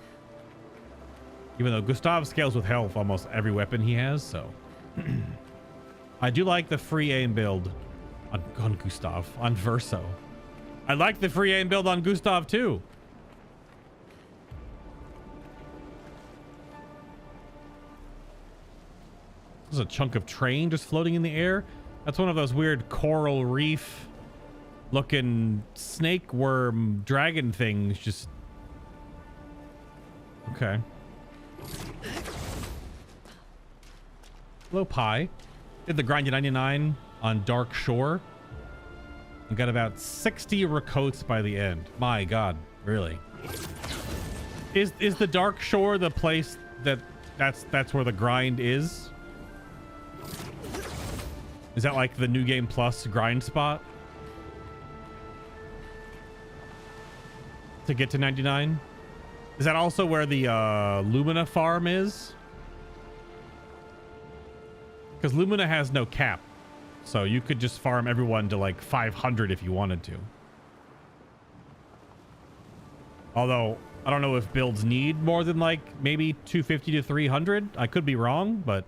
Speaker 1: Even though Gustav scales with health almost every weapon he has, so... I do like the free aim build on Gustav, on Verso. I like the free aim build on Gustav too. There's a chunk of train just floating in the air. That's one of those weird coral reef looking snake worm dragon things. Just okay. Hello, Pi. Did the grind to 99 on Dark Shore and got about 60 Rakotes by the end. My God, really? Is the Dark Shore the place that's where the grind is? Is that like the New Game Plus grind spot to get to 99? Is that also where the Lumina farm is? Because Lumina has no cap, so you could just farm everyone to like 500 if you wanted to. Although I don't know if builds need more than like maybe 250 to 300. I could be wrong, but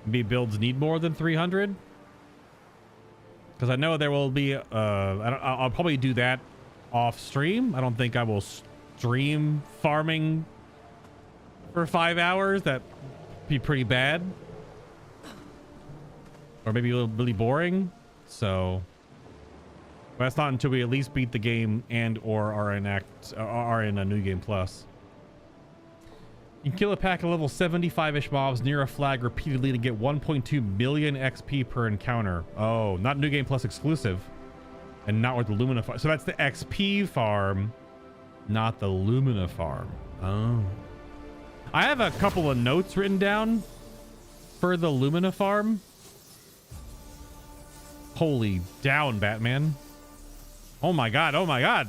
Speaker 1: maybe builds need more than 300. Because I know there will be I'll probably do that off stream. I don't think I will stream farming for 5 hours. That be pretty bad, or maybe a little really boring. So but that's not until we at least beat the game and or are in a New Game Plus. You can kill a pack of level 75-ish mobs near a flag repeatedly to get 1.2 million XP per encounter. Oh, not New Game Plus exclusive, and not with the Lumina farm. So that's the XP farm, not the Lumina farm. Oh. I have a couple of notes written down for the Lumina farm. Holy down, Batman. Oh my God. Oh my God.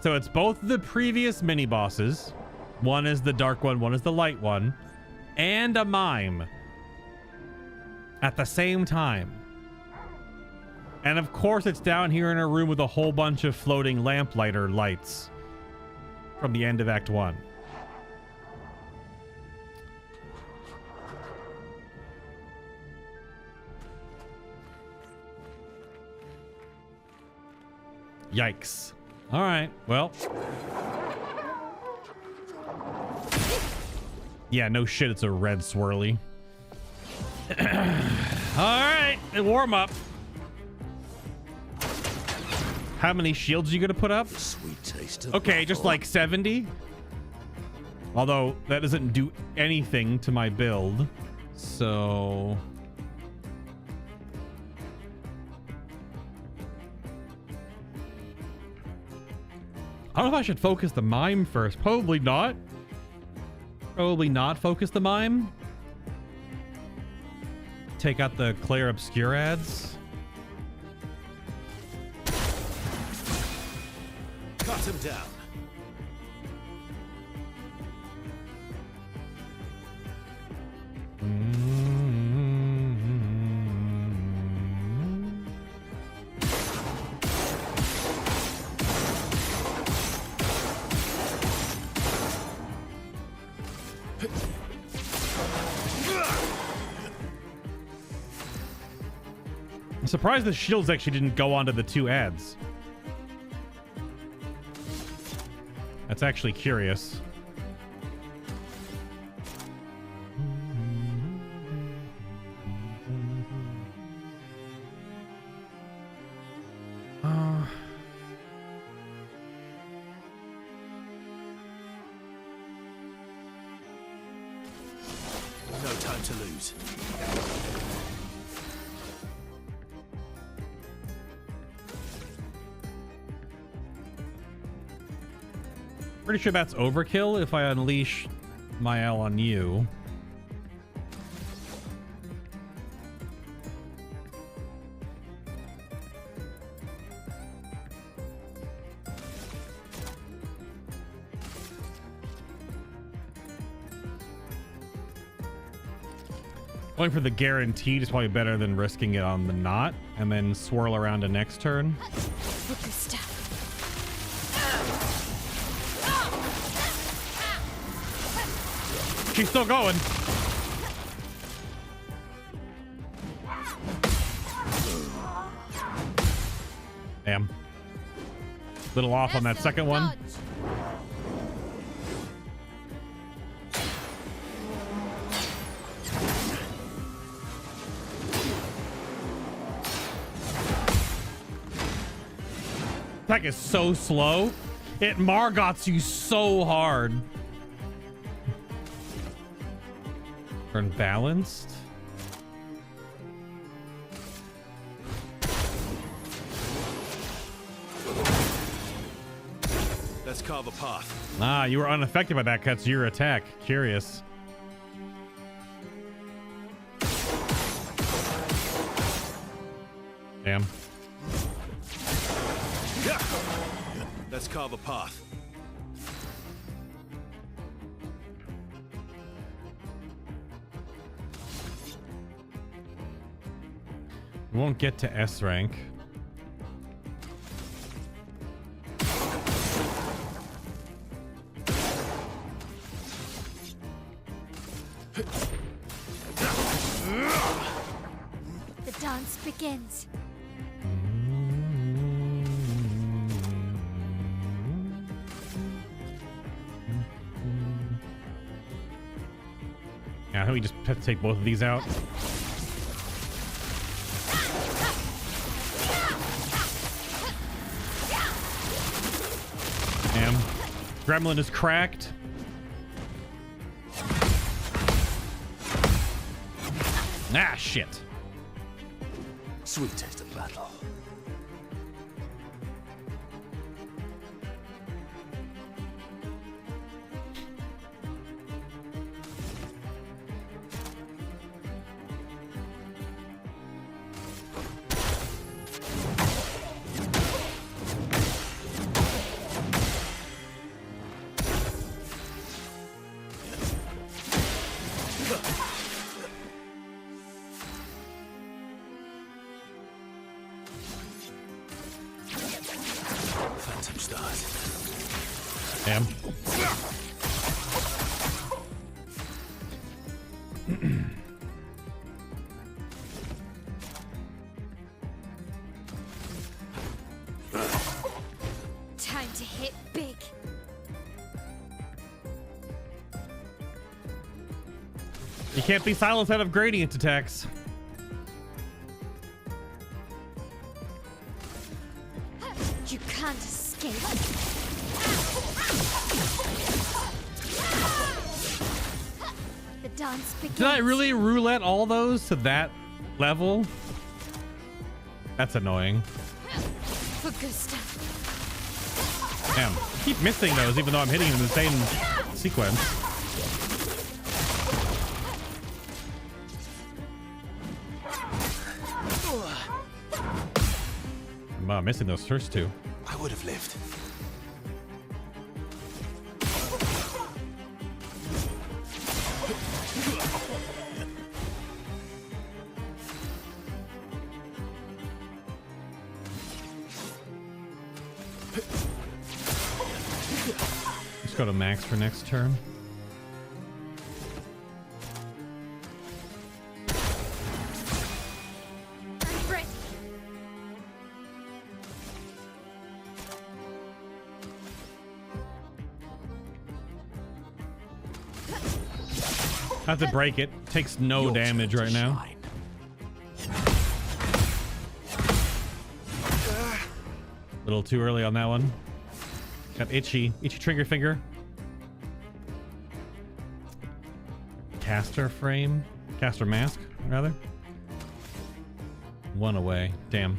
Speaker 1: So it's both the previous mini bosses. One is the dark one is the light one, and a mime at the same time. And of course it's down here in a room with a whole bunch of floating lamplighter lights from the end of Act 1. Yikes. All right, well. Yeah, no shit, it's a red swirly. All right, warm up. How many shields are you gonna put up?
Speaker 7: The sweet taste of
Speaker 1: Okay, just
Speaker 7: battle.
Speaker 1: like 70. Although that doesn't do anything to my build. So I don't know if I should focus the mime first. Probably not. Probably not focus the mime. Take out the CLAIR OBSCUR ads.
Speaker 3: Cut him down.
Speaker 1: I'm surprised the shields actually didn't go onto the 2 ads. That's actually curious.
Speaker 3: No time to lose.
Speaker 1: Pretty sure that's overkill if I unleash my L on you. Going for the guaranteed is probably better than risking it on the knot and then swirl around to next turn.
Speaker 5: Augusta.
Speaker 1: She's still going. Damn. Little off on that second one. Attack is so slow. It Margots you so hard. Turn balanced.
Speaker 3: Let's carve a path.
Speaker 1: Ah, you were unaffected by that. That's your attack. Curious. Damn.
Speaker 3: Let's carve a path.
Speaker 1: We won't get to S rank.
Speaker 5: The dance begins.
Speaker 1: Yeah, I think we just have to take both of these out. Damn. Gremlin is cracked. Ah, shit.
Speaker 7: Sweet taste of battle.
Speaker 3: Phantom stars.
Speaker 1: Damn.
Speaker 5: Time to hit big.
Speaker 1: You can't be silenced out of gradient attacks.
Speaker 5: You can't escape. The dance begins.
Speaker 1: Did I really roulette all those to that level? That's annoying.
Speaker 5: For Gustav.
Speaker 1: Damn, I keep missing those even though I'm hitting them in the same sequence. I'm missing those first two.
Speaker 3: I would have lived.
Speaker 1: Let's go to max for next turn.
Speaker 5: Ready.
Speaker 1: I have to break it. Takes no
Speaker 3: Your
Speaker 1: damage
Speaker 3: turn
Speaker 1: right
Speaker 3: to
Speaker 1: now.
Speaker 3: shine.
Speaker 1: A little too early on that one. Got itchy trigger finger. Caster frame, caster mask, rather. One away. Damn.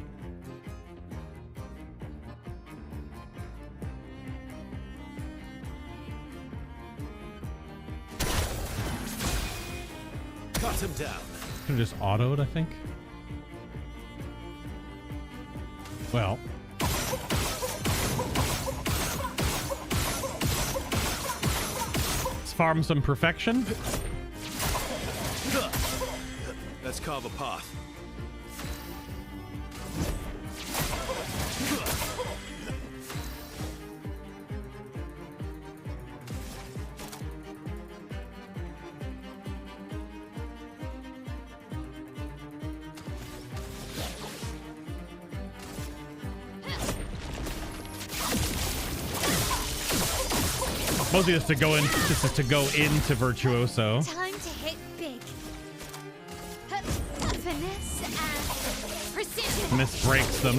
Speaker 3: Cut him down.
Speaker 1: Could have just autoed, I think. Well. Let's farm some perfection.
Speaker 3: Let's carve a path.
Speaker 1: Mostly just to go in, just to go into Virtuoso.
Speaker 5: Time to hit big. Finesse and precision.
Speaker 1: Miss breaks them.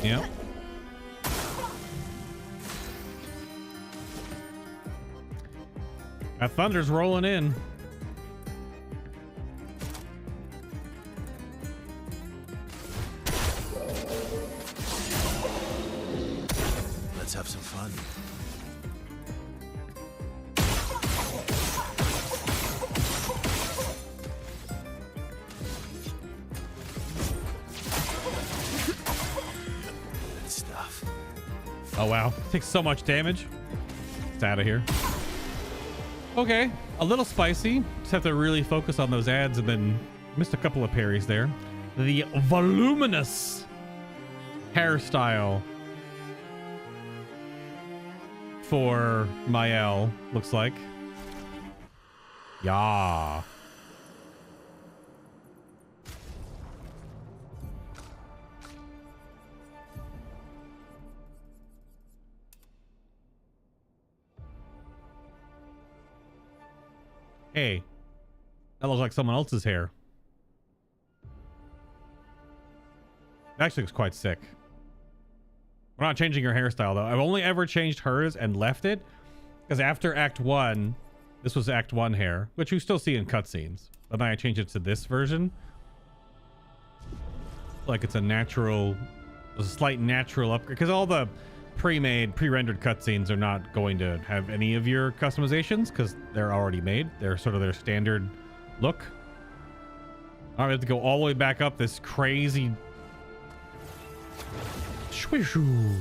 Speaker 1: Yep. That thunder's rolling in.
Speaker 3: Let's have some fun. Good stuff.
Speaker 1: Oh wow, takes so much damage. It's out of here. Okay, a little spicy. Just have to really focus on those ads, and then missed a couple of parries there. The voluminous hairstyle for Mael looks like. Yeah. Hey, that looks like someone else's hair. It actually looks quite sick. We're not changing her hairstyle though. I've only ever changed hers and left it because after Act 1, this was Act 1 hair, which you still see in cutscenes. But then I changed it to this version. Like it's a natural, a slight natural upgrade because all the pre-made, pre-rendered cutscenes are not going to have any of your customizations because they're already made. They're sort of their standard look. All right, we have to go all the way back up this crazy. Shwishu.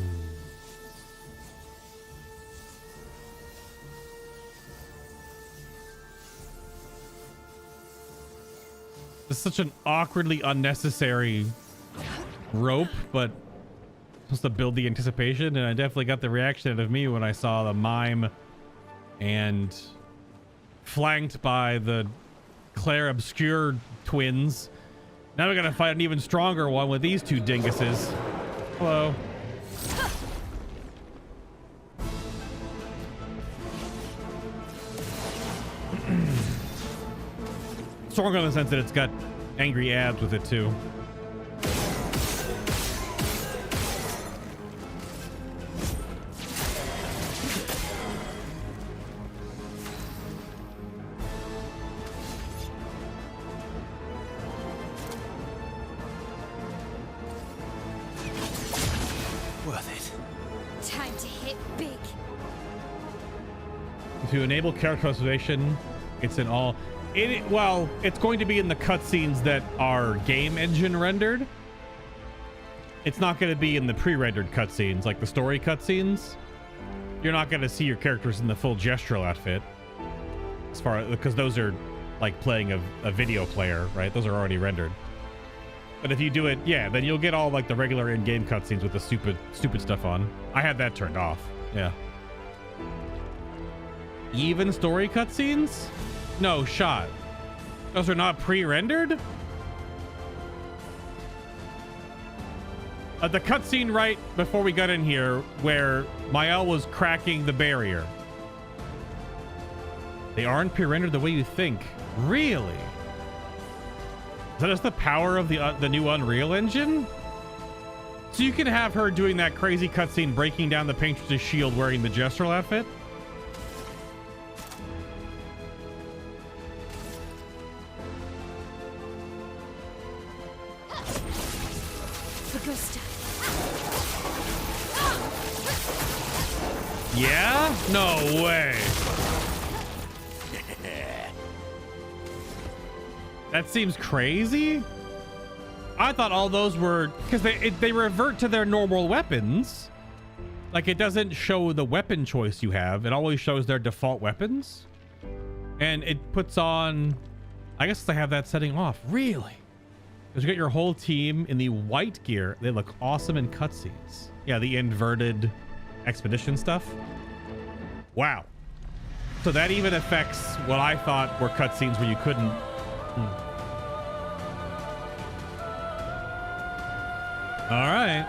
Speaker 1: It's such an awkwardly unnecessary rope, but supposed to build the anticipation, and I definitely got the reaction out of me when I saw the mime and flanked by the Claire Obscure twins. Now we're gonna fight an even stronger one with these two dinguses. Hello. Stronger in the sense that it's got angry abs with it too. To enable character customization, it's in all. Well, it's going to be in the cutscenes that are game engine rendered. It's not going to be in the pre-rendered cutscenes, like the story cutscenes. You're not going to see your characters in the full gestural outfit, because those are like playing a video player, right? Those are already rendered. But if you do it, yeah, then you'll get all like the regular in-game cutscenes with the stupid stuff on. I had that turned off. Yeah. Even story cutscenes? No shot. Those are not pre-rendered? The cutscene right before we got in here where Mael was cracking the barrier. They aren't pre-rendered the way you think. Really? Is that just the power of the new Unreal Engine? So you can have her doing that crazy cutscene breaking down the Paintress' shield wearing the gestural outfit? Yeah? No way. That seems crazy. I thought all those were because they revert to their normal weapons. Like it doesn't show the weapon choice you have. It always shows their default weapons. And it puts on, I guess they have that setting off. Really? Because you got your whole team in the white gear. They look awesome in cutscenes. Yeah, the inverted expedition stuff. Wow. So that even affects what I thought were cutscenes where you couldn't. All right.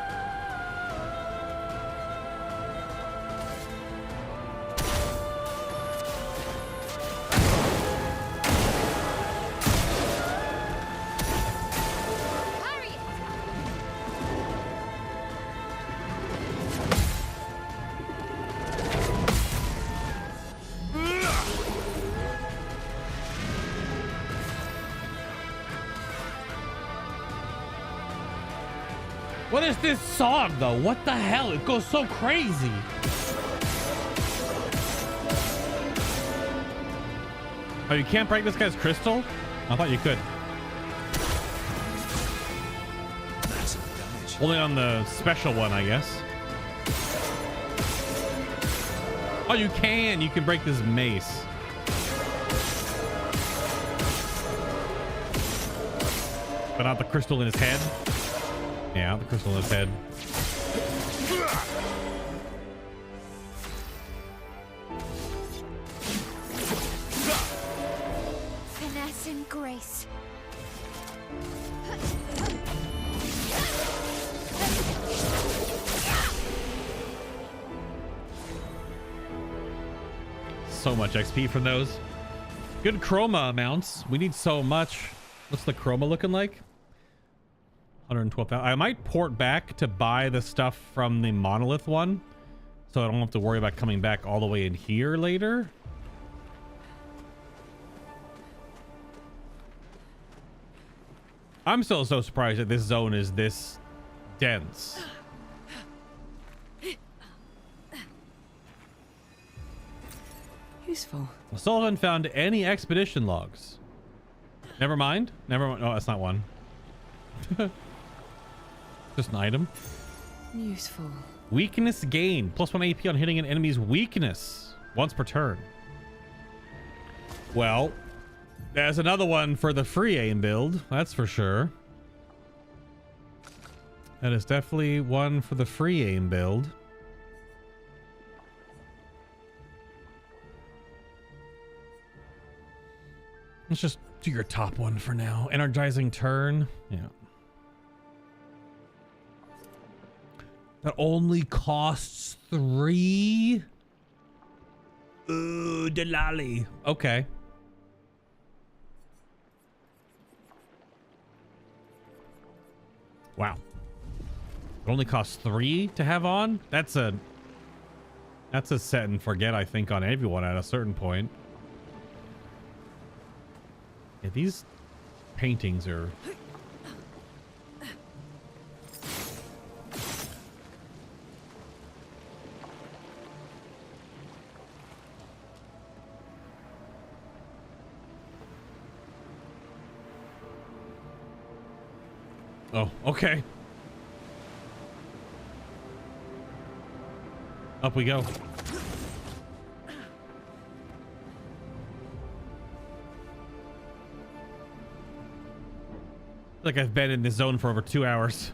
Speaker 1: What is this song though? What the hell? It goes so crazy. Oh, you can't break this guy's crystal? I thought you could. Only on the special one, I guess. Oh, you can. You can break this mace. But not the crystal in his head. Yeah, the crystal in his head.
Speaker 5: Finesse and grace.
Speaker 1: So much XP from those. Good chroma amounts. We need so much. What's the chroma looking like? 112,000. I might port back to buy the stuff from the Monolith one, so I don't have to worry about coming back all the way in here later. I'm still so surprised that this zone is this dense.
Speaker 2: Useful.
Speaker 1: Sullivan found any expedition logs. Never mind. Never mind. Oh, that's not one. Just an item.
Speaker 2: Useful.
Speaker 1: Weakness gain. +1 AP on hitting an enemy's weakness once per turn. Well, there's another one for the free aim build. That's for sure. That is definitely one for the free aim build. Let's just do your top one for now. Energizing turn. Yeah. That only costs 3. Ooh, Delali. Okay. Wow. It only costs 3 to have on? That's a set and forget, I think, on everyone at a certain point. Yeah, these paintings are... Oh, okay. Up we go. Like I've been in this zone for over 2 hours.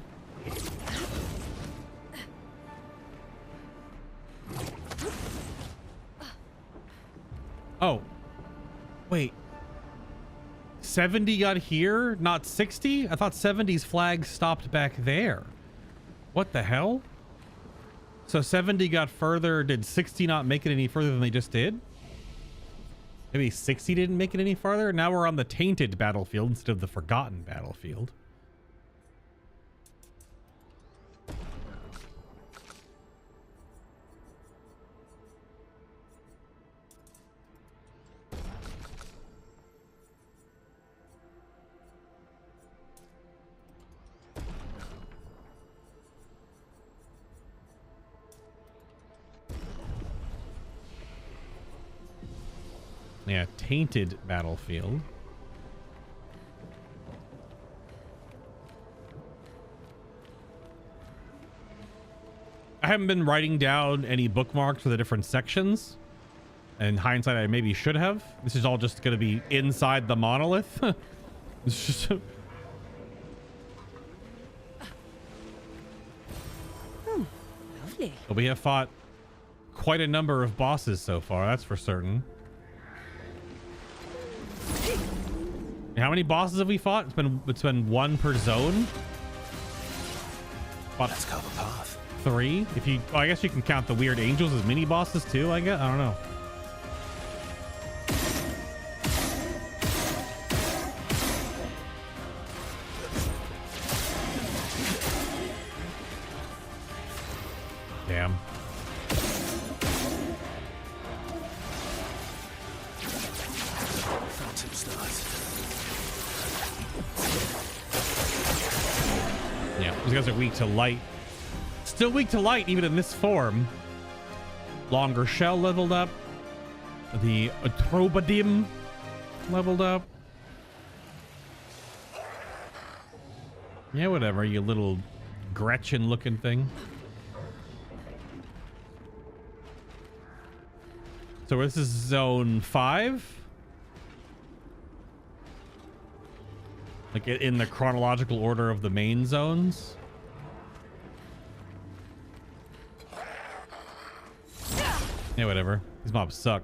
Speaker 1: Oh. Wait. 70 got here, not 60? I thought 70's flag stopped back there. What the hell? So 70 got further. Did 60 not make it any further than they just did? Maybe 60 didn't make it any farther. Now we're on the tainted battlefield instead of the forgotten battlefield. Yeah, tainted battlefield. I haven't been writing down any bookmarks for the different sections. In hindsight, I maybe should have. This is all just going to be inside the monolith. It's just...
Speaker 2: Lovely.
Speaker 1: But we have fought quite a number of bosses so far, that's for certain. How many bosses have we fought? It's been 1 per zone.
Speaker 3: Let's cover path.
Speaker 1: 3. If you, well, I guess you can count the weird angels as mini bosses too. I guess I don't know. Damn. Yeah, these guys are weak to light. Still weak to light, even in this form. Longer shell leveled up. The Atrobadim leveled up. Yeah, whatever, you little Gretchen looking thing. So this is zone 5. Like in the chronological order of the main zones. Yeah, whatever. These mobs suck.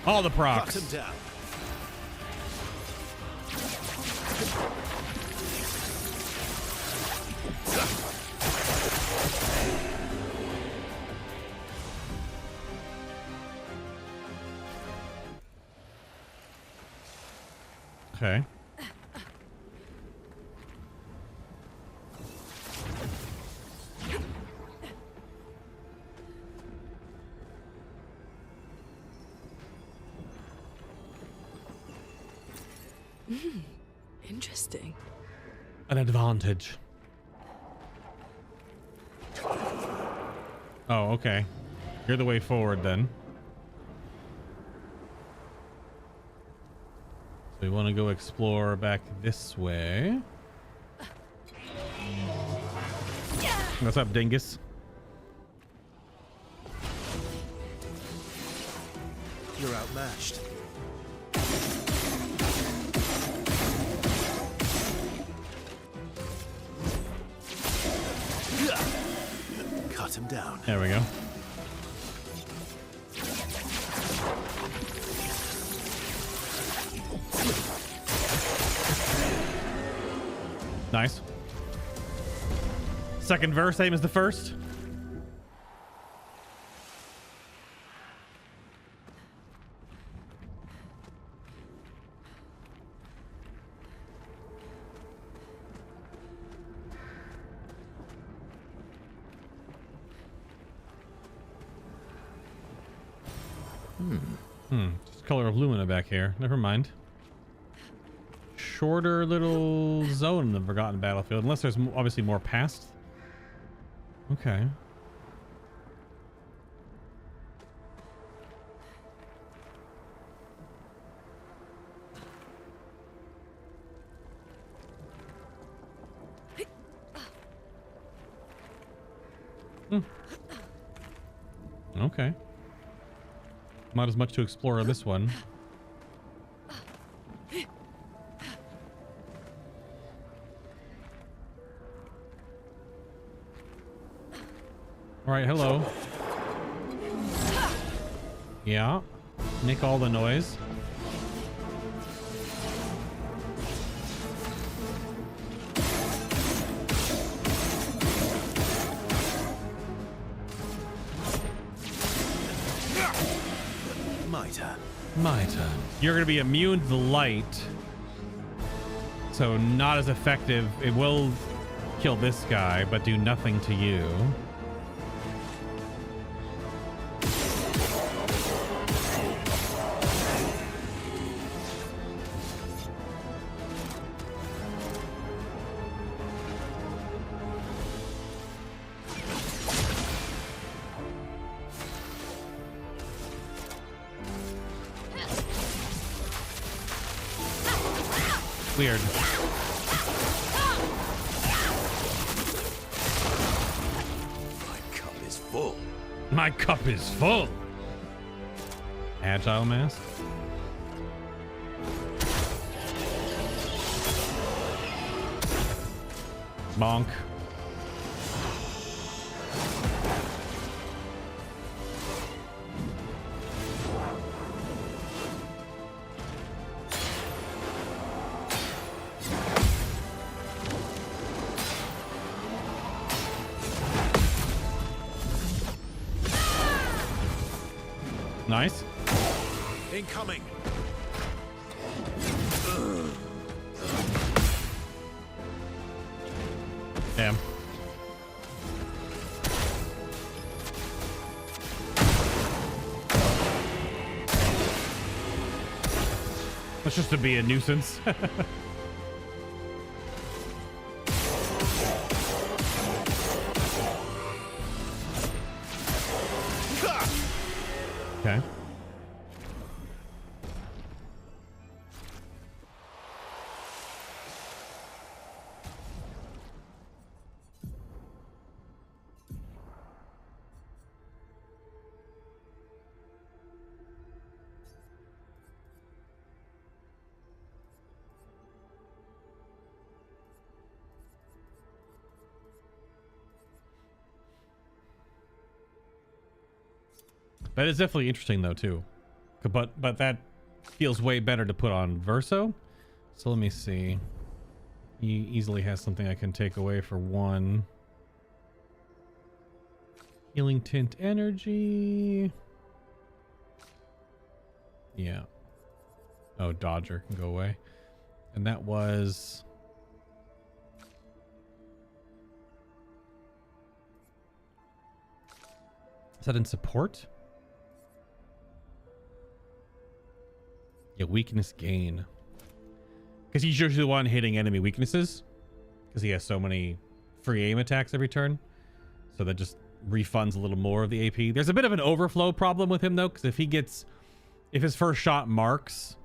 Speaker 1: All the procs.
Speaker 3: Cut him down.
Speaker 1: Okay.
Speaker 6: Interesting.
Speaker 1: An advantage. Oh, okay. You're the way forward then. So we want to go explore back this way. What's up, dingus?
Speaker 3: You're outmatched. Cut him down.
Speaker 1: There we go. Nice. Second verse, same as the first. Just color of Lumina back here. Never mind. Shorter little zone in the Forgotten Battlefield, unless there's obviously more past. Okay. Okay. Not as much to explore on this one. All right, hello. Yeah. Make all the noise. My turn. You're going to be immune to the light, so not as effective. It will kill this guy, but do nothing to you. Weird.
Speaker 7: My cup is full.
Speaker 1: My cup is full. Agile mask. Bonk. Nice.
Speaker 3: Incoming.
Speaker 1: Damn. That's just to be a nuisance. Okay. That is definitely interesting though too, but that feels way better to put on Verso. So let me see. He easily has something I can take away for one. Healing tint energy. Yeah. Oh, Dodger can go away. And that was... Is that in support? Yeah, weakness gain. Because he's usually the one hitting enemy weaknesses. Because he has so many free aim attacks every turn. So that just refunds a little more of the AP. There's a bit of an overflow problem with him though. Because if his first shot marks,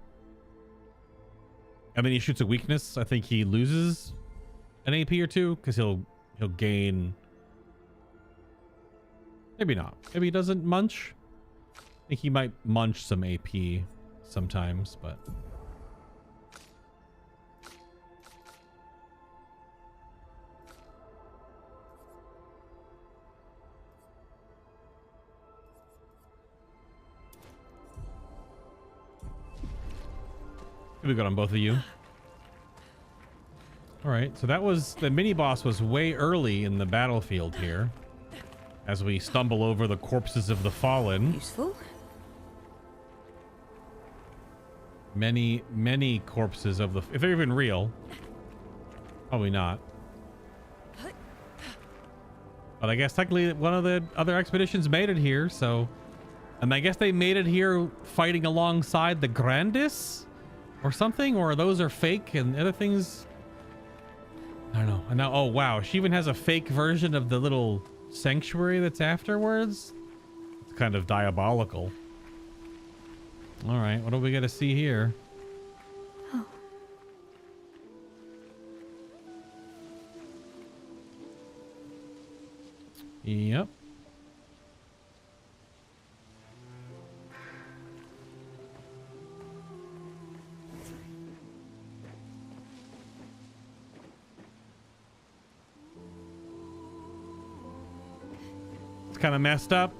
Speaker 1: and then he shoots a weakness, I think he loses an AP or two. Because he'll gain... Maybe not. Maybe he doesn't munch. I think he might munch some AP sometimes, but... We got on both of you. All right, so that was the mini boss was way early in the battlefield here. As we stumble over the corpses of the fallen.
Speaker 2: Useful.
Speaker 1: Many corpses of the, if they're even real. Probably not. But I guess technically one of the other expeditions made it here, so. And I guess they made it here fighting alongside the Grandis or something, or those are fake and other things. I don't know. And now, oh wow, she even has a fake version of the little sanctuary that's afterwards. It's kind of diabolical. All right, what do we got to see here?
Speaker 2: Oh.
Speaker 1: Yep. It's kind of messed up.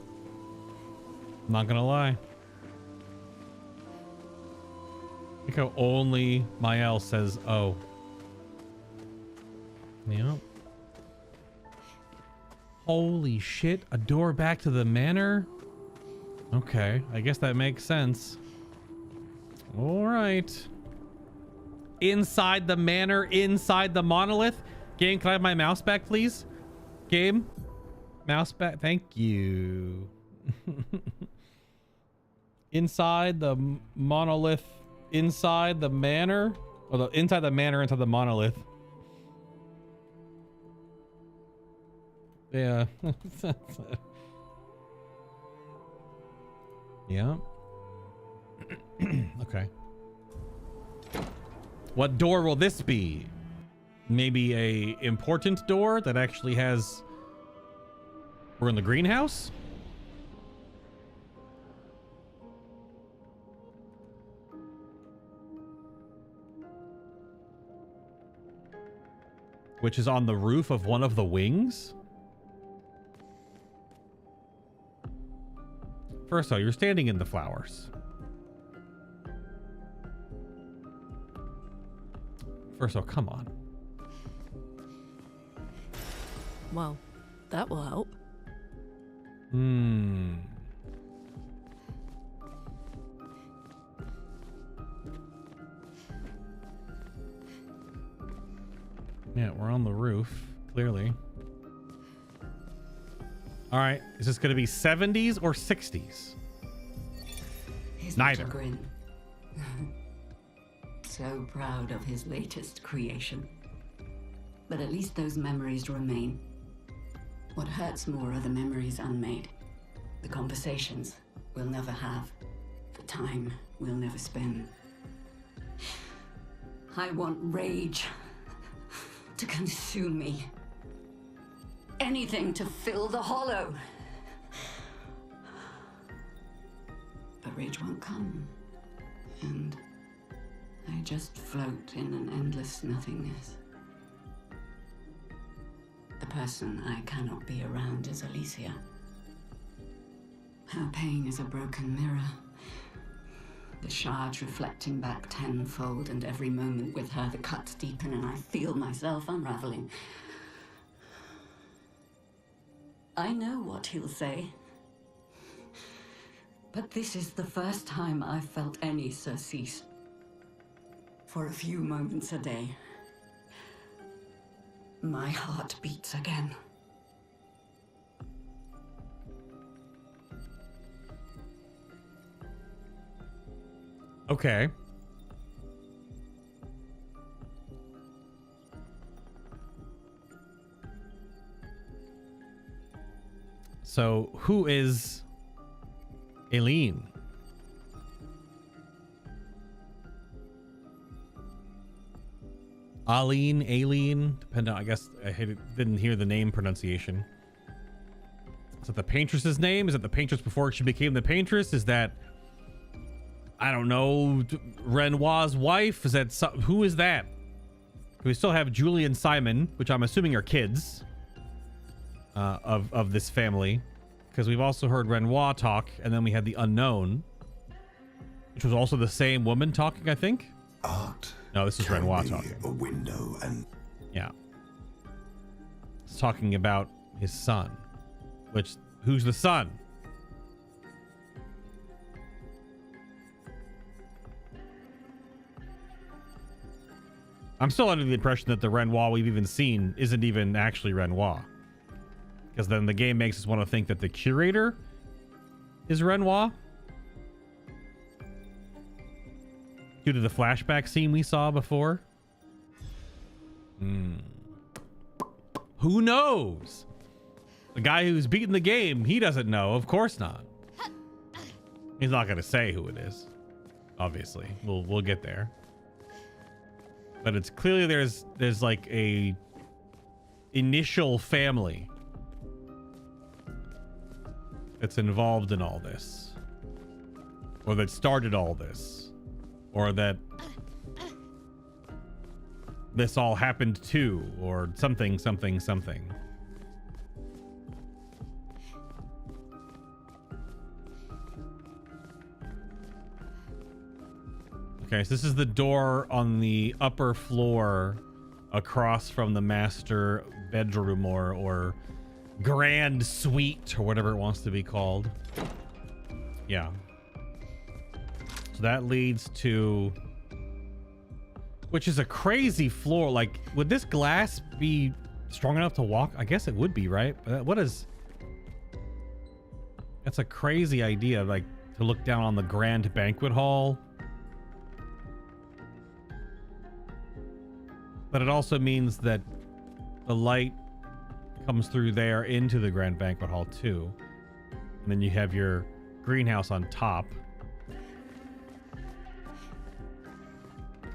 Speaker 1: I'm not gonna lie. Look how only Mael says oh. Yep. Holy shit, a door back to the manor? Okay, I guess that makes sense. All right. Inside the manor, inside the monolith. Game, can I have my mouse back, please? Game? Mouse back, thank you. Inside the monolith, inside the manor, or the inside the manor, into the monolith. Yeah. Yeah. Okay. What door will this be? Maybe a important door that actually has. We're in the greenhouse? Which is on the roof of one of the wings? First of all, you're standing in the flowers. First of all, come on.
Speaker 6: Well, that will help.
Speaker 1: Yeah, we're on the roof, clearly. All right, is this going to be 70s or 60s?
Speaker 8: His
Speaker 1: Neither.
Speaker 8: little grin. So proud of his latest creation. But at least those memories remain. What hurts more are the memories unmade. The conversations we'll never have. The time we'll never spend. I want rage to consume me. Anything to fill the hollow. But rage won't come. And I just float in an endless nothingness. The person I cannot be around is Alicia. Her pain is a broken mirror. The shards reflecting back tenfold, and every moment with her the cuts deepen and I feel myself unraveling. I know what he'll say. But this is the first time I've felt any surcease. For a few moments a day, my heart beats again.
Speaker 1: Okay. So, who is Aileen? Aileen, depending on, I guess I didn't hear the name pronunciation. Is that the Paintress's name? Is it the Paintress before she became the Paintress? Is that, I don't know, Renoir's wife? Is that who is that? We still have Julie and Simon, which I'm assuming are kids of this family, because we've also heard Renoir talk, and then we had the unknown, which was also the same woman talking, I think.
Speaker 9: Art.
Speaker 1: No, this is
Speaker 9: can
Speaker 1: Renoir
Speaker 9: be
Speaker 1: talking.
Speaker 9: A window and
Speaker 1: Yeah. It's talking about his son. Which, who's the son? I'm still under the impression that the Renoir we've even seen isn't even actually Renoir. Because then the game makes us want to think that the curator is Renoir. Due to the flashback scene we saw before. Who knows? The guy who's beaten the game, he doesn't know. Of course not. He's not going to say who it is. Obviously. We'll get there. But it's clearly there's like a initial family that's involved in all this, or that started all this, or that this all happened to, or something. Okay, so this is the door on the upper floor across from the master bedroom or grand suite or whatever it wants to be called. Yeah. So that leads to, which is a crazy floor. Like, would this glass be strong enough to walk? I guess it would be, right? But that's a crazy idea, like to look down on the grand banquet hall. But it also means that the light comes through there into the grand banquet hall too. And then you have your greenhouse on top.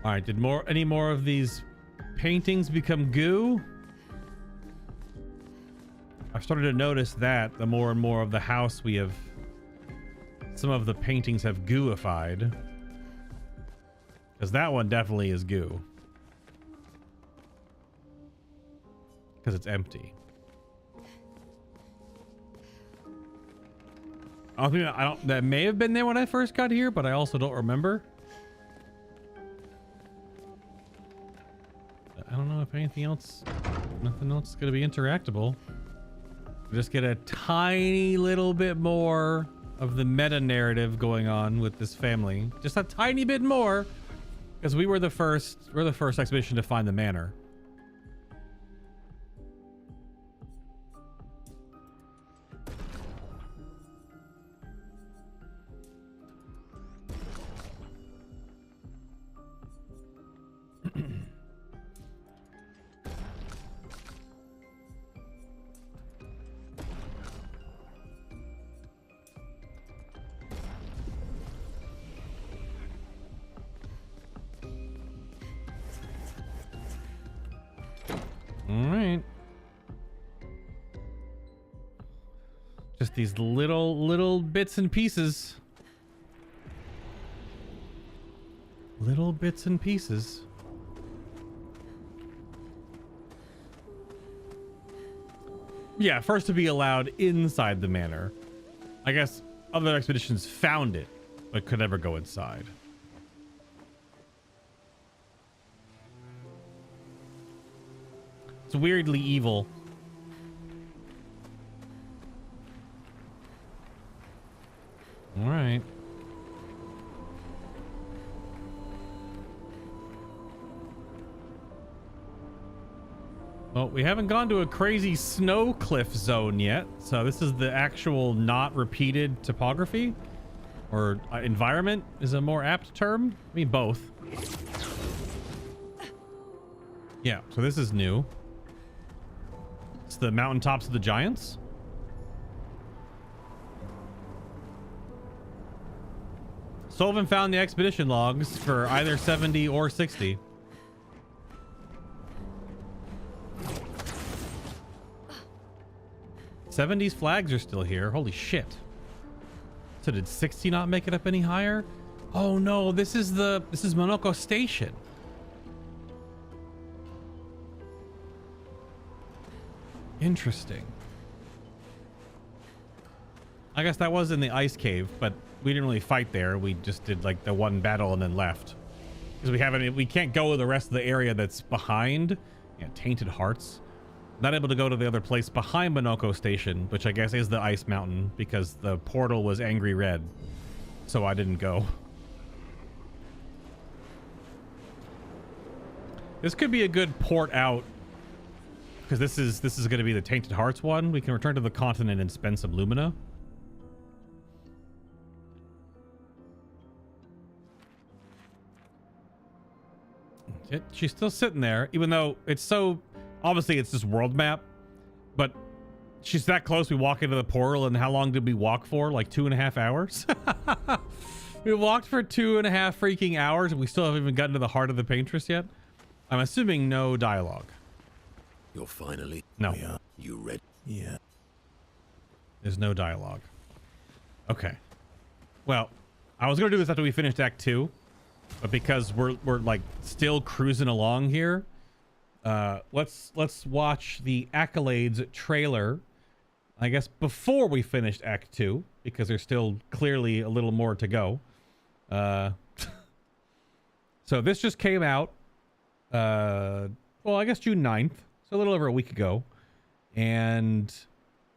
Speaker 1: All right, did any more of these paintings become goo? I've started to notice that the more and more of the house we have, some of the paintings have gooified. Because that one definitely is goo. Because it's empty. That may have been there when I first got here, but I also don't remember. I don't know if anything else, nothing else is going to be interactable. Just get a tiny little bit more of the meta narrative going on with this family. Just a tiny bit more, because we're the first expedition to find the manor. Just these little bits and pieces. Little bits and pieces. Yeah, first to be allowed inside the manor. I guess other expeditions found it, but could never go inside. It's weirdly evil. All right. Well, we haven't gone to a crazy snow cliff zone yet, so this is the actual not repeated topography, or environment is a more apt term. I mean, both. Yeah, so this is new. It's the mountaintops of the giants. Sullivan found the expedition logs for either 70 or 60. '70s flags are still here. Holy shit. So did 60 not make it up any higher? Oh no, this is Monoko Station. Interesting. I guess that was in the ice cave, but we didn't really fight there. We just did like the one battle and then left. Because we can't go to the rest of the area that's behind Yeah, Tainted Hearts. Not able to go to the other place behind Minoko Station, which I guess is the Ice Mountain, because the portal was angry red. So I didn't go. This could be a good port out, because this is going to be the Tainted Hearts one. We can return to the continent and spend some Lumina. She's still sitting there, even though it's so obviously it's this world map, but she's that close. We walk into the portal, and how long did we walk for? Like 2.5 hours. We walked for 2.5 freaking hours, and we still haven't even gotten to the heart of the Paintress yet. I'm assuming no dialogue.
Speaker 7: You're finally...
Speaker 1: No.
Speaker 3: Yeah.
Speaker 7: You ready?
Speaker 3: Yeah.
Speaker 1: There's no dialogue. Okay. Well, I was gonna do this after we finished Act 2, but because we're like still cruising along here, let's watch the Accolades trailer, I guess, before we finished Act 2, because there's still clearly a little more to go. So this just came out, well, I guess June 9th, so a little over a week ago. And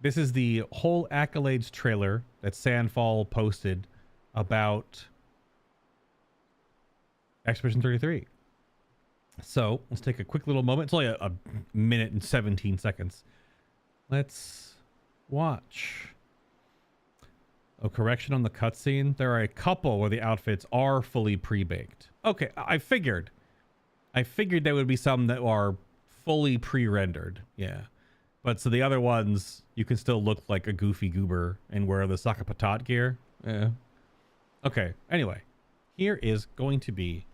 Speaker 1: this is the whole Accolades trailer that Sandfall posted about Expedition 33. So let's take a quick little moment. It's only a minute and 17 seconds. Let's watch. Oh, correction on the cutscene. There are a couple where the outfits are fully pre-baked. Okay, I figured there would be some that are fully pre-rendered. Yeah. But so the other ones, you can still look like a goofy goober and wear the Saka Patat gear. Yeah. Okay, anyway. Here is going to be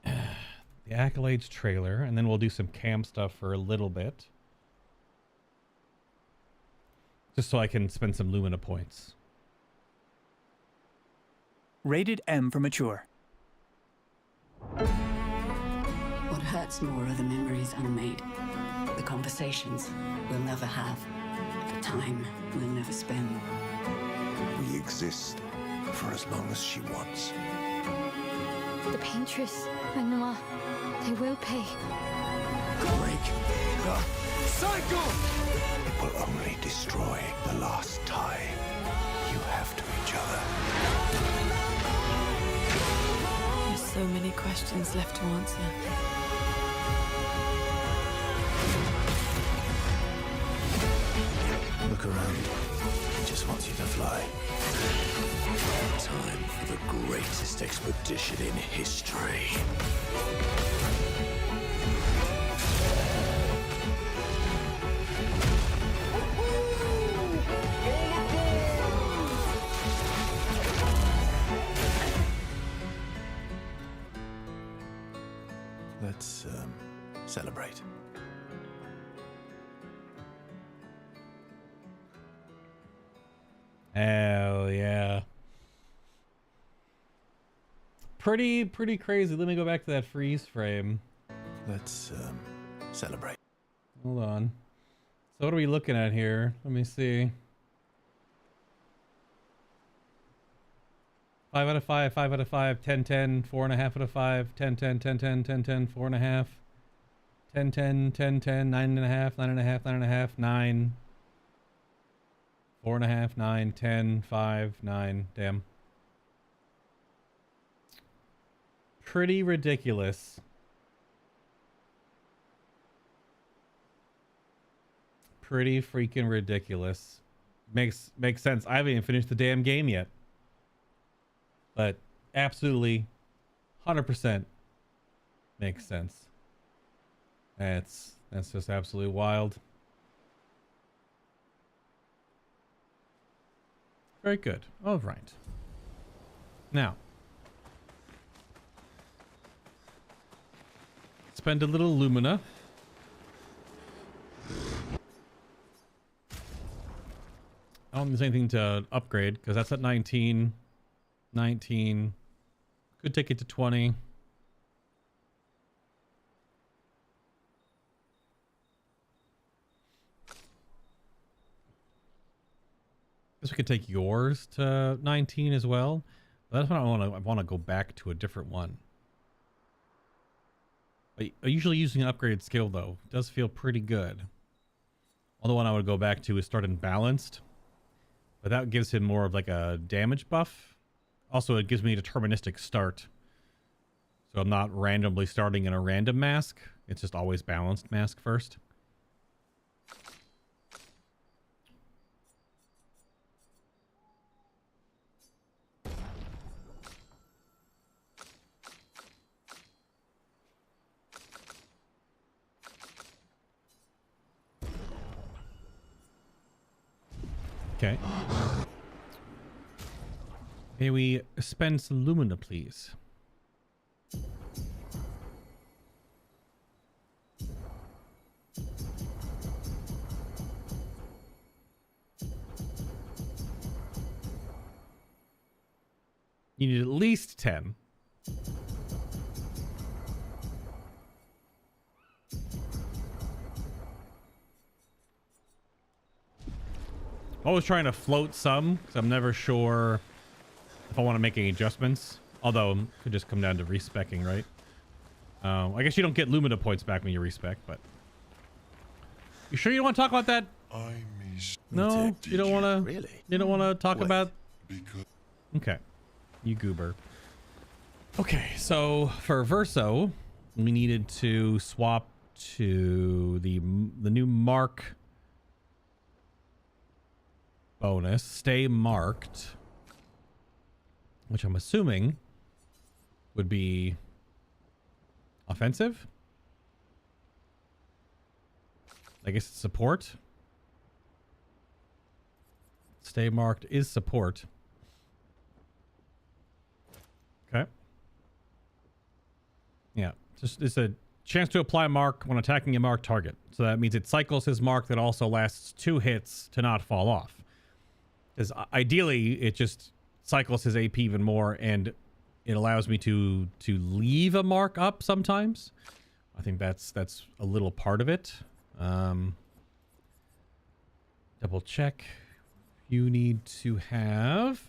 Speaker 1: the Accolades trailer, and then we'll do some cam stuff for a little bit. Just so I can spend some Lumina points.
Speaker 9: Rated M for mature.
Speaker 8: What hurts more are the memories unmade, the conversations we'll never have, the time we'll never spend.
Speaker 3: We exist for as long as she wants.
Speaker 5: The Paintress and Noir, they will pay.
Speaker 3: Break the cycle! It will only destroy the last tie you have to each other.
Speaker 6: There's so many questions left to answer.
Speaker 3: Look around. He just wants you to fly.
Speaker 7: Time for the greatest expedition in history.
Speaker 3: Let's celebrate.
Speaker 1: Hell yeah. Pretty crazy. Let me go back to that freeze frame.
Speaker 3: Let's celebrate.
Speaker 1: Hold on. So what are we looking at here? Let me see. 5 out of 5, 5 out of 5, 10, 10, 4.5 out of 5, 10, 10, 10, 10, 10, 10, 4.5, 10, 10, 10, 10, 9.5, 9.5, 9.5, 9, 4.5, 9, 10, 5, 9. Damn. Pretty ridiculous. Pretty freaking ridiculous. Makes sense. I haven't even finished the damn game yet. But absolutely 100% makes sense. That's just absolutely wild. Very good. All right. Now, spend a little Lumina. I don't think there's anything to upgrade because that's at 19. 19. Could take it to 20. Guess we could take yours to 19 as well. But that's what I want to go back to a different one. I usually using an upgraded skill though. It does feel pretty good. Other one I would go back to is start in balanced. But that gives him more of like a damage buff. Also, it gives me a deterministic start. So I'm not randomly starting in a random mask. It's just always balanced mask first. Okay. May we spend some lumina, please? You need at least 10. Always trying to float some, because I'm never sure if I want to make any adjustments. Although, it could just come down to respecking, right? I guess you don't get Lumina points back when you respec, but... You sure you don't want to talk about that? No, you don't want to... Really? You don't want to talk about...
Speaker 4: Because...
Speaker 1: Okay. You goober. Okay, so for Verso, we needed to swap to the new mark bonus, stay marked, which I'm assuming would be offensive. I guess it's support. Stay marked is support. Okay. Yeah, just it's a chance to apply a mark when attacking a marked target. So that means it cycles his mark that also lasts 2 hits to not fall off. Because ideally, it just cycles his AP even more, and it allows me to leave a mark up sometimes. I think that's a little part of it. Double check. You need to have...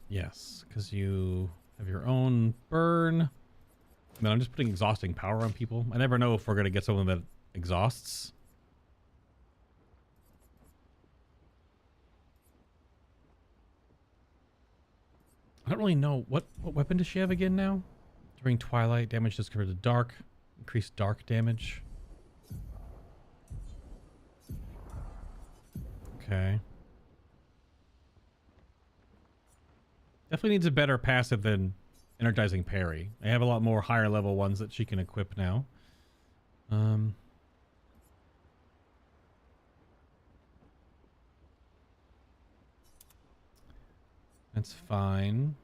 Speaker 1: Yes, because you have your own burn. And then I'm just putting exhausting power on people. I never know if we're going to get someone that exhausts. I don't really know. What weapon does she have again now? During twilight, damage is converted to dark. Increased dark damage. Okay. Definitely needs a better passive than Energizing Parry. I have a lot more higher level ones that she can equip now. That's fine.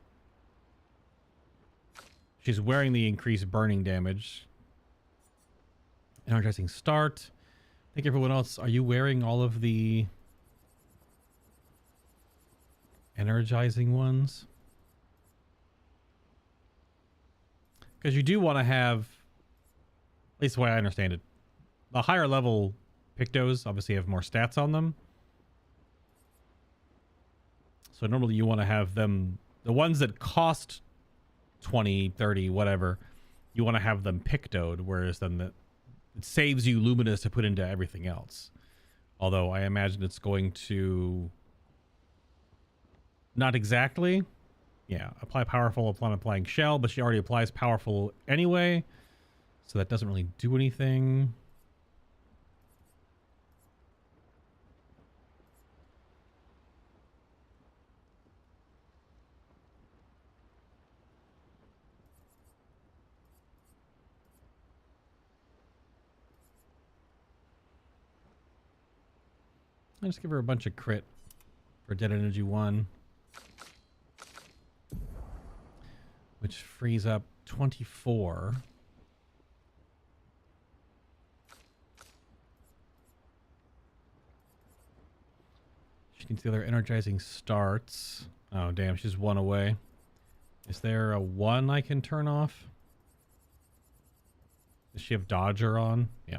Speaker 1: She's wearing the increased burning damage. Energizing Start. I think everyone else, are you wearing all of the energizing ones? Because you do want to have, at least the way I understand it, the higher level Pictos obviously have more stats on them. So normally you want to have them, the ones that cost 20, 30, whatever, you want to have them Pictoed, whereas then it saves you Luminous to put into everything else. Although I imagine it's going to, not exactly. Yeah, apply powerful upon applying shell, but she already applies powerful anyway, so that doesn't really do anything. I'll just give her a bunch of crit for Dead Energy 1. Which frees up 24. Looking to the other energizing starts. Oh, damn. She's one away. Is there a one I can turn off? Does she have Dodger on? Yeah.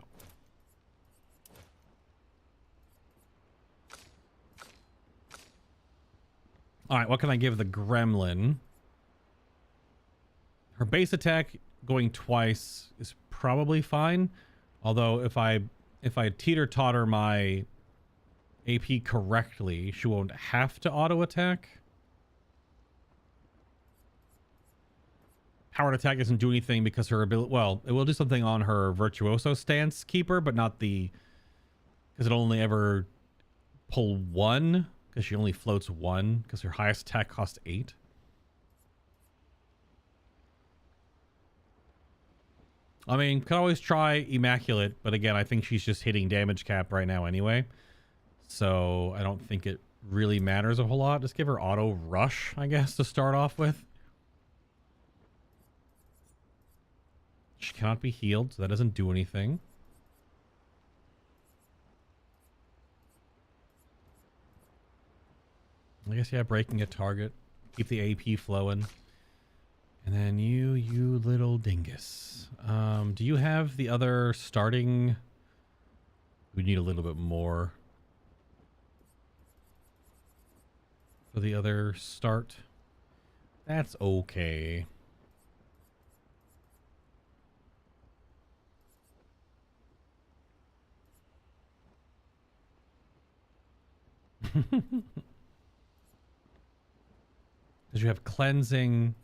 Speaker 1: All right, what can I give the gremlin? Her base attack going twice is probably fine. Although if I teeter-totter my AP correctly, she won't have to auto attack. Powered attack doesn't do anything because her ability, well, it will do something on her virtuoso stance keeper, but not the, because it only ever pull one, because she only floats one, because her highest attack costs 8. I mean, could always try Immaculate, but again, I think she's just hitting damage cap right now anyway. So I don't think it really matters a whole lot. Just give her auto rush, I guess, to start off with. She cannot be healed, so that doesn't do anything. I guess, yeah, breaking a target. Keep the AP flowing. And then you little dingus. Do you have the other starting? We need a little bit more for the other start. That's okay. Because you have cleansing.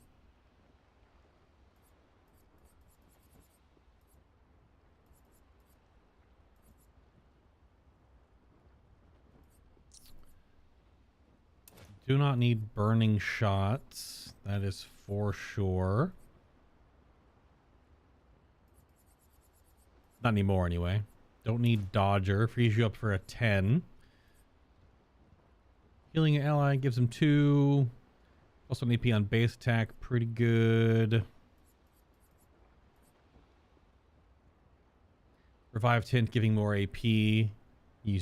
Speaker 1: Do not need burning shots. That is for sure. Not anymore anyway. Don't need Dodger. Frees you up for a 10. Healing an ally gives him 2. Also an AP on base attack. Pretty good. Revive Tint giving more AP. Use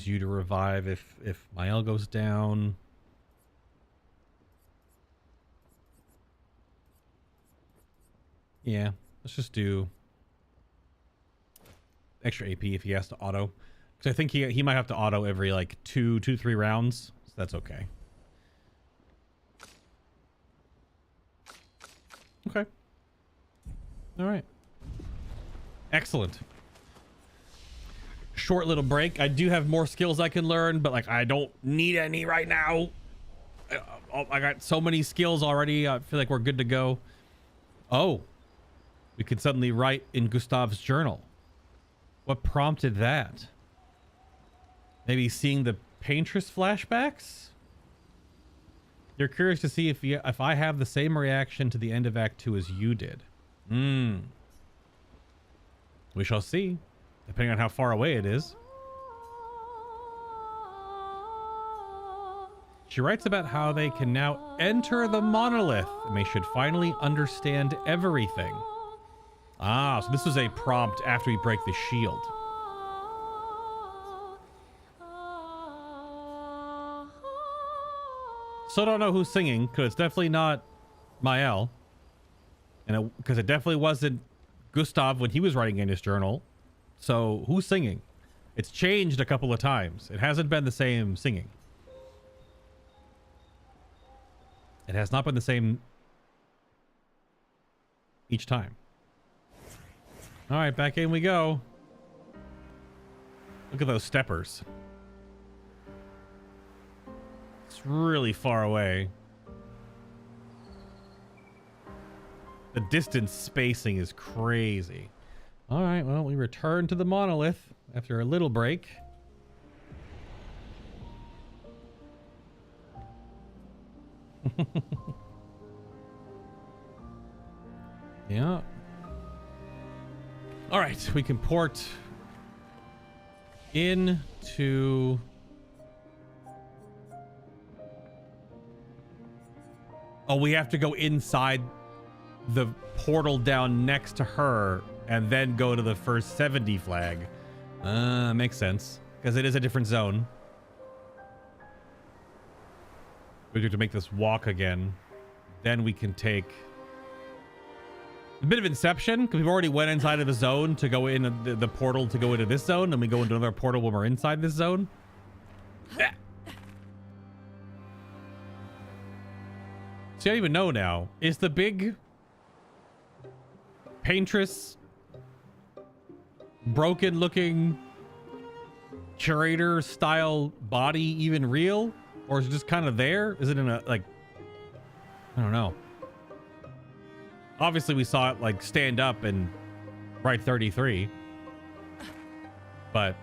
Speaker 1: you to revive if Mael goes down. Yeah, let's just do extra AP if he has to auto. Because I think he might have to auto every like 2-3 rounds. So that's okay. Okay. All right. Excellent. Short little break. I do have more skills I can learn, but like I don't need any right now. I got so many skills already. I feel like we're good to go. Oh. We could suddenly write in Gustav's journal. What prompted that? Maybe seeing the Paintress flashbacks? You're curious to see if I have the same reaction to the end of Act 2 as you did. We shall see, depending on how far away it is. She writes about how they can now enter the Monolith and they should finally understand everything. Ah, so this was a prompt after we break the shield. So I don't know who's singing, because it's definitely not Mael. And because it definitely wasn't Gustav when he was writing in his journal. So who's singing? It's changed a couple of times. It hasn't been the same singing. It has not been the same each time. All right, back in we go. Look at those steppers. It's really far away. The distance spacing is crazy. All right, well, we return to the Monolith after a little break. Yeah. All right, we can port into we have to go inside the portal down next to her and then go to the first 70 flag. Makes sense because it is a different zone. We have to make this walk again. Then we can take a bit of Inception, because we've already went inside of a zone to go in the portal to go into this zone, and we go into another portal when we're inside this zone. See, I don't even know now. Is the big Paintress broken looking curator style body even real? Or is it just kind of there? Is it in a, like, I don't know. Obviously we saw it like stand up and write 33, but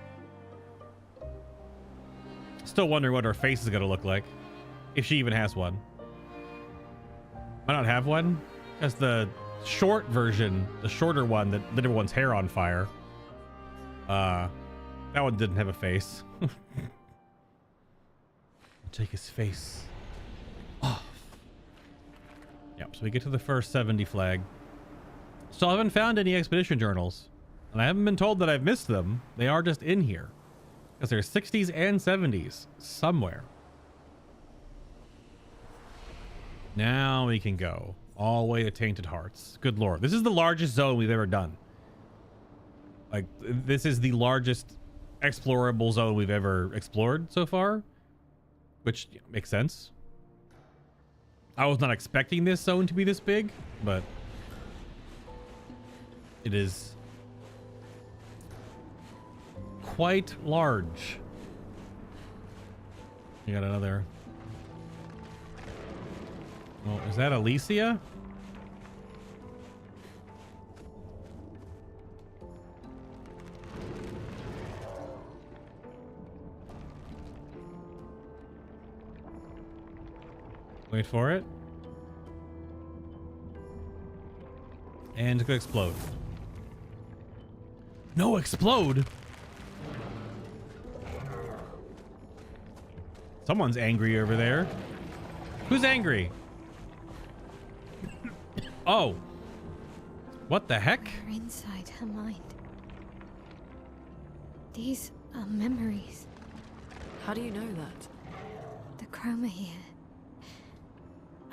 Speaker 1: still wondering what her face is going to look like. If she even has one. Might not have one, because the short version, the shorter one that lit everyone's hair on fire, that one didn't have a face. Take his face off. Yep, so we get to the first 70 flag. Still haven't found any expedition journals, and I haven't been told that I've missed them. They are just in here, because there's 60s and 70s somewhere. Now we can go all the way to Tainted Hearts. Good lord, this is the largest zone we've ever done. Like, this is the largest explorable zone we've ever explored so far, which makes sense. I was not expecting this zone to be this big, but it is quite large. You got another. Oh, is that Alicia? Wait for it. And it could explode. No, explode! Someone's angry over there. Who's angry? Oh. What the heck?
Speaker 5: They're inside her mind. These are memories.
Speaker 6: How do you know that?
Speaker 5: The chroma here.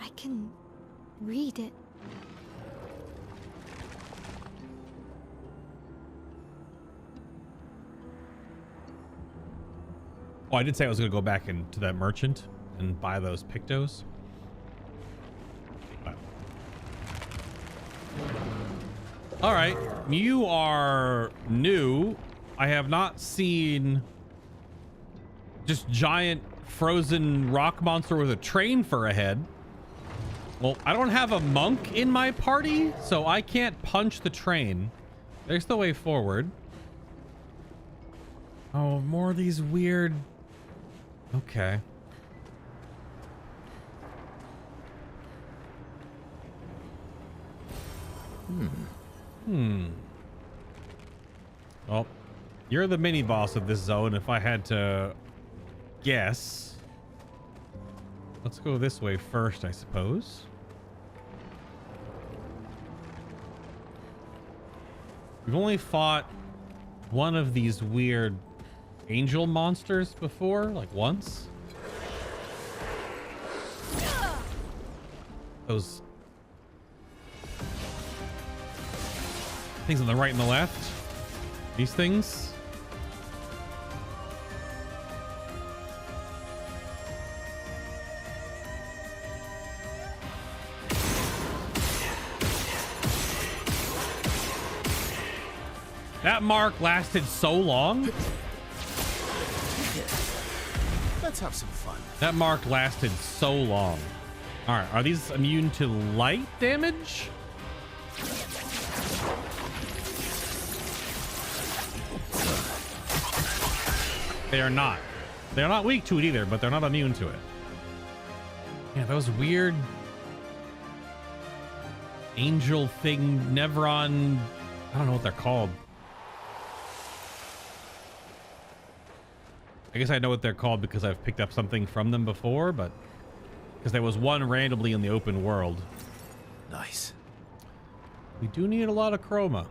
Speaker 5: I can read it.
Speaker 1: Oh, I did say I was going to go back into that merchant and buy those pictos. But. All right, you are new. I have not seen just giant frozen rock monster with a train for a head. Well, I don't have a monk in my party, so I can't punch the train. There's the way forward. Oh, more of these weird... Okay. Well, you're the mini boss of this zone. If I had to guess, let's go this way first, I suppose. We've only fought one of these weird angel monsters before, like once. Those things on the right and the left. These things. That mark lasted so long.
Speaker 3: Let's have some fun.
Speaker 1: That mark lasted so long. All right, are these immune to light damage? They are not. They're not weak to it either, but they're not immune to it. Yeah, those weird angel thing, Nevron. I don't know what they're called. I guess I know what they're called because I've picked up something from them before, but because there was one randomly in the open world.
Speaker 3: Nice.
Speaker 1: We do need a lot of chroma.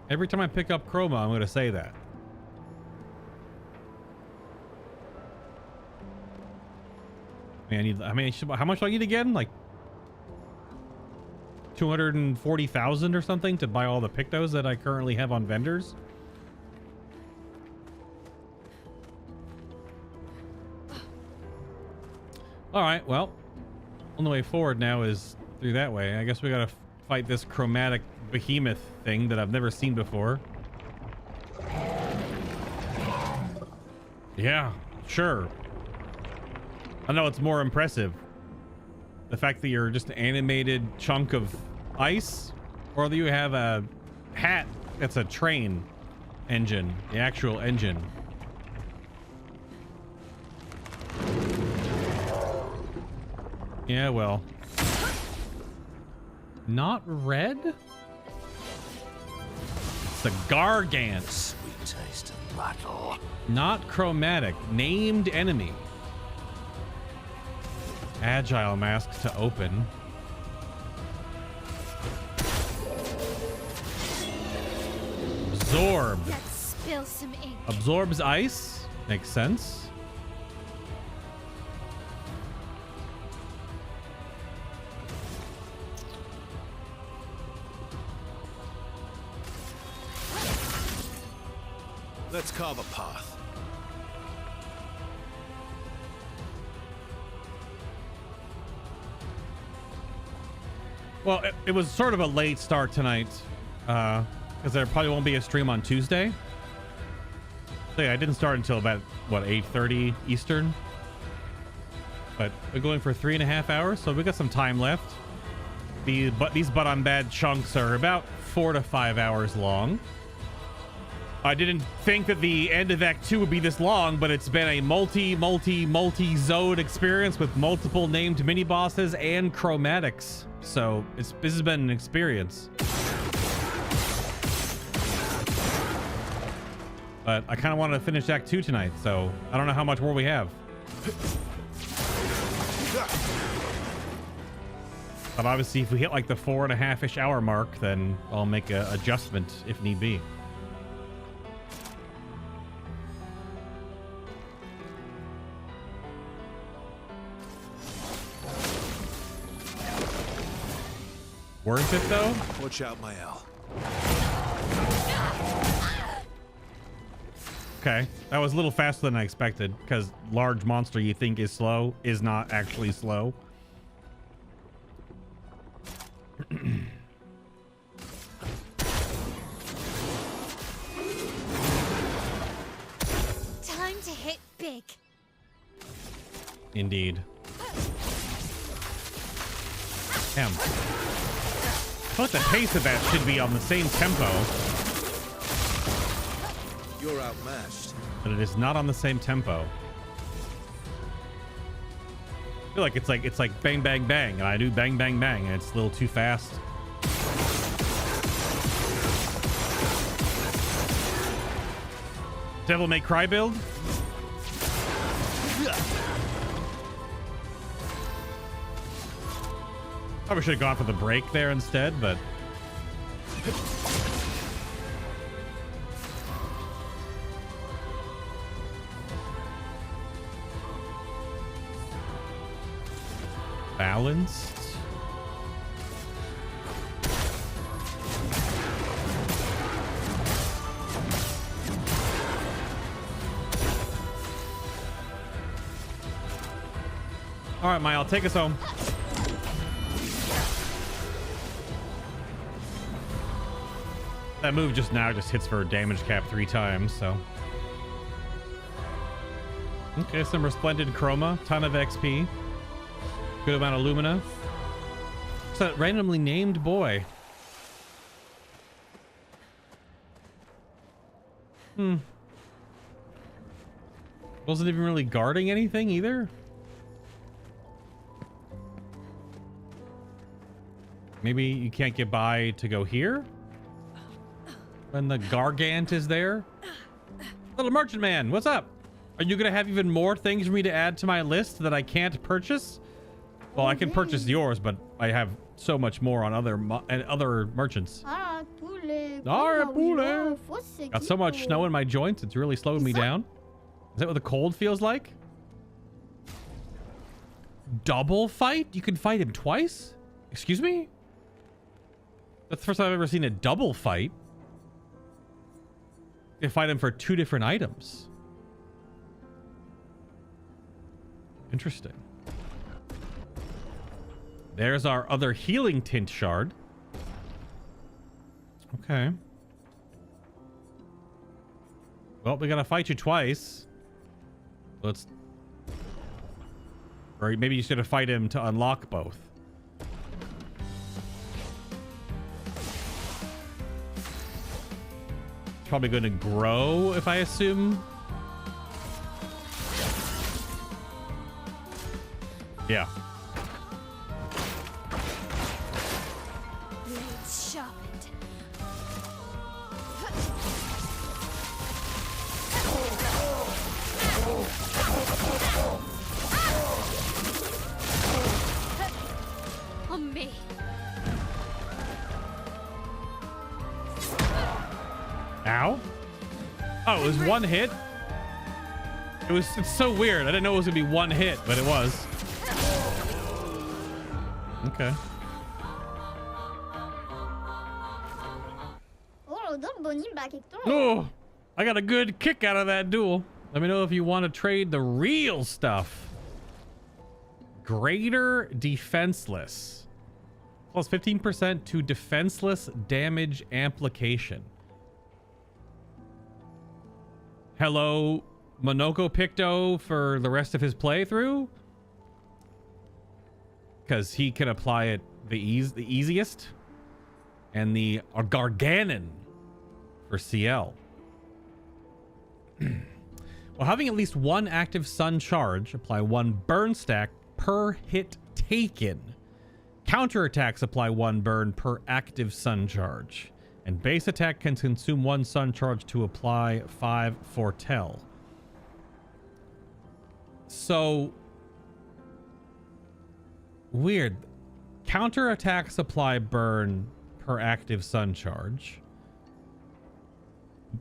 Speaker 1: Every time I pick up chroma, I'm going to say that. I mean, how much do I need again? Like 240,000 or something to buy all the pictos that I currently have on vendors. All right, well, only way forward now is through that way. I guess we gotta fight this chromatic behemoth thing that I've never seen before. Yeah, sure. I know it's more impressive. The fact that you're just an animated chunk of ice, or that you have a hat that's a train engine, the actual engine. Yeah, well. Not red? It's the Gargant.
Speaker 7: Sweet taste of battle.
Speaker 1: Not chromatic. Named enemy. Agile mask to open. Absorb.
Speaker 5: Let's spill some ink.
Speaker 1: Absorbs ice. Makes sense.
Speaker 7: Let's carve a path.
Speaker 1: Well, it was sort of a late start tonight, because there probably won't be a stream on Tuesday. So yeah, I didn't start until about, what, 8:30 Eastern? But we're going for 3.5 hours, so we got some time left. These But I'm Bad chunks are about 4 to 5 hours long. I didn't think that the end of Act 2 would be this long, but it's been a multi-zone experience with multiple named mini-bosses and chromatics. So this has been an experience. But I kind of wanted to finish Act 2 tonight, so I don't know how much more we have. But obviously, if we hit like the 4.5-ish hour mark, then I'll make an adjustment if need be. Worth it though?
Speaker 7: Watch out, my L.
Speaker 1: Okay, that was a little faster than I expected, because large monster you think is slow is not actually slow.
Speaker 5: Time to hit big.
Speaker 1: Indeed. Damn. I thought the pace of that should be on the same tempo,
Speaker 7: You're outmatched.
Speaker 1: but it is not on the same tempo. I feel like it's like bang bang bang, and I do bang bang bang, and it's a little too fast. Devil May Cry build? Probably should have gone for the break there instead, but balanced. All right, Mile, take us home. That move just now just hits for a damage cap 3 times, so. Okay, some resplendent chroma, ton of XP. Good amount of lumina. It's that randomly named boy. Wasn't even really guarding anything either. Maybe you can't get by to go here? When the Gargant is there? Little merchant man, what's up? Are you gonna have even more things for me to add to my list that I can't purchase? Well, I can purchase yours, but I have so much more on other merchants. Got so much snow in my joints, it's really slowing me down. Is that what the cold feels like? double fight? You can fight him twice? Excuse me? That's the first time I've ever seen a double fight. You fight him for 2 different items. Interesting. There's our other healing tint shard. Okay. Well, we gotta fight you twice. Let's... Or maybe you should have fight him to unlock both. Probably going to grow, if I assume. Yeah.
Speaker 5: Blades sharpened. On me.
Speaker 1: Ow. Oh, it was 1 hit? It's so weird. I didn't know it was going to be 1 hit, but it was. Okay. Oh, I got a good kick out of that duel. Let me know if you want to trade the real stuff. Greater Defenseless. Plus 15% to defenseless damage amplification. Hello, Monoko Picto for the rest of his playthrough? Because he can apply it the easiest. And the Garganon for CL. While having at least 1 active sun charge, apply 1 burn stack per hit taken. Counterattacks apply 1 burn per active sun charge. And base attack can consume 1 sun charge to apply 5 foretell. So weird. Counterattacks apply burn per active sun charge.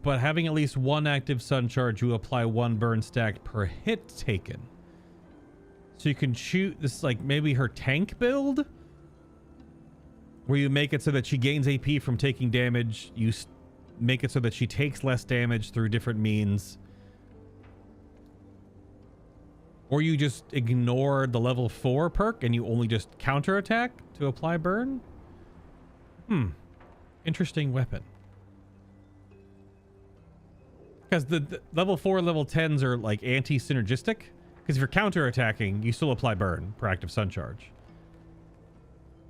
Speaker 1: But having at least 1 active sun charge, you apply 1 burn stack per hit taken. So you can shoot this, like maybe her tank build, where you make it so that she gains AP from taking damage. You make it so that she takes less damage through different means. Or you just ignore the level 4 perk and you only just counterattack to apply burn. Interesting weapon. Because the level 4 and level 10s are like anti-synergistic. Because if you're counterattacking, you still apply burn per active sun charge.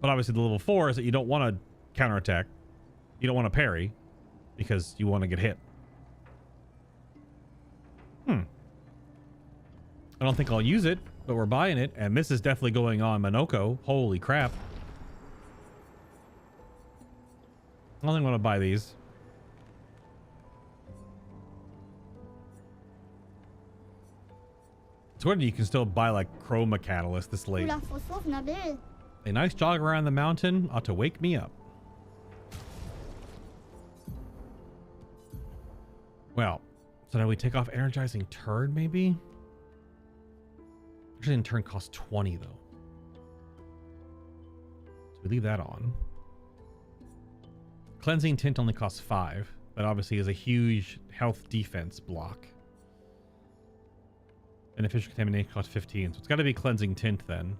Speaker 1: But obviously the level 4 is that you don't want to counterattack. You don't want to parry. Because you want to get hit. I don't think I'll use it, but we're buying it. And this is definitely going on Monoko. Holy crap. I don't think I want to buy these. It's weird you can still buy like Chroma Catalyst this late. A nice jog around the mountain ought to wake me up. Well, so now we take off Energizing Turn, maybe? Energizing Turn costs 20, though. So we leave that on. Cleansing Tint only costs 5, but obviously is a huge health defense block. Beneficial Contamination costs 15, so it's got to be Cleansing Tint then.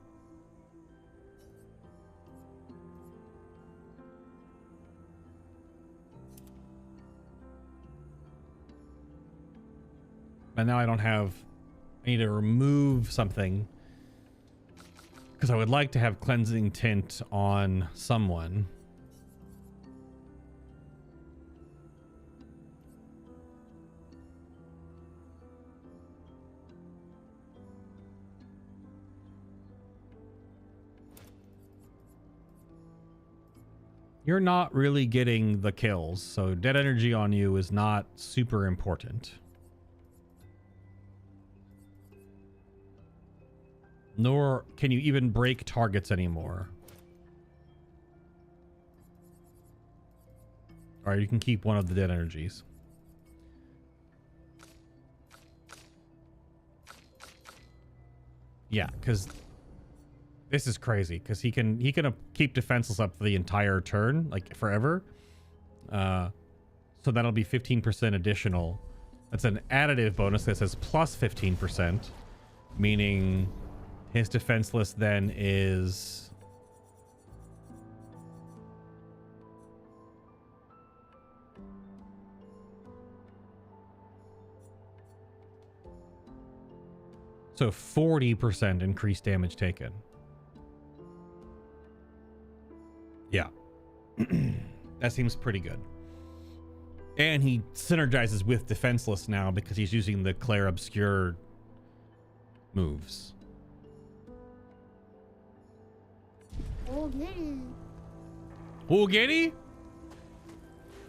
Speaker 1: But now I don't have... I need to remove something. Because I would like to have Cleansing Tint on someone. You're not really getting the kills, so dead energy on you is not super important. Nor can you even break targets anymore. Alright, you can keep one of the dead energies. Yeah, because This is crazy because he can keep defenseless up for the entire turn, like forever. So that'll be 15% additional. That's an additive bonus that says plus 15%, meaning his defenseless then is so 40% increased damage taken. Yeah. That seems pretty good. And he synergizes with defenseless now because he's using the Clair Obscure moves. Giddy?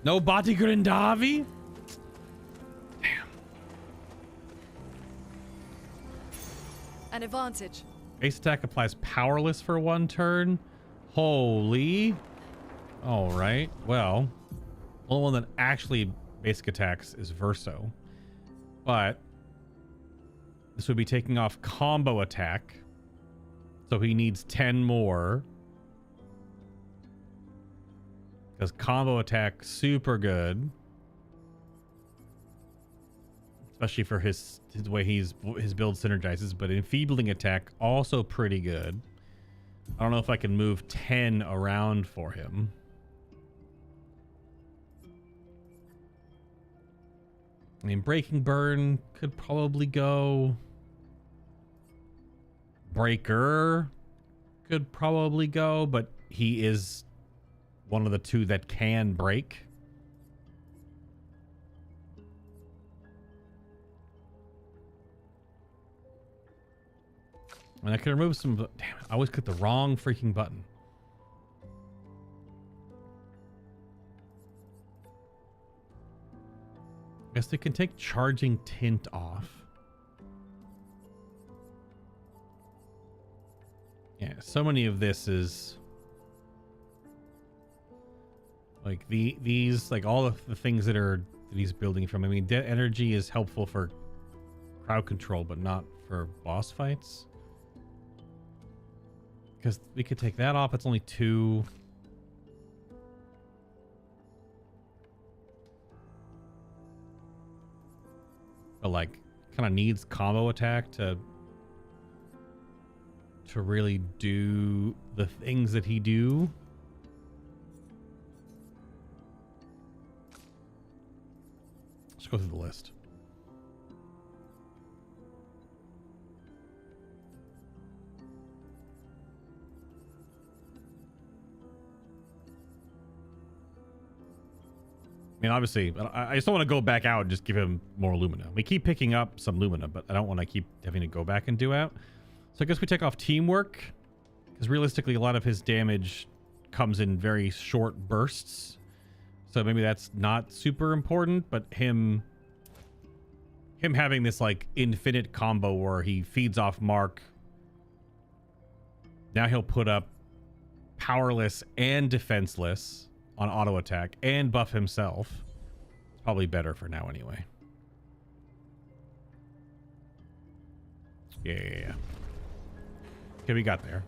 Speaker 1: No Bati Grindavi? Damn.
Speaker 6: An advantage.
Speaker 1: Base attack applies powerless for 1 turn. Holy. All right. Well, the only one that actually basic attacks is Verso. But this would be taking off combo attack. So he needs 10 more. Because combo attack super good. Especially for his way his build synergizes, but enfeebling attack also pretty good. I don't know if I can move 10 around for him. I mean, Breaking Burn could probably go. Breaker could probably go, but he is one of the 2 that can break. And I can remove some. Damn it, I always click the wrong freaking button. I guess they can take charging tint off. Yeah, so many of this is like these like all of the things that he's building from. I mean, energy is helpful for crowd control, but not for boss fights. Because we could take that off. It's only 2. But like, kind of needs combo attack to really do the things that he do. Let's go through the list. I mean, obviously, I just don't want to go back out and just give him more Lumina. We keep picking up some Lumina, but I don't want to keep having to go back and do out. So I guess we take off Teamwork, because realistically, a lot of his damage comes in very short bursts. So maybe that's not super important, but him having this like infinite combo where he feeds off Mark. Now he'll put up powerless and defenseless on auto attack and buff himself. It's probably better for now anyway. Yeah. Okay, we got there.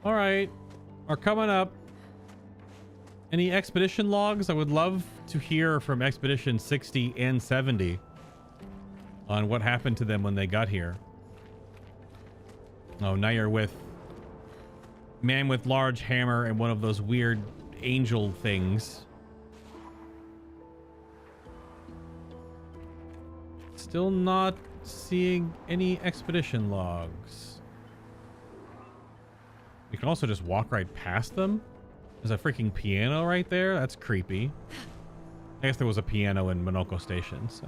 Speaker 1: All right, are coming up. Any expedition logs? I would love to hear from Expedition 60 and 70 on what happened to them when they got here. Oh, now you're with Man with Large Hammer and one of those weird angel things. Still not seeing any expedition logs. We can also just walk right past them. There's a freaking piano right there. That's creepy. I guess there was a piano in Monoko Station, so.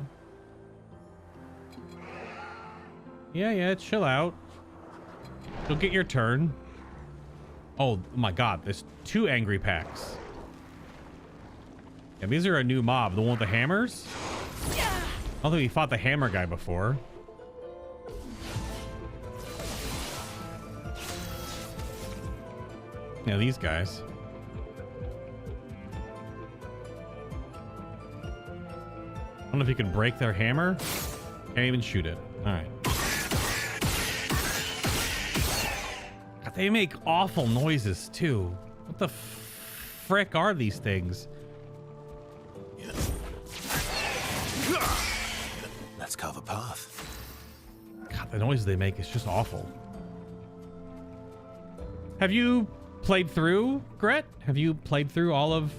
Speaker 1: Yeah, chill out. You'll get your turn. Oh my god, there's 2 angry packs. Yeah, these are a new mob. The one with the hammers? I don't think we fought the hammer guy before. Yeah, these guys. don't know if you can break their hammer. Can't even shoot it. All right. God, they make awful noises too. What the frick are these things?
Speaker 7: Let's carve a path.
Speaker 1: God, the noises they make is just awful. Have you played through, Gret? Have you played through all of...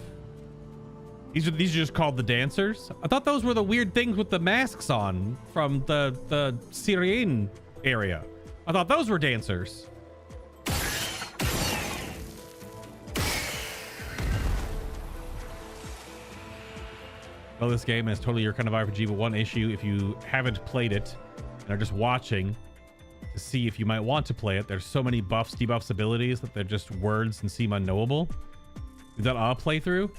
Speaker 1: These are just called the dancers? I thought those were the weird things with the masks on from the Syrian area. I thought those were dancers. Well, this game is totally your kind of RPG, but one issue, if you haven't played it and are just watching to see if you might want to play it, there's so many buffs, debuffs, abilities that they're just words and seem unknowable. We've done a playthrough.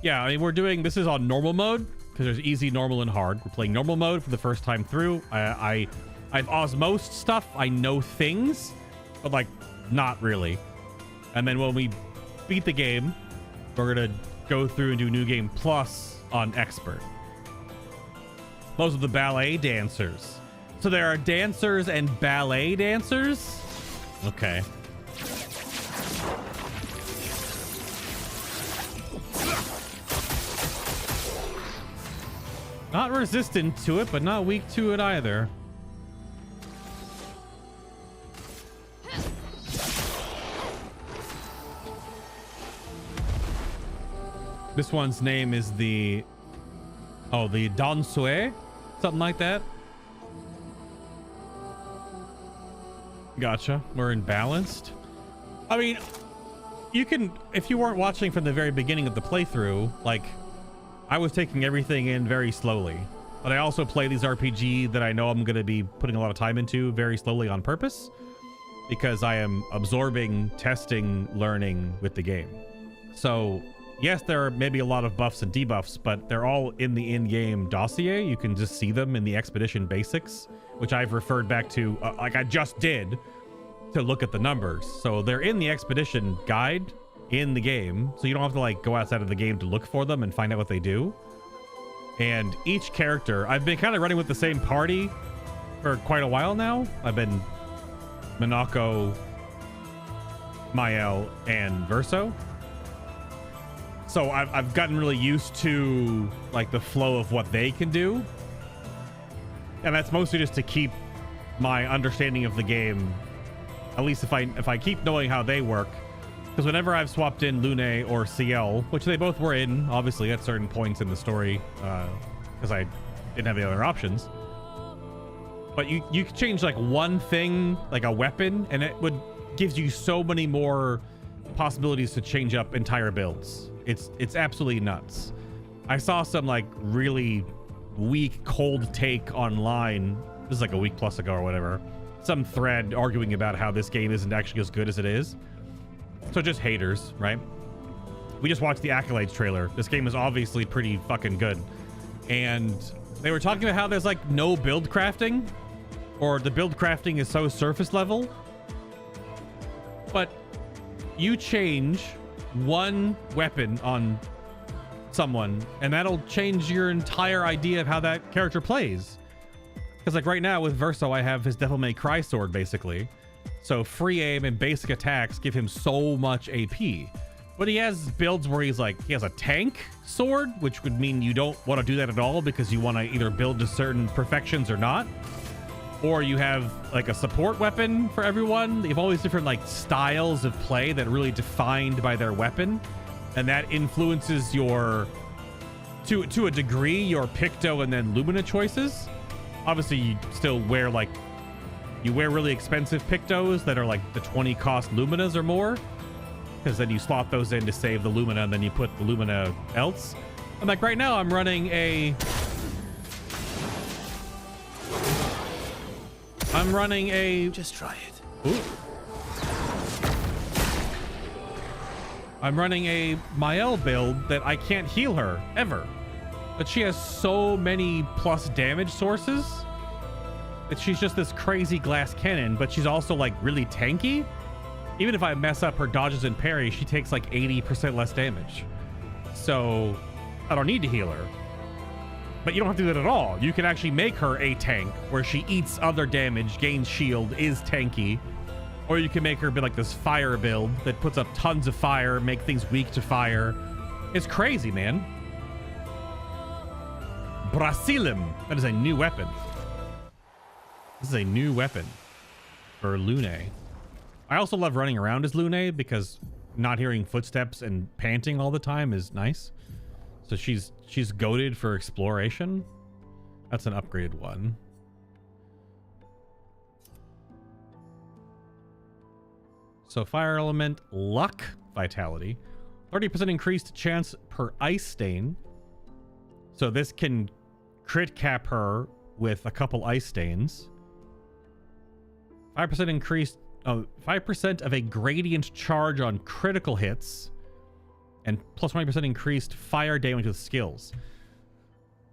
Speaker 1: Yeah, I mean, this is on normal mode because there's easy, normal, and hard. We're playing normal mode for the first time through. I've osmosed stuff. I know things, but like not really. And then when we beat the game, we're gonna go through and do New Game Plus on Expert. Those are the ballet dancers. So there are dancers and ballet dancers? Okay. Not resistant to it, but not weak to it either. This one's name is the Dansue, something like that. Gotcha. We're imbalanced. I mean, you can, if you weren't watching from the very beginning of the playthrough, like, I was taking everything in very slowly. But I also play these RPG that I know I'm going to be putting a lot of time into very slowly on purpose, because I am absorbing, testing, learning with the game. So yes, there are maybe a lot of buffs and debuffs, but they're all in the in-game dossier. You can just see them in the Expedition basics, which I've referred back to, like I just did, to look at the numbers. So they're in the Expedition guide in the game, so you don't have to like go outside of the game to look for them and find out what they do. And each character, I've been kind of running with the same party for quite a while now. I've been Minako, Mael, and Verso. So I've gotten really used to like the flow of what they can do. And that's mostly just to keep my understanding of the game, at least if I keep knowing how they work. Because whenever I've swapped in Lune or CL, which they both were in, obviously at certain points in the story, because I didn't have the other options. But you could change like one thing, like a weapon, and it gives you so many more possibilities to change up entire builds. It's absolutely nuts. I saw some like really weak cold take online. This is like a week plus ago or whatever. Some thread arguing about how this game isn't actually as good as it is. So just haters, right? We just watched the Accolades trailer. This game is obviously pretty fucking good. And they were talking about how there's like no build crafting, or the build crafting is so surface level. But you change one weapon on someone and that'll change your entire idea of how that character plays. Because like right now with Verso, I have his Devil May Cry sword basically. So free aim and basic attacks give him so much AP. But he has builds where he's like, he has a tank sword, which would mean you don't want to do that at all because you want to either build to certain perfections or not. Or you have like a support weapon for everyone. They have all these different like styles of play that are really defined by their weapon. And that influences your, to a degree, your Picto and then Lumina choices. Obviously you still wear like, you wear really expensive Pictos that are like the 20 cost Luminas or more, because then you slot those in to save the Lumina and then you put the Lumina else. And like right now I'm running a
Speaker 7: just try it.
Speaker 1: Ooh. I'm running a Mael build that I can't heal her ever, but she has so many plus damage sources that she's just this crazy glass cannon. But she's also like really tanky. Even if I mess up her dodges and parry, she takes like 80% less damage, so I don't need to heal her. But you don't have to do that at all. You can actually make her a tank where she eats other damage, gains shield, is tanky. Or you can make her be like this fire build that puts up tons of fire, make things weak to fire. It's crazy, man. Brasilem. That is a new weapon. This is a new weapon for Lune. I also love running around as Lune because not hearing footsteps and panting all the time is nice. So she's goated for exploration. That's an upgraded one. So fire element, luck, vitality, 30% increased chance per ice stain. So this can crit cap her with a couple ice stains. 5% increased, 5% of a gradient charge on critical hits, and plus 20% increased fire damage with skills.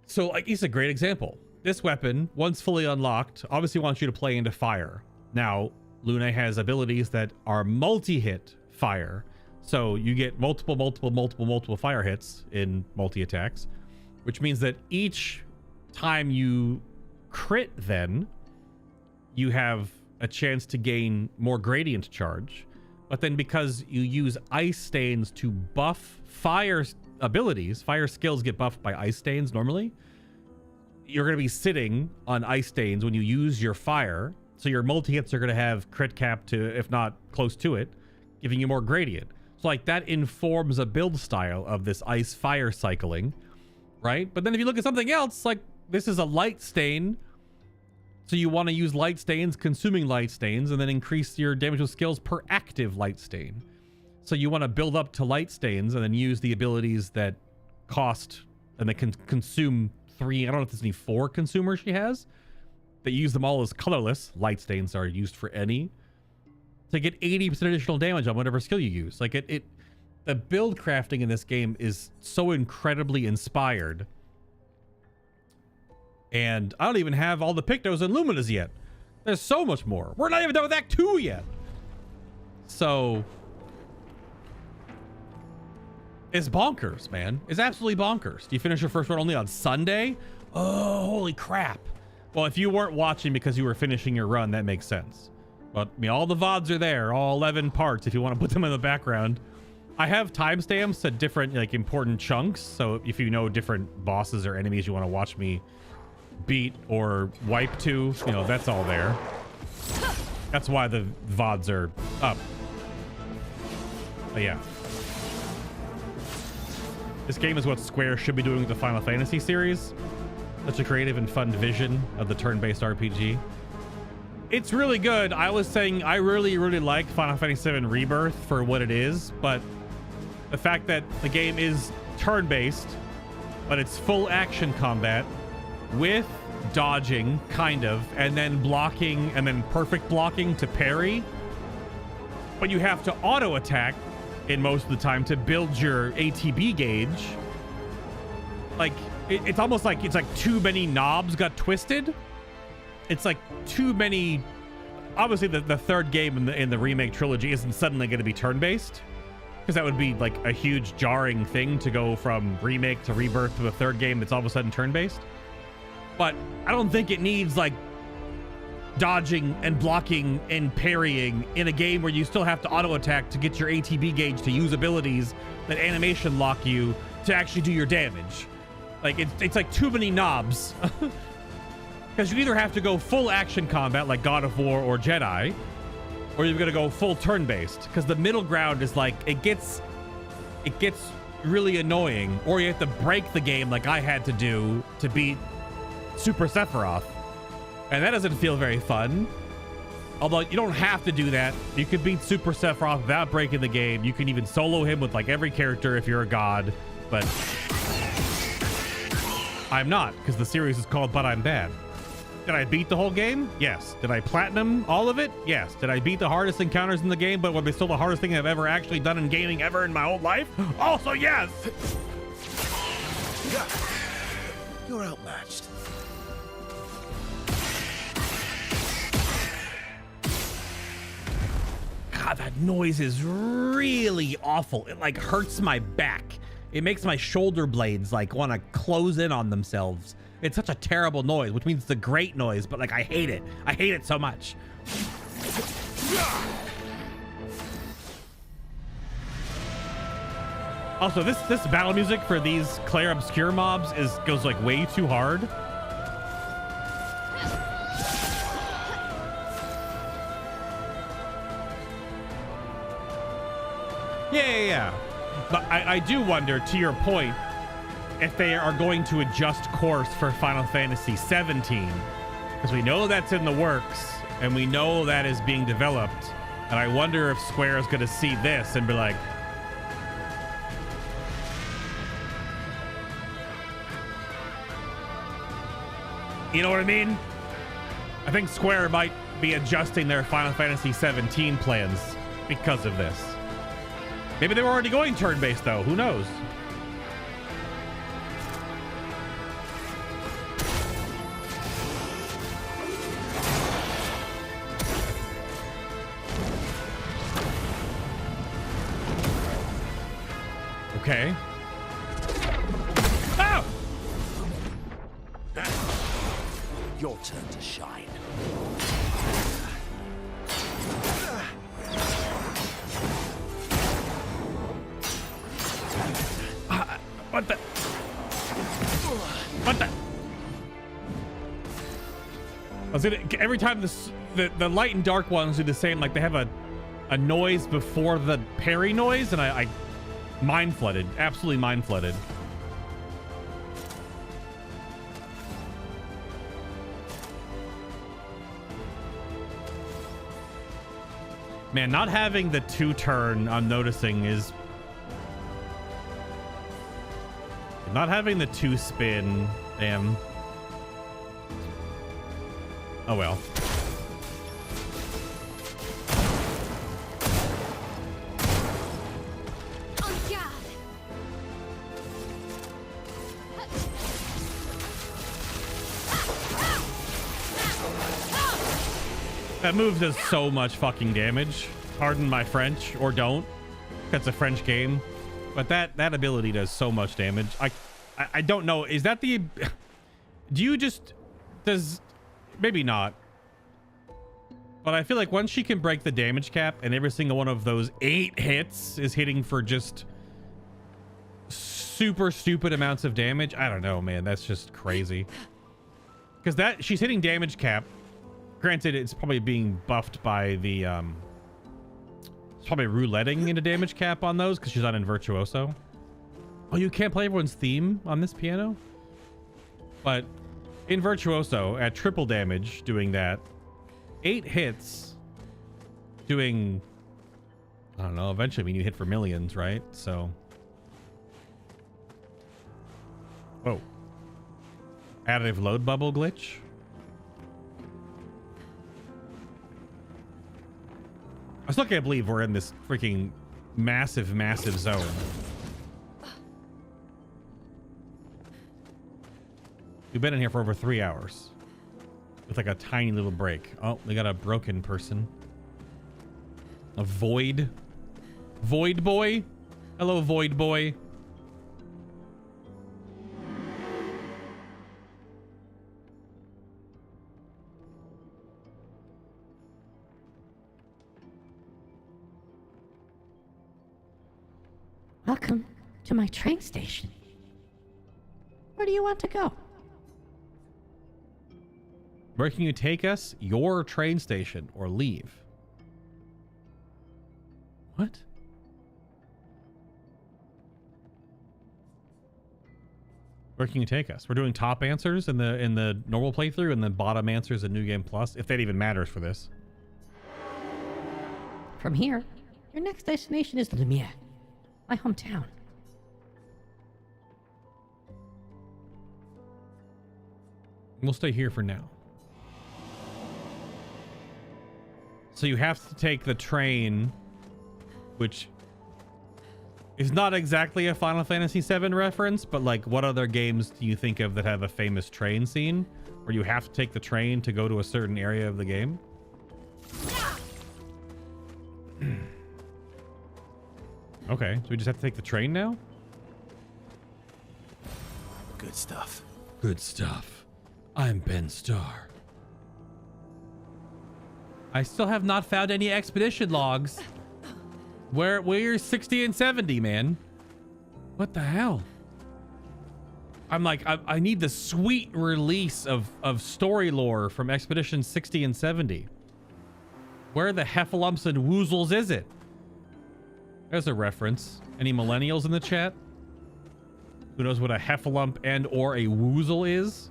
Speaker 1: So like, it's a great example. This weapon, once fully unlocked, obviously wants you to play into fire. Now, Lune has abilities that are multi-hit fire. So you get multiple fire hits in multi-attacks, which means that each time you crit, then you have a chance to gain more gradient charge. But then because you use ice stains to buff fire abilities, fire skills get buffed by ice stains normally. You're going to be sitting on ice stains when you use your fire. So your multi-hits are going to have crit cap to, if not close to it, giving you more gradient. So like that informs a build style of this ice fire cycling, right? But then if you look at something else, like this is a light stain. So you want to use light stains, consuming light stains, and then increase your damage with skills per active light stain. So you want to build up to light stains and then use the abilities that cost and that can consume 3, I don't know if there's any 4 consumers she has. They use them all as colorless. Light stains are used for any. To get 80% additional damage on whatever skill you use. Like the build crafting in this game is so incredibly inspired. And I don't even have all the Pictos and Luminas yet. There's so much more. We're not even done with Act 2 yet. So it's bonkers, man. It's absolutely bonkers. Do you finish your first run only on Sunday? Oh, holy crap. Well, if you weren't watching because you were finishing your run, that makes sense. But I mean, all the VODs are there, all 11 parts if you want to put them in the background. I have timestamps at different like important chunks. So if you know different bosses or enemies you want to watch me beat or wipe to, you know, that's all there. That's why the VODs are up. But yeah. This game is what Square should be doing with the Final Fantasy series. Such a creative and fun vision of the turn-based RPG. It's really good. I was saying I really like Final Fantasy VII Rebirth for what it is, but the fact that the game is turn-based, but it's full action combat with dodging, kind of, and then blocking, and then perfect blocking to parry. But you have to auto-attack in most of the time to build your ATB gauge. Like, it's almost like it's like too many knobs got twisted. It's like too many. Obviously, the third game in the remake trilogy isn't suddenly going to be turn-based, because that would be like a huge jarring thing to go from remake to rebirth to the third game that's all of a sudden turn-based. But I don't think it needs like dodging and blocking and parrying in a game where you still have to auto-attack to get your ATB gauge to use abilities that animation lock you to actually do your damage. Like, it's like too many knobs. Because you either have to go full action combat like God of War or Jedi, or you're gonna go full turn-based. Because the middle ground is like, it gets really annoying, or you have to break the game like I had to do to beat Super Sephiroth. And that doesn't feel very fun. Although you don't have to do that. You could beat Super Sephiroth without breaking the game. You can even solo him with like every character if you're a god. But I'm not, because the series is called But I'm Bad. Did I beat the whole game? Yes. Did I platinum all of it? Yes. Did I beat the hardest encounters in the game, but were they still the hardest thing I've ever actually done in gaming ever in my whole life? Also, yes!
Speaker 3: You're outmatched.
Speaker 1: God, that noise is really awful. It like hurts my back. It makes my shoulder blades like want to close in on themselves. It's such a terrible noise, which means it's a great noise, but like I hate it. I hate it so much. Also, this battle music for these Clair Obscur mobs goes like way too hard. Yeah. But I do wonder, to your point, if they are going to adjust course for Final Fantasy 17, because we know that's in the works and we know that is being developed, and I wonder if Square is going to see this and be like, you know what I mean? I think Square might be adjusting their Final Fantasy 17 plans because of this. Maybe they were already going turn-based though, who knows? Okay. Oh!
Speaker 7: Your turn to shine.
Speaker 1: What the? What the? I was gonna, every time the light and dark ones do the same, like they have a noise before the parry noise, and I mind flooded, absolutely mind flooded. Man, not having the 2-turn, I'm noticing, is... Not having the 2-spin, damn. Oh well. That move does so much fucking damage. Pardon my French, or don't. That's a French game. But that ability does so much damage. I don't know. Is that the... Do you just... Does... Maybe not. But I feel like once she can break the damage cap and every single one of those 8 hits is hitting for just super stupid amounts of damage. I don't know, man. That's just crazy. Because that... She's hitting damage cap. Granted, it's probably being buffed by the... It's probably rouletting into damage cap on those because she's not in Virtuoso. Oh, you can't play everyone's theme on this piano? But in Virtuoso, at triple damage doing that, 8 hits doing... I don't know, eventually we need to hit for millions, right? So... Oh. Additive load bubble glitch? I still can't believe we're in this freaking massive zone. We've been in here for over 3 hours with like a tiny little break. Oh, we got a broken person. A void boy. Hello, void boy.
Speaker 10: Welcome to my train station. Where do you want to go?
Speaker 1: Where can you take us? Your train station, or leave. What? Where can you take us? We're doing top answers in the normal playthrough, and then bottom answers in New Game Plus, if that even matters for this.
Speaker 10: From here, your next destination is Lumiere, my hometown.
Speaker 1: We'll stay here for now. So you have to take the train, which is not exactly a Final Fantasy VII reference, but like, what other games do you think of that have a famous train scene where you have to take the train to go to a certain area of the game? Okay, so we just have to take the train now?
Speaker 7: Good stuff.
Speaker 1: Good stuff. I'm Ben Starr. I still have not found any expedition logs. We're 60 and 70, man. What the hell? I'm like, I need the sweet release of story lore from Expedition 60 and 70. Where the heffalumps and woozles is it? There's a reference. Any millennials in the chat? Who knows what a heffalump and or a woozle is?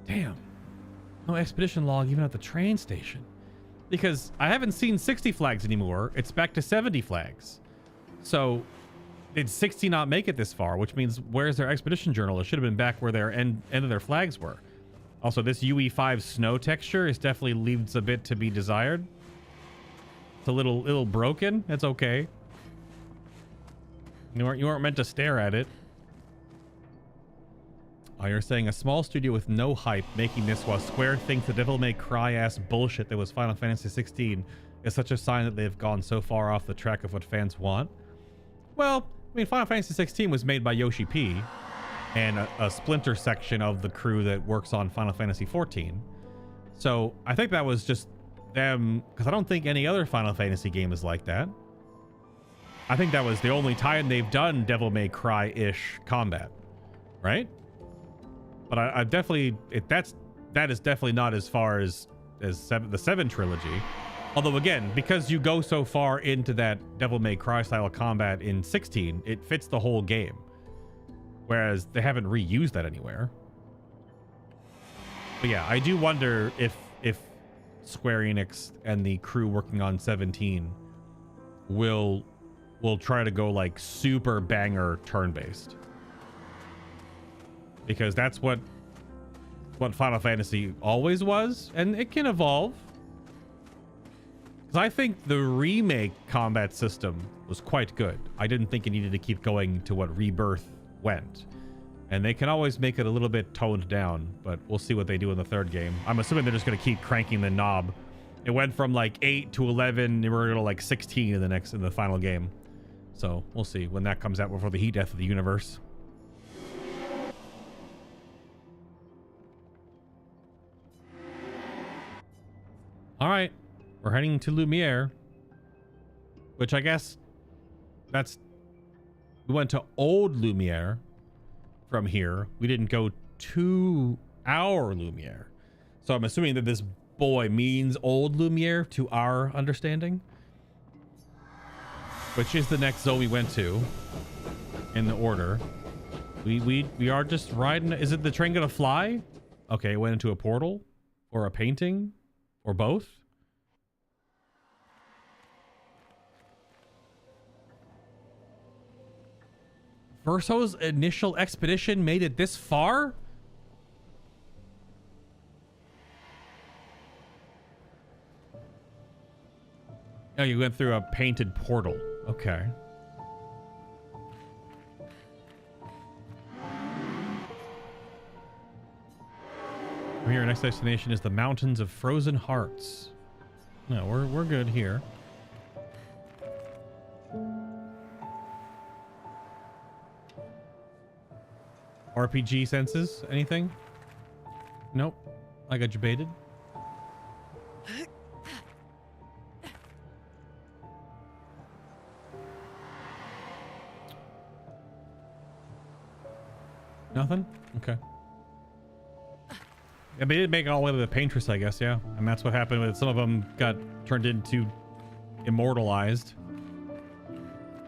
Speaker 1: Damn. No expedition log even at the train station. Because I haven't seen 60 flags anymore. It's back to 70 flags. So did 60 not make it this far? Which means where's their expedition journal? It should have been back where their end of their flags were. Also, this UE5 snow texture is definitely leaves a bit to be desired. It's a little broken. It's okay. You weren't meant to stare at it. Oh, you're saying a small studio with no hype making this while Square thinks the Devil May Cry ass bullshit that was Final Fantasy 16 is such a sign that they've gone so far off the track of what fans want? Well, I mean, Final Fantasy 16 was made by Yoshi P and a splinter section of the crew that works on Final Fantasy 14. So I think that was just them, because I don't think any other Final Fantasy game is like that. I think that was the only time they've done Devil May Cry-ish combat, right? But I definitely, that is definitely not as far as the 7 trilogy. Although again, because you go so far into that Devil May Cry style combat in 16, it fits the whole game. Whereas they haven't reused that anywhere. But yeah, I do wonder if Square Enix and the crew working on 17 will try to go like super banger turn-based. Because that's what Final Fantasy always was, and it can evolve. Because I think the remake combat system was quite good. I didn't think it needed to keep going to what Rebirth went. And they can always make it a little bit toned down, but we'll see what they do in the third game. I'm assuming they're just going to keep cranking the knob. It went from like 8 to 11, and we're going to like 16 in the final game. So we'll see when that comes out before the heat death of the universe. All right, we're heading to Lumiere, which I guess we went to Old Lumiere from here. We didn't go to our Lumiere. So I'm assuming that this boy means Old Lumiere to our understanding, which is the next zone we went to in the order. We are just riding. Is it the train gonna fly? Okay, it went into a portal or a painting. Or both? Verso's initial expedition made it this far? Oh, you went through a painted portal. Okay. From here, our next destination is the Mountains of Frozen Hearts. No, we're good here. RPG senses? Anything? Nope. I got you baited. Nothing? Okay. Yeah, they did make it all the way to the Paintress, I guess, yeah. And that's what happened with some of them got turned into immortalized.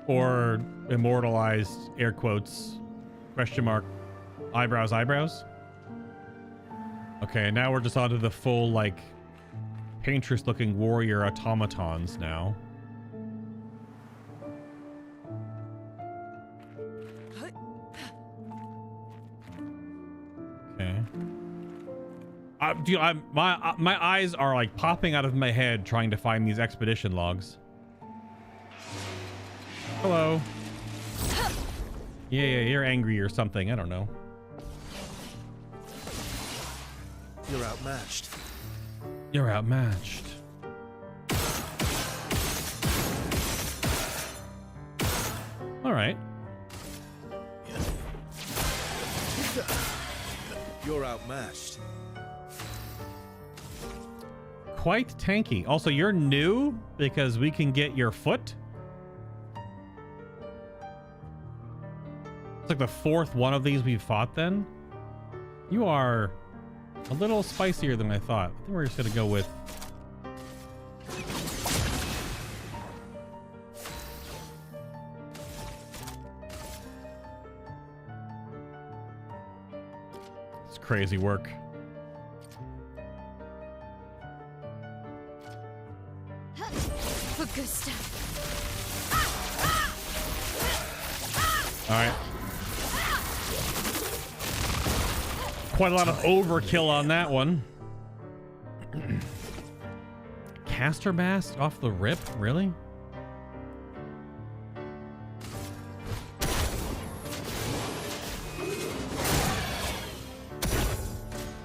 Speaker 1: Or immortalized, air quotes, question mark, eyebrows. Okay, now we're just onto the full, like, Paintress-looking warrior automatons now. Okay. Dude, my eyes are like popping out of my head trying to find these expedition logs. Hello. Yeah, you're angry or something. I don't know.
Speaker 11: You're outmatched.
Speaker 1: You're outmatched. All right.
Speaker 11: You're outmatched.
Speaker 1: Quite tanky. Also, you're new because we can get your foot. It's like the fourth one of these we've fought then. You are a little spicier than I thought. I think we're just gonna go with... It's crazy work.
Speaker 5: Augusta.
Speaker 1: All right. Quite a lot of overkill on that one. Caster Mast off the rip? Really?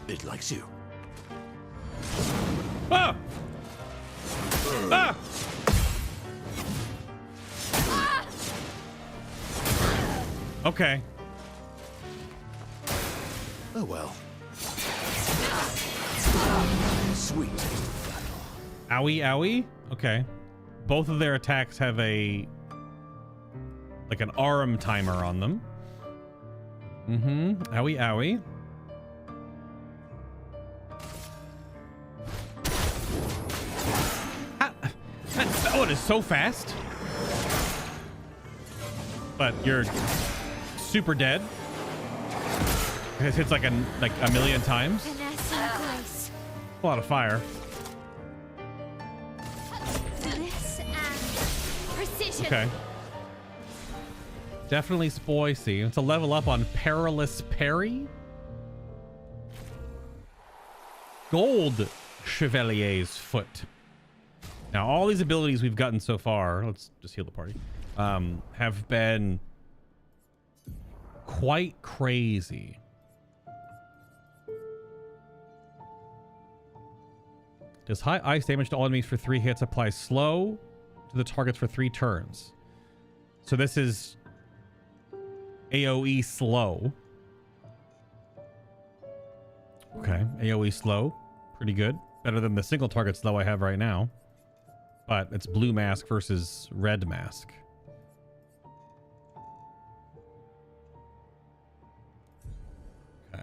Speaker 7: It likes you.
Speaker 1: Ah! Ah! Okay.
Speaker 7: Oh well. Sweet taste of battle.
Speaker 1: Owie, owie. Okay. Both of their attacks have a... like an arm timer on them. Mm-hmm. Owie, owie. That one is so fast. But you're super dead. It hits like a million times. A lot of fire.
Speaker 5: This and precision.
Speaker 1: Okay. Definitely spicy. It's a level up on Perilous Parry. Gold Chevalier's Foot. Now, all these abilities we've gotten so far, let's just heal the party, have been quite crazy. Does high ice damage to all enemies for 3 hits, applies slow to the targets for 3 turns. So this is AoE slow. Okay, AoE slow. Pretty good. Better than the single target slow I have right now. But it's blue mask versus red mask. Okay.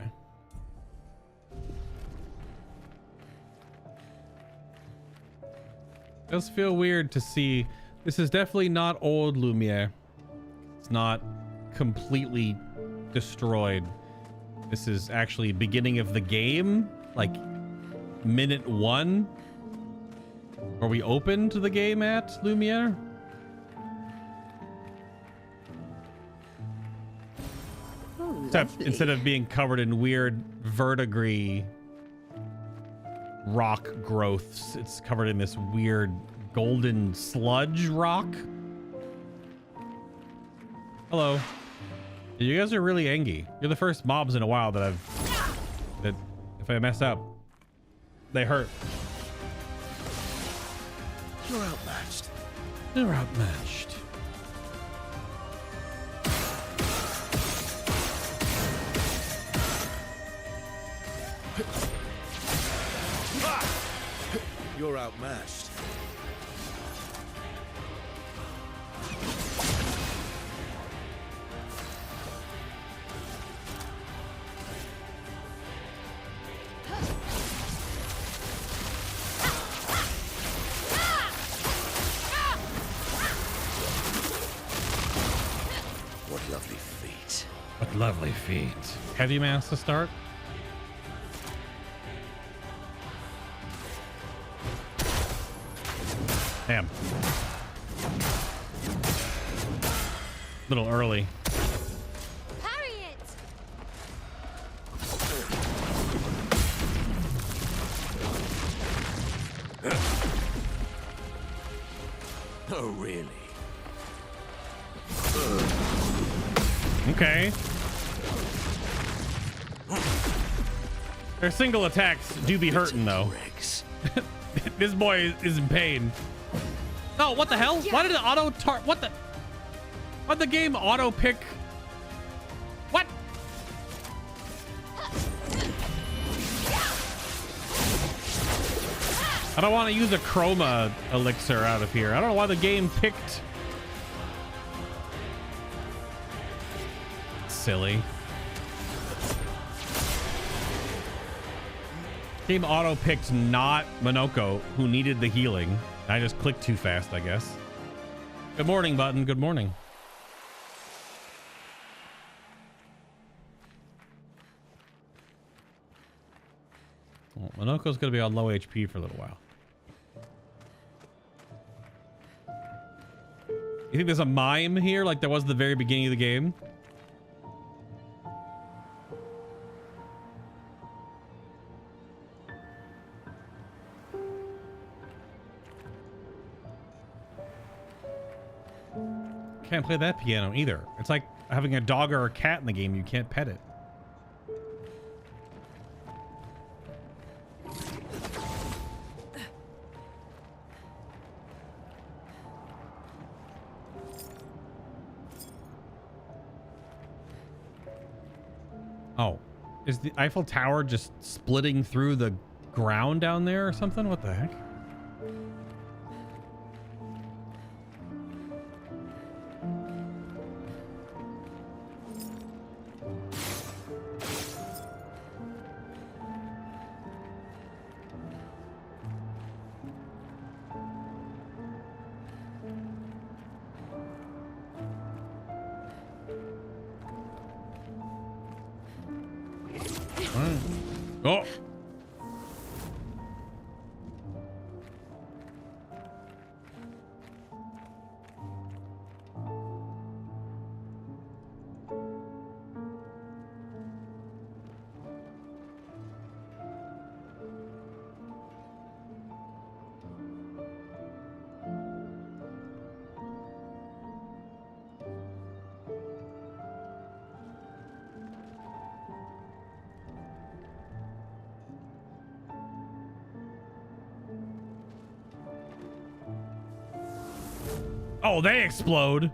Speaker 1: Does feel weird to see. This is definitely not old Lumiere. It's not completely destroyed. This is actually beginning of the game, like minute 1. Are we open to the game at Lumiere?
Speaker 10: Oh,
Speaker 1: Except
Speaker 10: lovely.
Speaker 1: instead of being covered in weird verdigris rock growths, it's covered in this weird golden sludge rock. Hello. You guys are really angry. You're the first mobs in a while that if I mess up, they hurt.
Speaker 11: You're outmatched.
Speaker 1: You're outmatched.
Speaker 11: You're outmatched.
Speaker 7: What lovely feet.
Speaker 1: What lovely feet. Heavy mass to start. Damn. Little early.
Speaker 5: Parry it.
Speaker 7: Oh, really?
Speaker 1: Okay. Their single attacks do be hurting though. This boy is in pain. Oh, what the hell? Why did it why'd the game auto pick? What? I don't want to use a chroma elixir out of here. I don't know why the game picked. Silly. Game auto picked not Monoko, who needed the healing. I just clicked too fast, I guess. Good morning, Button. Good morning. Well, Monoko's going to be on low HP for a little while. You think there's a mime here like there was at the very beginning of the game? Can't play that piano either. It's like having a dog or a cat in the game. You can't pet it. Oh, is the Eiffel Tower just splitting through the ground down there or something? What the heck? Oh. Oh, they explode.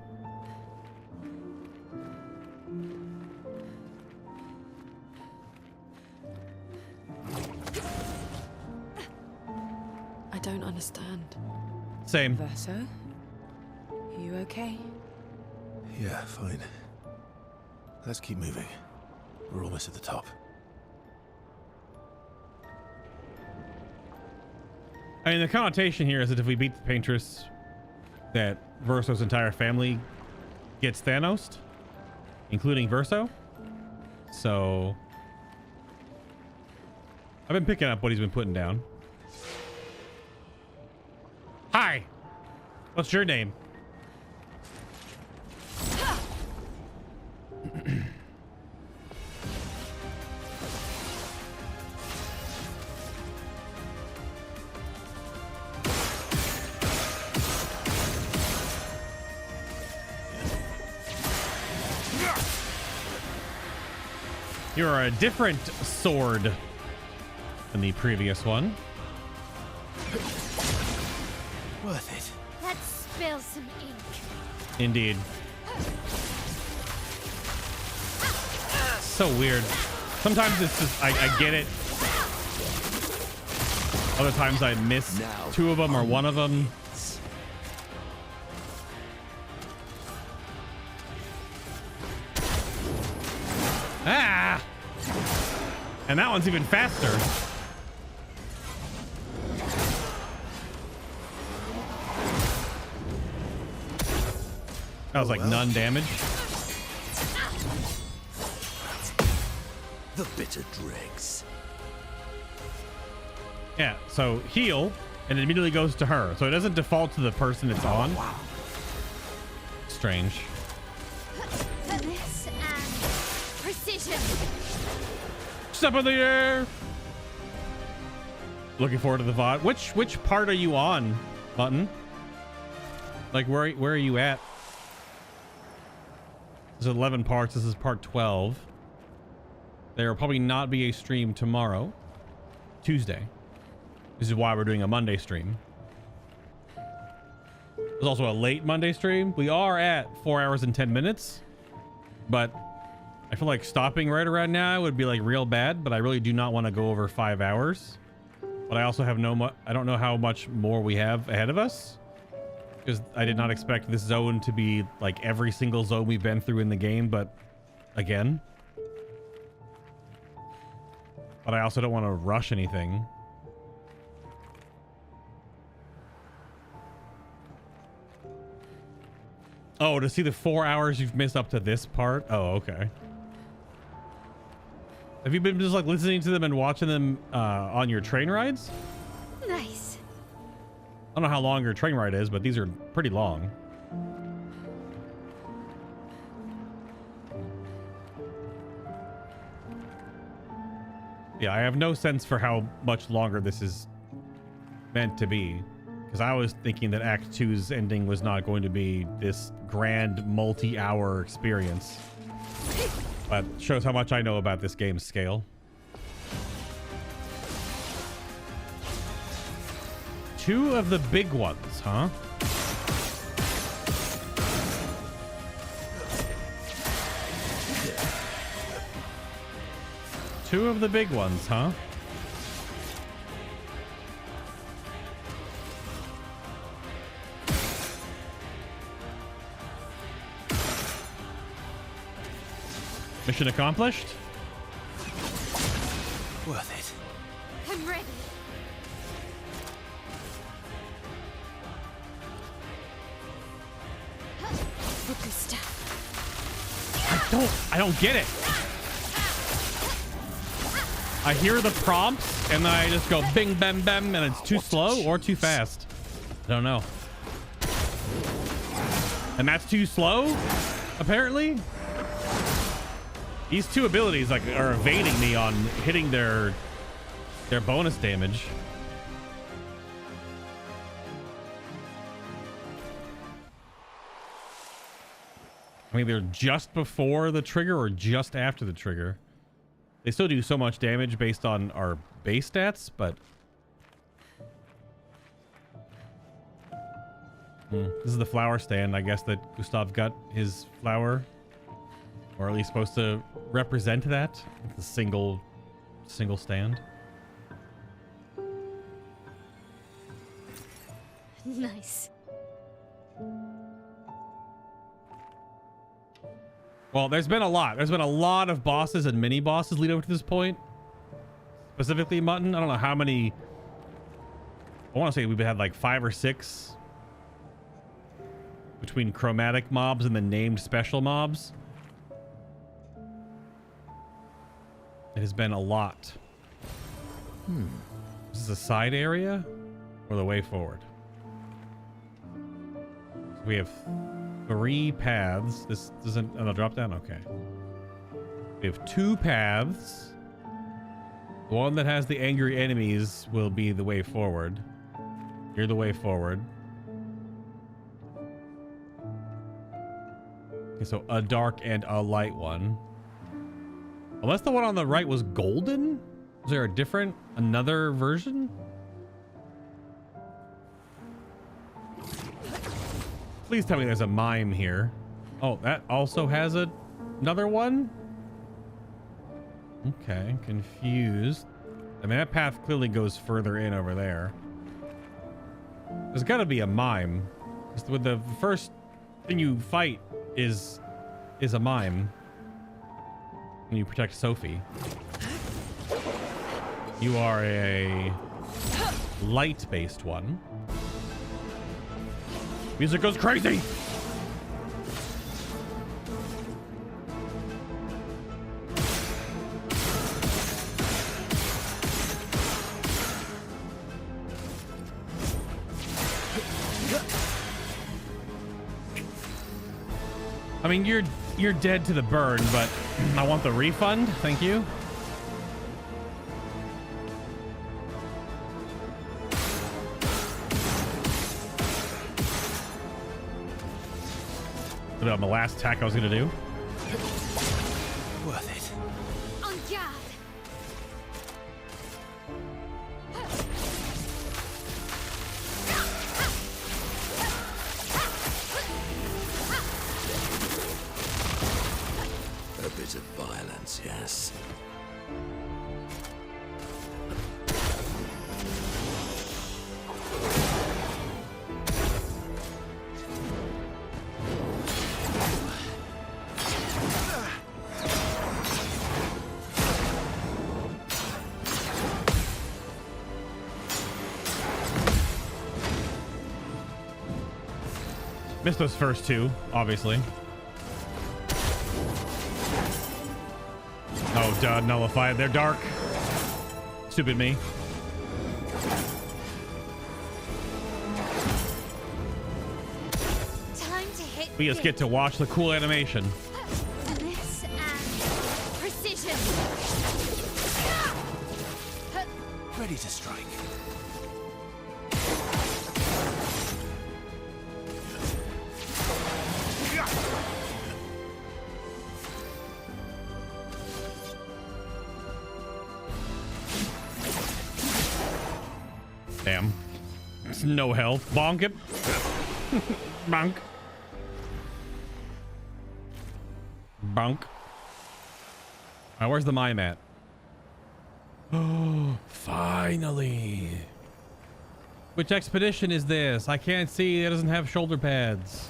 Speaker 6: I don't understand.
Speaker 1: Same.
Speaker 2: Verso? You okay?
Speaker 11: Yeah, fine. Let's keep moving. We're almost at the top.
Speaker 1: I mean, the connotation here is that if we beat the Paintress, that Verso's entire family gets Thanos, including Verso. So I've been picking up what he's been putting down. Hi, what's your name? You're a different sword than the previous one.
Speaker 11: Worth it.
Speaker 5: Let's spill some ink.
Speaker 1: Indeed. So weird. Sometimes it's just, I get it. Other times I miss two of them or one of them. Ah! And that one's even faster. That was like none damage.
Speaker 7: The bitter dregs.
Speaker 1: Yeah, so heal, and it immediately goes to her. So it doesn't default to the person it's on.
Speaker 7: Wow.
Speaker 1: Strange.
Speaker 5: Finesse and precision.
Speaker 1: Step in the air. Looking forward to the VOD. Which part are you on, Button? Like where are you at? There's 11 parts. This is part 12. There will probably not be a stream tomorrow, Tuesday. This is why we're doing a Monday stream. There's also a late Monday stream. We are at 4 hours and 10 minutes, but I feel like stopping right around now would be like real bad, but I really do not want to go over 5 hours. But I also have I don't know how much more we have ahead of us, because I did not expect this zone to be like every single zone we've been through in the game, but again. But I also don't want to rush anything. Oh, to see the 4 hours you've missed up to this part? Oh, okay. Have you been just like listening to them and watching them on your train rides?
Speaker 5: Nice.
Speaker 1: I don't know how long your train ride is, but these are pretty long. Yeah, I have no sense for how much longer this is meant to be, because I was thinking that Act 2's ending was not going to be this grand multi-hour experience. But shows how much I know about this game's scale. Two of the big ones, huh? Two of the big ones, huh? Mission accomplished?
Speaker 11: Worth it.
Speaker 5: I'm ready.
Speaker 1: I don't get it. I hear the prompts and then I just go bing bam bam and it's too slow or too fast. I don't know. And that's too slow, apparently. These two abilities like are evading me on hitting their bonus damage. I mean, they're just before the trigger or just after the trigger. They still do so much damage based on our base stats, but this is the flower stand. I guess that Gustav got his flower, or at least supposed to represent that. It's a single stand.
Speaker 5: Nice.
Speaker 1: Well, there's been a lot. There's been a lot of bosses and mini bosses lead up to this point. Specifically Mutton. I don't know how many. I want to say we've had like 5 or 6 between chromatic mobs and the named special mobs. It has been a lot. Is this a side area or the way forward? So we have 3 paths. This doesn't. Oh, drop down. Okay. We have 2 paths. The one that has the angry enemies will be the way forward. You're the way forward. Okay, so a dark and a light one. Unless the one on the right was golden? Is there another version? Please tell me there's a mime here. Oh, that also has another one? Okay, confused. I mean, that path clearly goes further in over there. There's got to be a mime. With the first thing you fight is a mime. When you protect Sophie. You are a light-based one. Music goes crazy. I mean, you're dead to the burn, but I want the refund. Thank you. On the last attack I was gonna do.
Speaker 11: Worth it.
Speaker 5: On guard.
Speaker 7: A bit of violence, yes.
Speaker 1: Missed those first two, obviously. Oh, duh, nullified. They're dark. Stupid me.
Speaker 5: Time to hit.
Speaker 1: We just get to watch the cool animation.
Speaker 5: This and precision.
Speaker 11: Ready to strike.
Speaker 1: Damn. There's no health. Bonk it. Bonk. Bonk. Alright, where's the mime at? Oh, finally. Which expedition is this? I can't see. It doesn't have shoulder pads.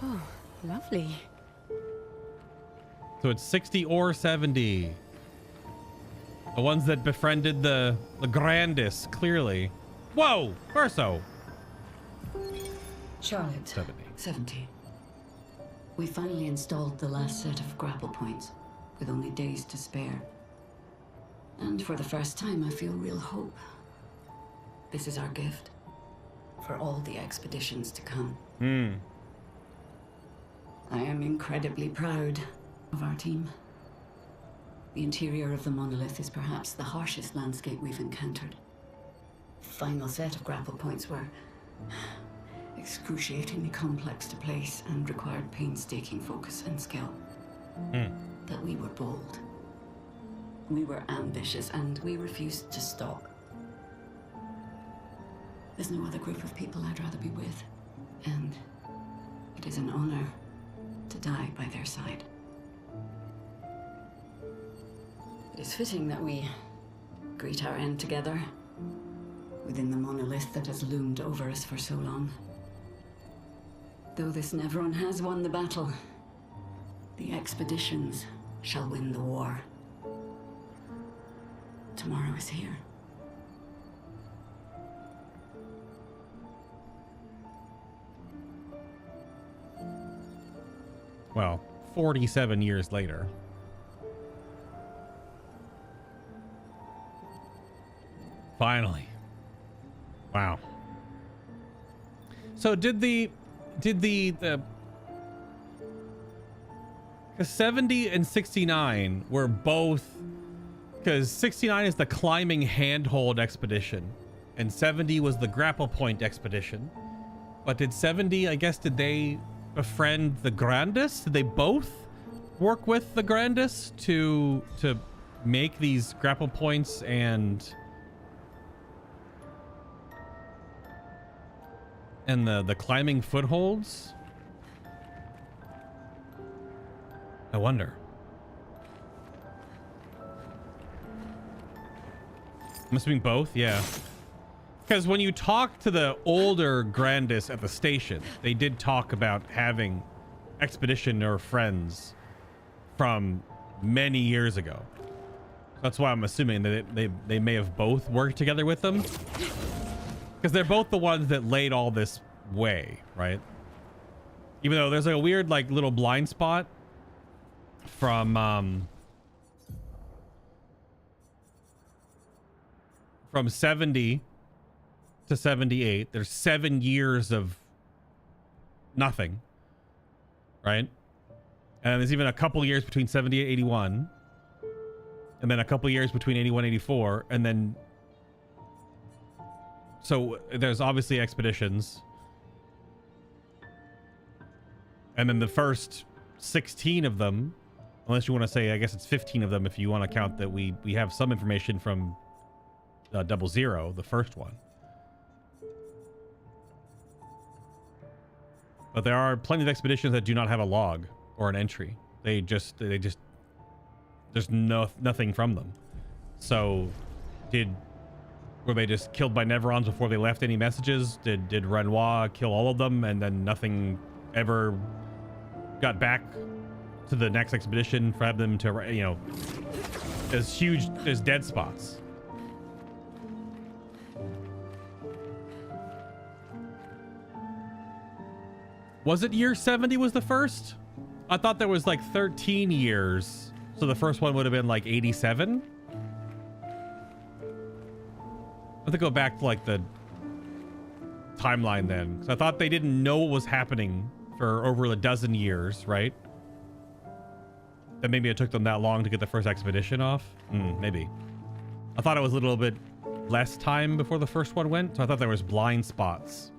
Speaker 2: Oh, lovely.
Speaker 1: So it's 60 or 70. The ones that befriended the Grandis, clearly. Whoa! Verso!
Speaker 8: Charlotte. 70. We finally installed the last set of grapple points, with only days to spare. And for the first time, I feel real hope. This is our gift. For all the expeditions to come. I am incredibly proud of our team. The interior of the Monolith is perhaps the harshest landscape we've encountered. The final set of grapple points were excruciatingly complex to place and required painstaking focus and skill. But we were bold. We were ambitious and we refused to stop. There's no other group of people I'd rather be with, and it is an honor to die by their side. It is fitting that we greet our end together within the monolith that has loomed over us for so long. Though this Nevron has won the battle, the expeditions shall win the war. Tomorrow is here.
Speaker 1: Well, 47 years later. Finally. Wow. So did the 70 and 69 were both, because 69 is the climbing handhold expedition and 70 was the grapple point expedition. But did 70, I guess, did they befriend the Grandis? Did they both work with the Grandis to make these grapple points and the climbing footholds? I wonder. I'm assuming both, yeah. Because when you talk to the older Grandis at the station, they did talk about having expedition or friends from many years ago. That's why I'm assuming that they may have both worked together with them. Because they're both the ones that laid all this way, right? Even though there's like a weird like little blind spot from 70 to 78, there's 7 years of nothing, right? And there's even a couple years between 70 and 81, and then a couple years between 81 and 84, and then so there's obviously expeditions, and then the first 16 of them, unless you want to say, I guess it's 15 of them if you want to count that we have some information from 00, the first one. But there are plenty of expeditions that do not have a log or an entry. They just there's nothing from them. So were they just killed by Neverons before they left any messages? Did Renoir kill all of them and then nothing ever got back to the next expedition for them to, you know, there's dead spots. Was it year 70 was the first? I thought there was like 13 years. So the first one would have been like 87. I have to go back to like the timeline then. So I thought they didn't know what was happening for over a dozen years, right? That maybe it took them that long to get the first expedition off. Maybe. I thought it was a little bit less time before the first one went. So I thought there was blind spots.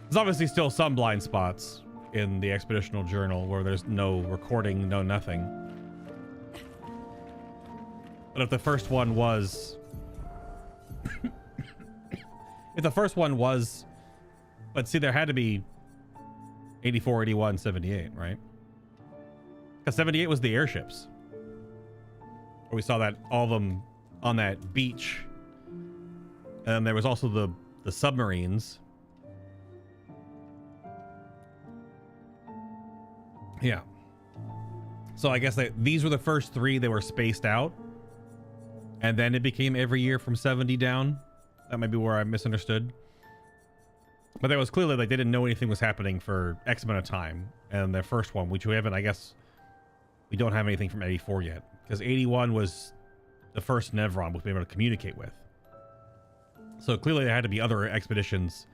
Speaker 1: There's obviously still some blind spots in the expeditional journal where there's no recording, no nothing. But if the first one was... if the first one was... But see, there had to be 84, 81, 78, right? Because 78 was the airships. We saw that all of them on that beach. And there was also the submarines. Yeah. So I guess these were the first three. They were spaced out. And then it became every year from 70 down. That might be where I misunderstood. But that was clearly like they didn't know anything was happening for X amount of time. And their first one, which we haven't, I guess, we don't have anything from 84 yet. Because 81 was the first Nevron we've been able to communicate with. So clearly there had to be other expeditions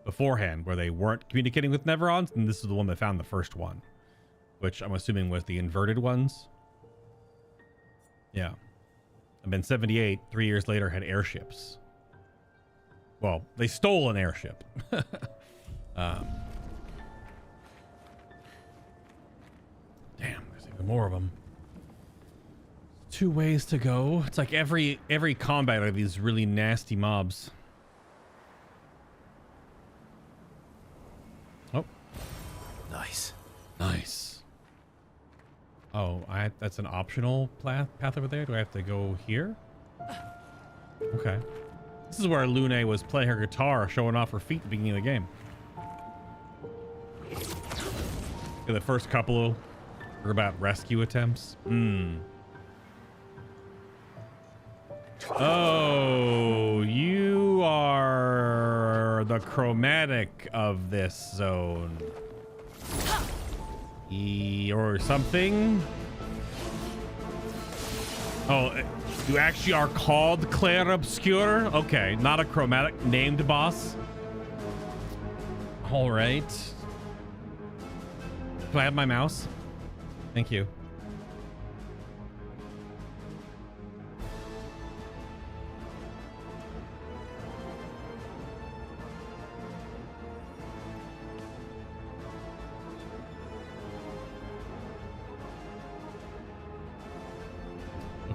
Speaker 1: beforehand where they weren't communicating with Nevrons. And this is the one that found the first one. Which I'm assuming was the inverted ones. Yeah. And then 78, 3 years later, had airships. Well, they stole an airship. Damn, there's even more of them. 2 ways to go. It's like every combat are these really nasty mobs. Oh.
Speaker 11: Nice.
Speaker 1: Nice. Oh, that's an optional path over there. Do I have to go here? Okay. This is where Lune was playing her guitar, showing off her feet at the beginning of the game. The first couple were about rescue attempts. Oh, you are the chromatic of this zone. Or something. Oh, you actually are called Clair Obscure? Okay, not a chromatic named boss. All right. Do I have my mouse? Thank you.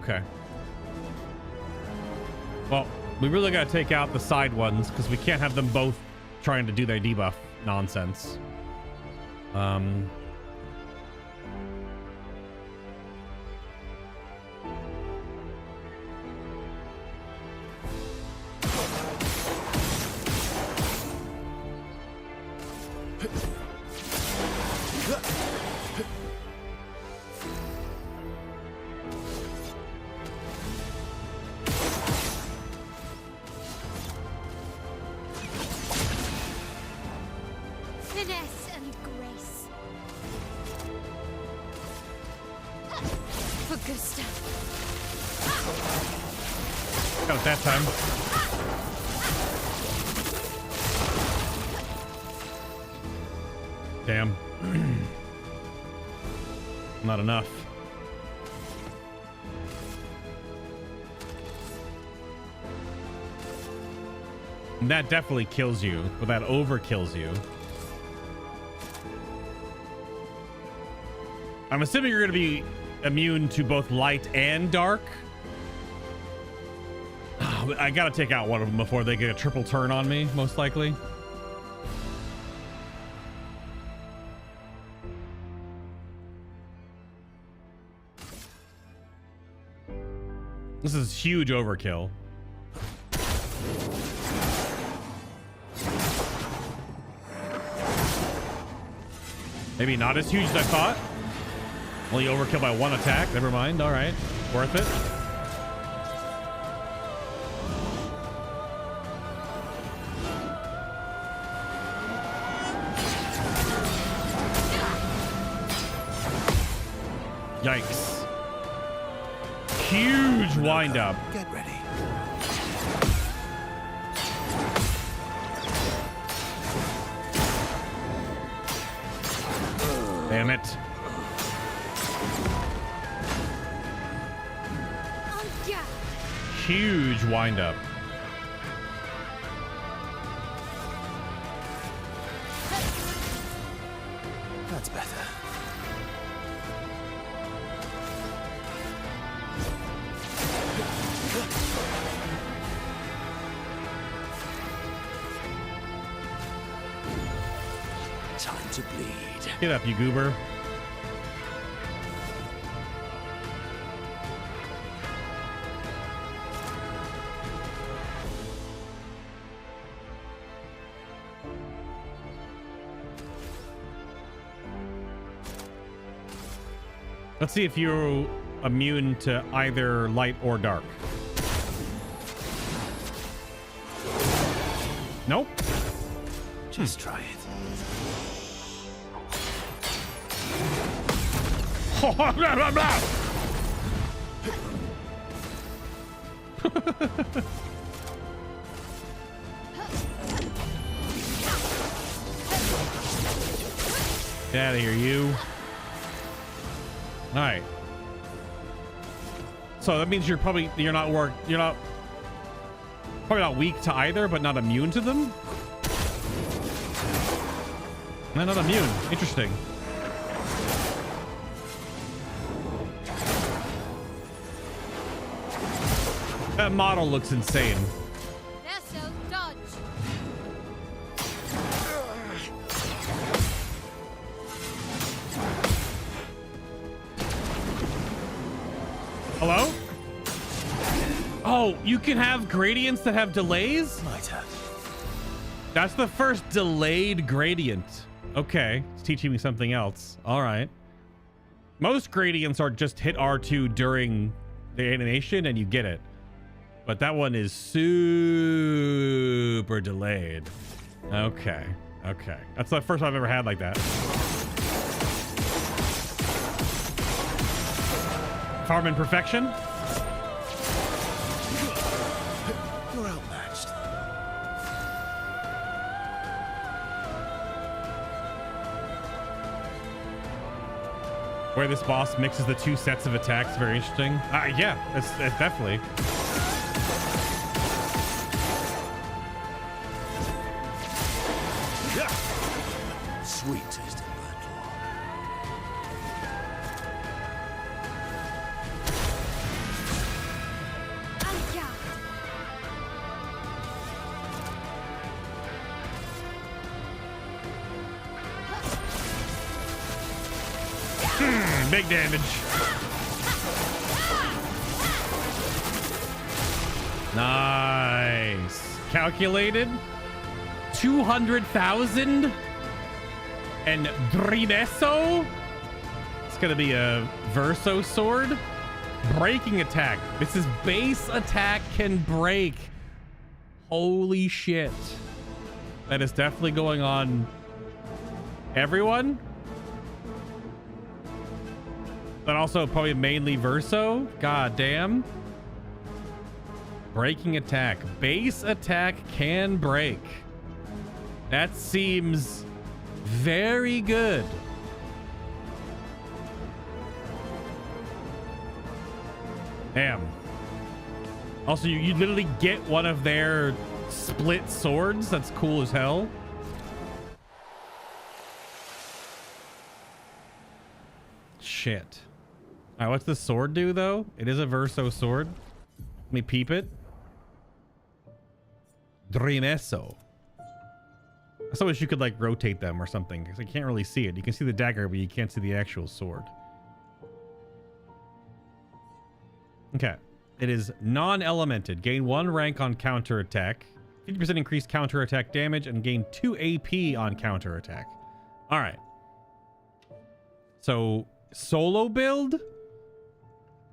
Speaker 1: Okay. Well, we really got to take out the side ones because we can't have them both trying to do their debuff nonsense.
Speaker 5: Finesse and grace. For Gustav.
Speaker 1: Got it that time. Damn. Not enough. And that definitely kills you, but that overkills you. I'm assuming you're going to be immune to both light and dark. I got to take out one of them before they get a triple turn on me, most likely. This is huge overkill. Maybe not as huge as I thought. Only overkill by one attack. Never mind. All right. Worth it. Yikes. Huge wind up.
Speaker 11: Get ready.
Speaker 1: Damn it. Huge wind up.
Speaker 11: That's better.
Speaker 7: Time to bleed.
Speaker 1: Get up, you goober. Let's see if you're immune to either light or dark. Nope.
Speaker 11: Just try it.
Speaker 1: Blah, blah, blah. Get out of here, you. All right. So that means you're probably probably not weak to either, but not immune to them. No, not immune. Interesting. That model looks insane.
Speaker 5: Vessel dodge.
Speaker 1: Hello? Oh, you can have gradients that have delays?
Speaker 11: Might have.
Speaker 1: That's the first delayed gradient. Okay, it's teaching me something else. All right. Most gradients are just hit R2 during the animation and you get it. But that one is super delayed. Okay. Okay. That's the first one I've ever had like that. Farm in perfection.
Speaker 11: You're outmatched.
Speaker 1: Where this boss mixes the two sets of attacks, very interesting. Yeah, it's definitely.
Speaker 7: Sweet taste of battle.
Speaker 1: Big damage. Nice. Calculated. 200,000. And Drinesso. It's gonna be a Verso sword. Breaking attack. This is base attack can break. Holy shit. That is definitely going on everyone. But also probably mainly Verso. God damn. Breaking attack. Base attack can break. That seems very good. Damn. Also, you literally get one of their split swords. That's cool as hell. Shit. All right, what's this sword do, though? It is a Verso sword. Let me peep it. Drinesso. I still wish you could, like, rotate them or something, because I can't really see it. You can see the dagger, but you can't see the actual sword. Okay. It is non-elemented. Gain 1 rank on counterattack. 50% increased counterattack damage, and gain 2 AP on counterattack. All right. So, solo build?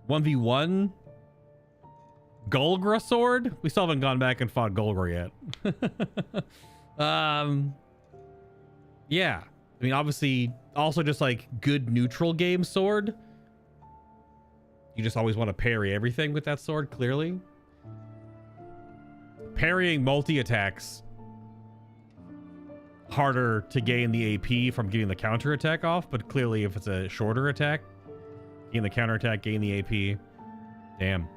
Speaker 1: 1v1? Golgra sword? We still haven't gone back and fought Golgra yet. Yeah. I mean, obviously, also just like good neutral game sword. You just always want to parry everything with that sword, clearly. Parrying multi-attacks harder to gain the AP from getting the counter attack off, but clearly if it's a shorter attack, gain the counter attack, gain the AP. Damn.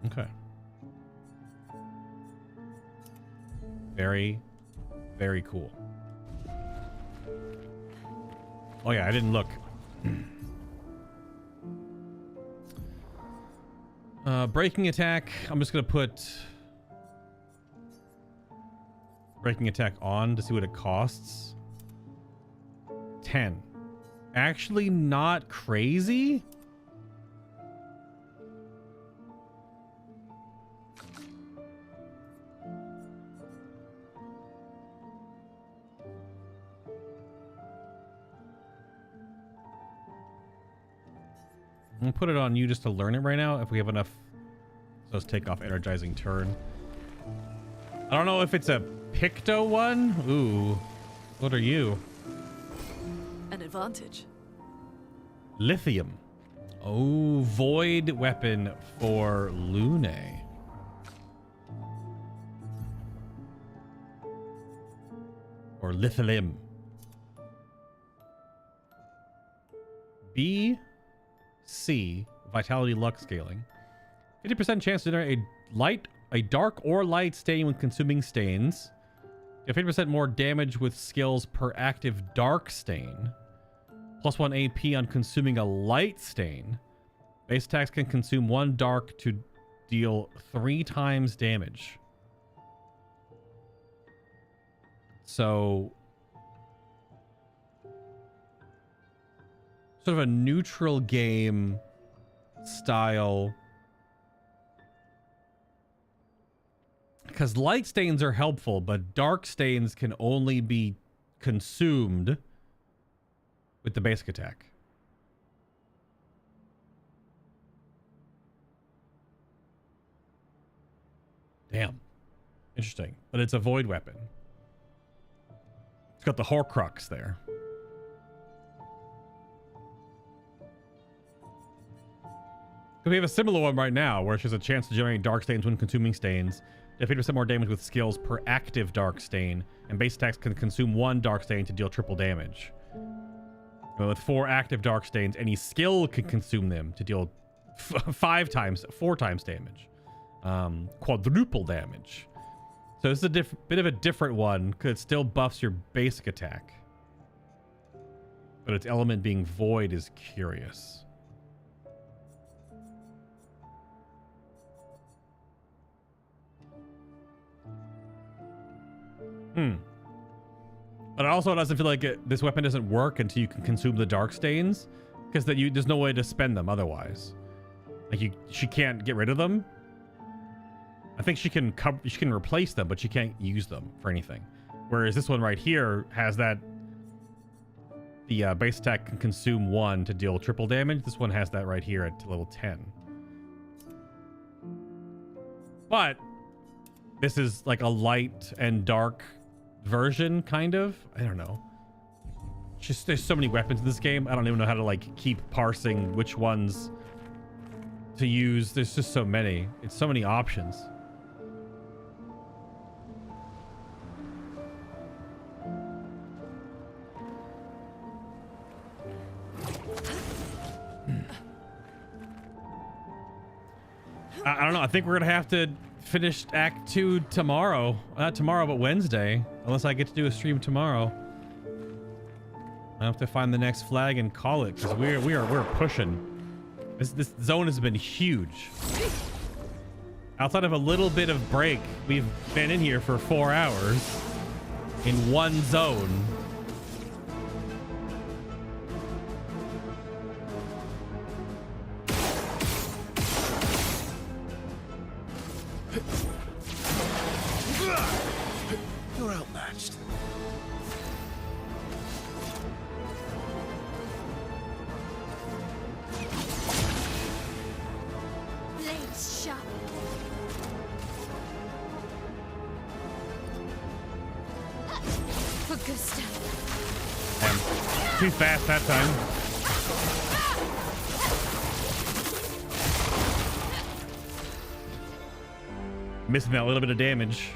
Speaker 1: Okay. Very, very cool. Oh yeah, I didn't look. Breaking attack. I'm just gonna put breaking attack on to see what it costs. 10. Actually not crazy. I'm gonna put it on you just to learn it right now if we have enough. So let's take off energizing turn. I don't know if it's a Picto one. Ooh, what are you?
Speaker 6: An advantage.
Speaker 1: Lithium. Oh, void weapon for Lune. Or lithium. B. C, vitality luck scaling. 50% chance to generate a dark or light stain when consuming stains. You have 50% more damage with skills per active dark stain. +1 AP on consuming a light stain. Base attacks can consume 1 dark to deal 3 times damage. So sort of a neutral game style, because light stains are helpful, but dark stains can only be consumed with the basic attack. Damn. Interesting. But it's a void weapon. It's got the Horcrux there. We have a similar one right now where she has a chance to generate dark stains when consuming stains. Deal 50% more damage with skills per active dark stain, and base attacks can consume 1 dark stain to deal triple damage. And with 4 active dark stains, any skill can consume them to deal 4 times damage. Quadruple damage. So this is a bit of a different one because it still buffs your basic attack. But its element being void is curious. But it also doesn't feel like this weapon doesn't work until you can consume the dark stains, because there's no way to spend them otherwise. Like she can't get rid of them. I think she can replace them, but she can't use them for anything. Whereas this one right here has that the base attack can consume 1 to deal triple damage. This one has that right here at level 10. But this is like a light and dark version, kind of. I don't know. Just there's so many weapons in this game. I don't even know how to like keep parsing which ones to use. There's just so many. It's so many options. I don't know. I think we're gonna have to finish Act 2 tomorrow. Not tomorrow, but Wednesday. Unless I get to do a stream tomorrow. I have to find the next flag and call it, because we're pushing. This zone has been huge. Outside of a little bit of break, we've been in here for 4 hours in one zone.
Speaker 11: You're outmatched.
Speaker 5: Blades sharp. For good stuff.
Speaker 1: Too fast that time. Missing that little bit of damage.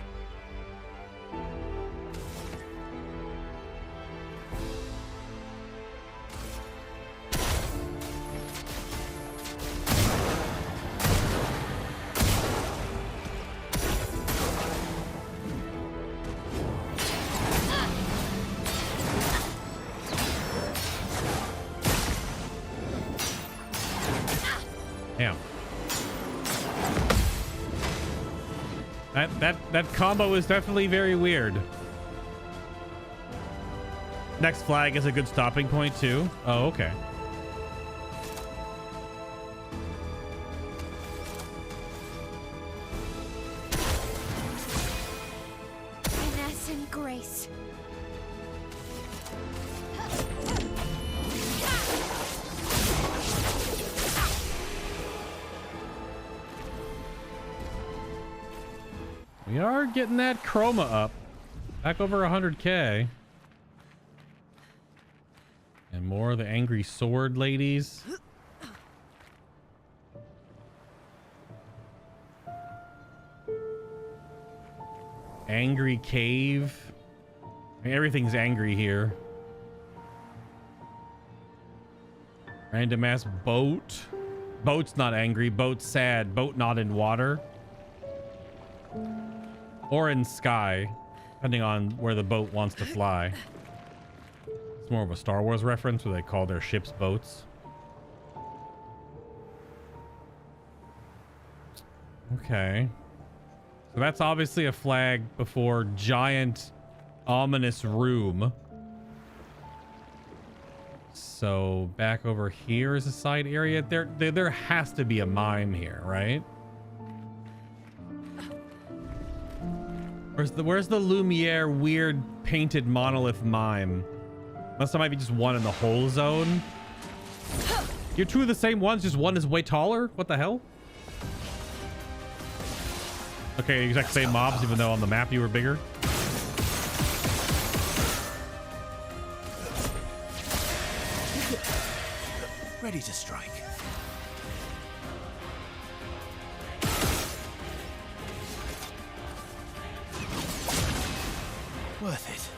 Speaker 1: Damn. That combo is definitely very weird. Next flag is a good stopping point too. Oh, okay.
Speaker 5: Finesse and grace.
Speaker 1: We are getting that chroma up. Back over 100k. And more of the angry sword ladies. Angry cave. I mean, everything's angry here. Random ass boat. Boat's not angry. Boat's sad. Boat not in water. Or in sky, depending on where the boat wants to fly. It's more of a Star Wars reference where they call their ships boats. Okay. So that's obviously a flag before giant, ominous room. So back over here is a side area. There has to be a mime here, right? Where's the Lumiere weird painted monolith mime? Unless there might be just one in the whole zone. You're two of the same ones, just one is way taller? What the hell? Okay, exact same mobs, even though on the map you were bigger.
Speaker 11: Ready to strike. Worth it.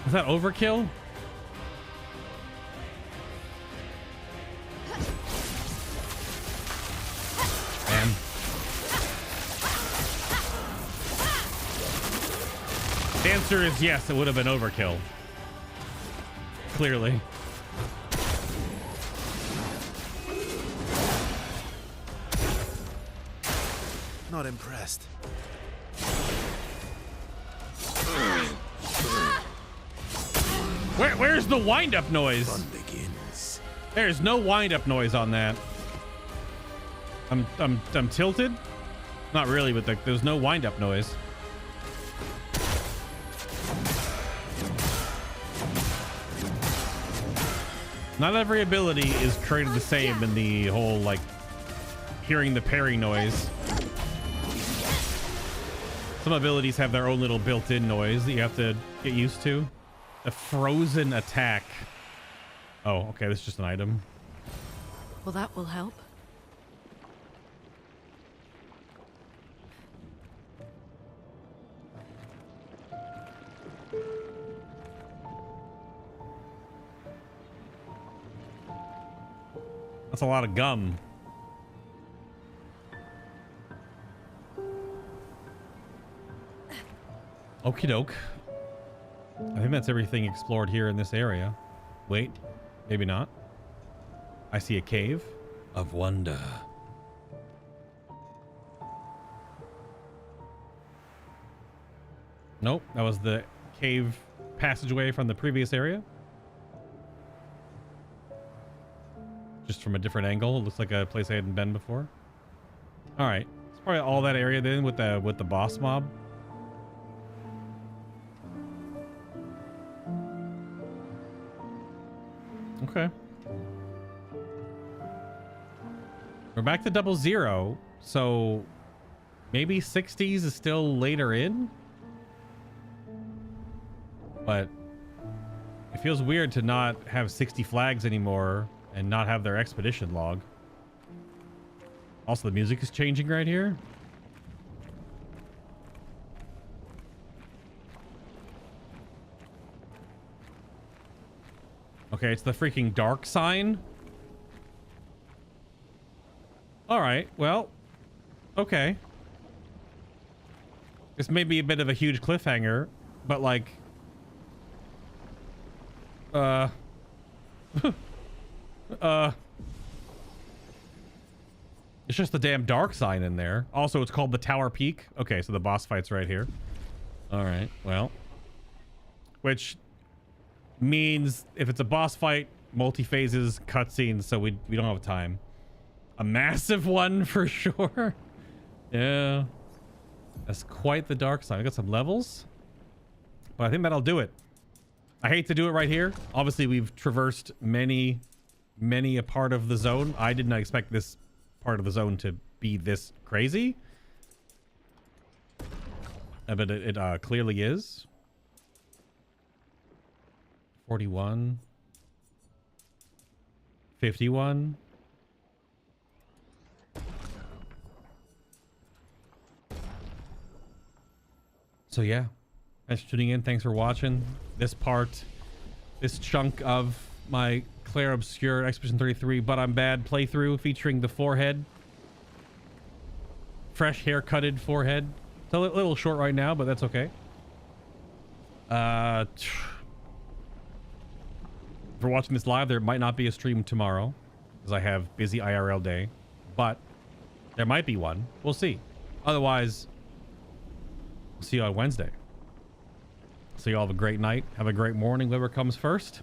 Speaker 1: Is that overkill? Man. The answer is yes, it would have been overkill. Clearly.
Speaker 11: Not impressed.
Speaker 1: Where's the wind-up noise?
Speaker 11: Fun begins.
Speaker 1: There's no wind-up noise on that. I'm tilted. Not really, but there's no wind-up noise. Not every ability is created the same in the whole, like, hearing the parry noise. Some abilities have their own little built-in noise that you have to get used to. The frozen attack. Oh, okay, this is just an item.
Speaker 6: Well, that will help.
Speaker 1: That's a lot of gum. Okie doke. I think that's everything explored here in this area. Wait, maybe not. I see a cave of wonder. Nope, that was the cave passageway from the previous area. Just from a different angle. It looks like a place I hadn't been before. All right, it's probably all that area then with the boss mob. Okay. We're back to 00, so maybe 60s is still later in? But it feels weird to not have 60 flags anymore and not have their expedition log. Also, the music is changing right here. Okay, it's the freaking dark sign. All right, well, okay. This may be a bit of a huge cliffhanger, but like, it's just the damn dark sign in there. Also, it's called the Tower Peak. Okay, so the boss fight's right here. All right, well, which means if it's a boss fight, multi-phases, cutscenes, so we don't have time. A massive one for sure. Yeah, that's quite the dark side. I got some levels, but I think that'll do it. I hate to do it right here. Obviously, we've traversed many a part of the zone. I did not expect this part of the zone to be this crazy, but it clearly is. 41, 51. So yeah, thanks for tuning in. Thanks for watching this chunk of my Clair Obscur Expedition 33 But I'm Bad playthrough featuring the forehead. Fresh haircutted forehead. It's a little short right now, but that's okay. For watching this live, there might not be a stream tomorrow because I have busy IRL day, but there might be one. We'll see. Otherwise, we'll see you on Wednesday. So you all have a great night. Have a great morning, whoever comes first.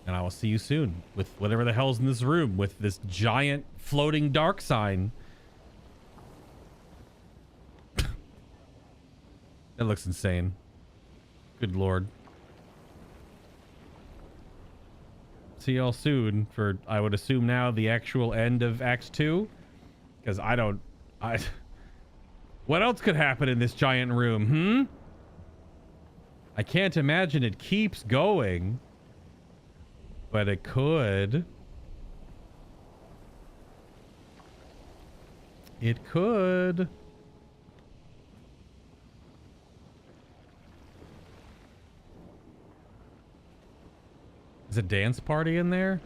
Speaker 1: And I will see you soon with whatever the hell's in this room with this giant floating dark sign. That looks insane. Good Lord. See y'all soon for, I would assume now, the actual end of Act 2. Because what else could happen in this giant room, I can't imagine it keeps going. But it could. It could. Is a dance party in there?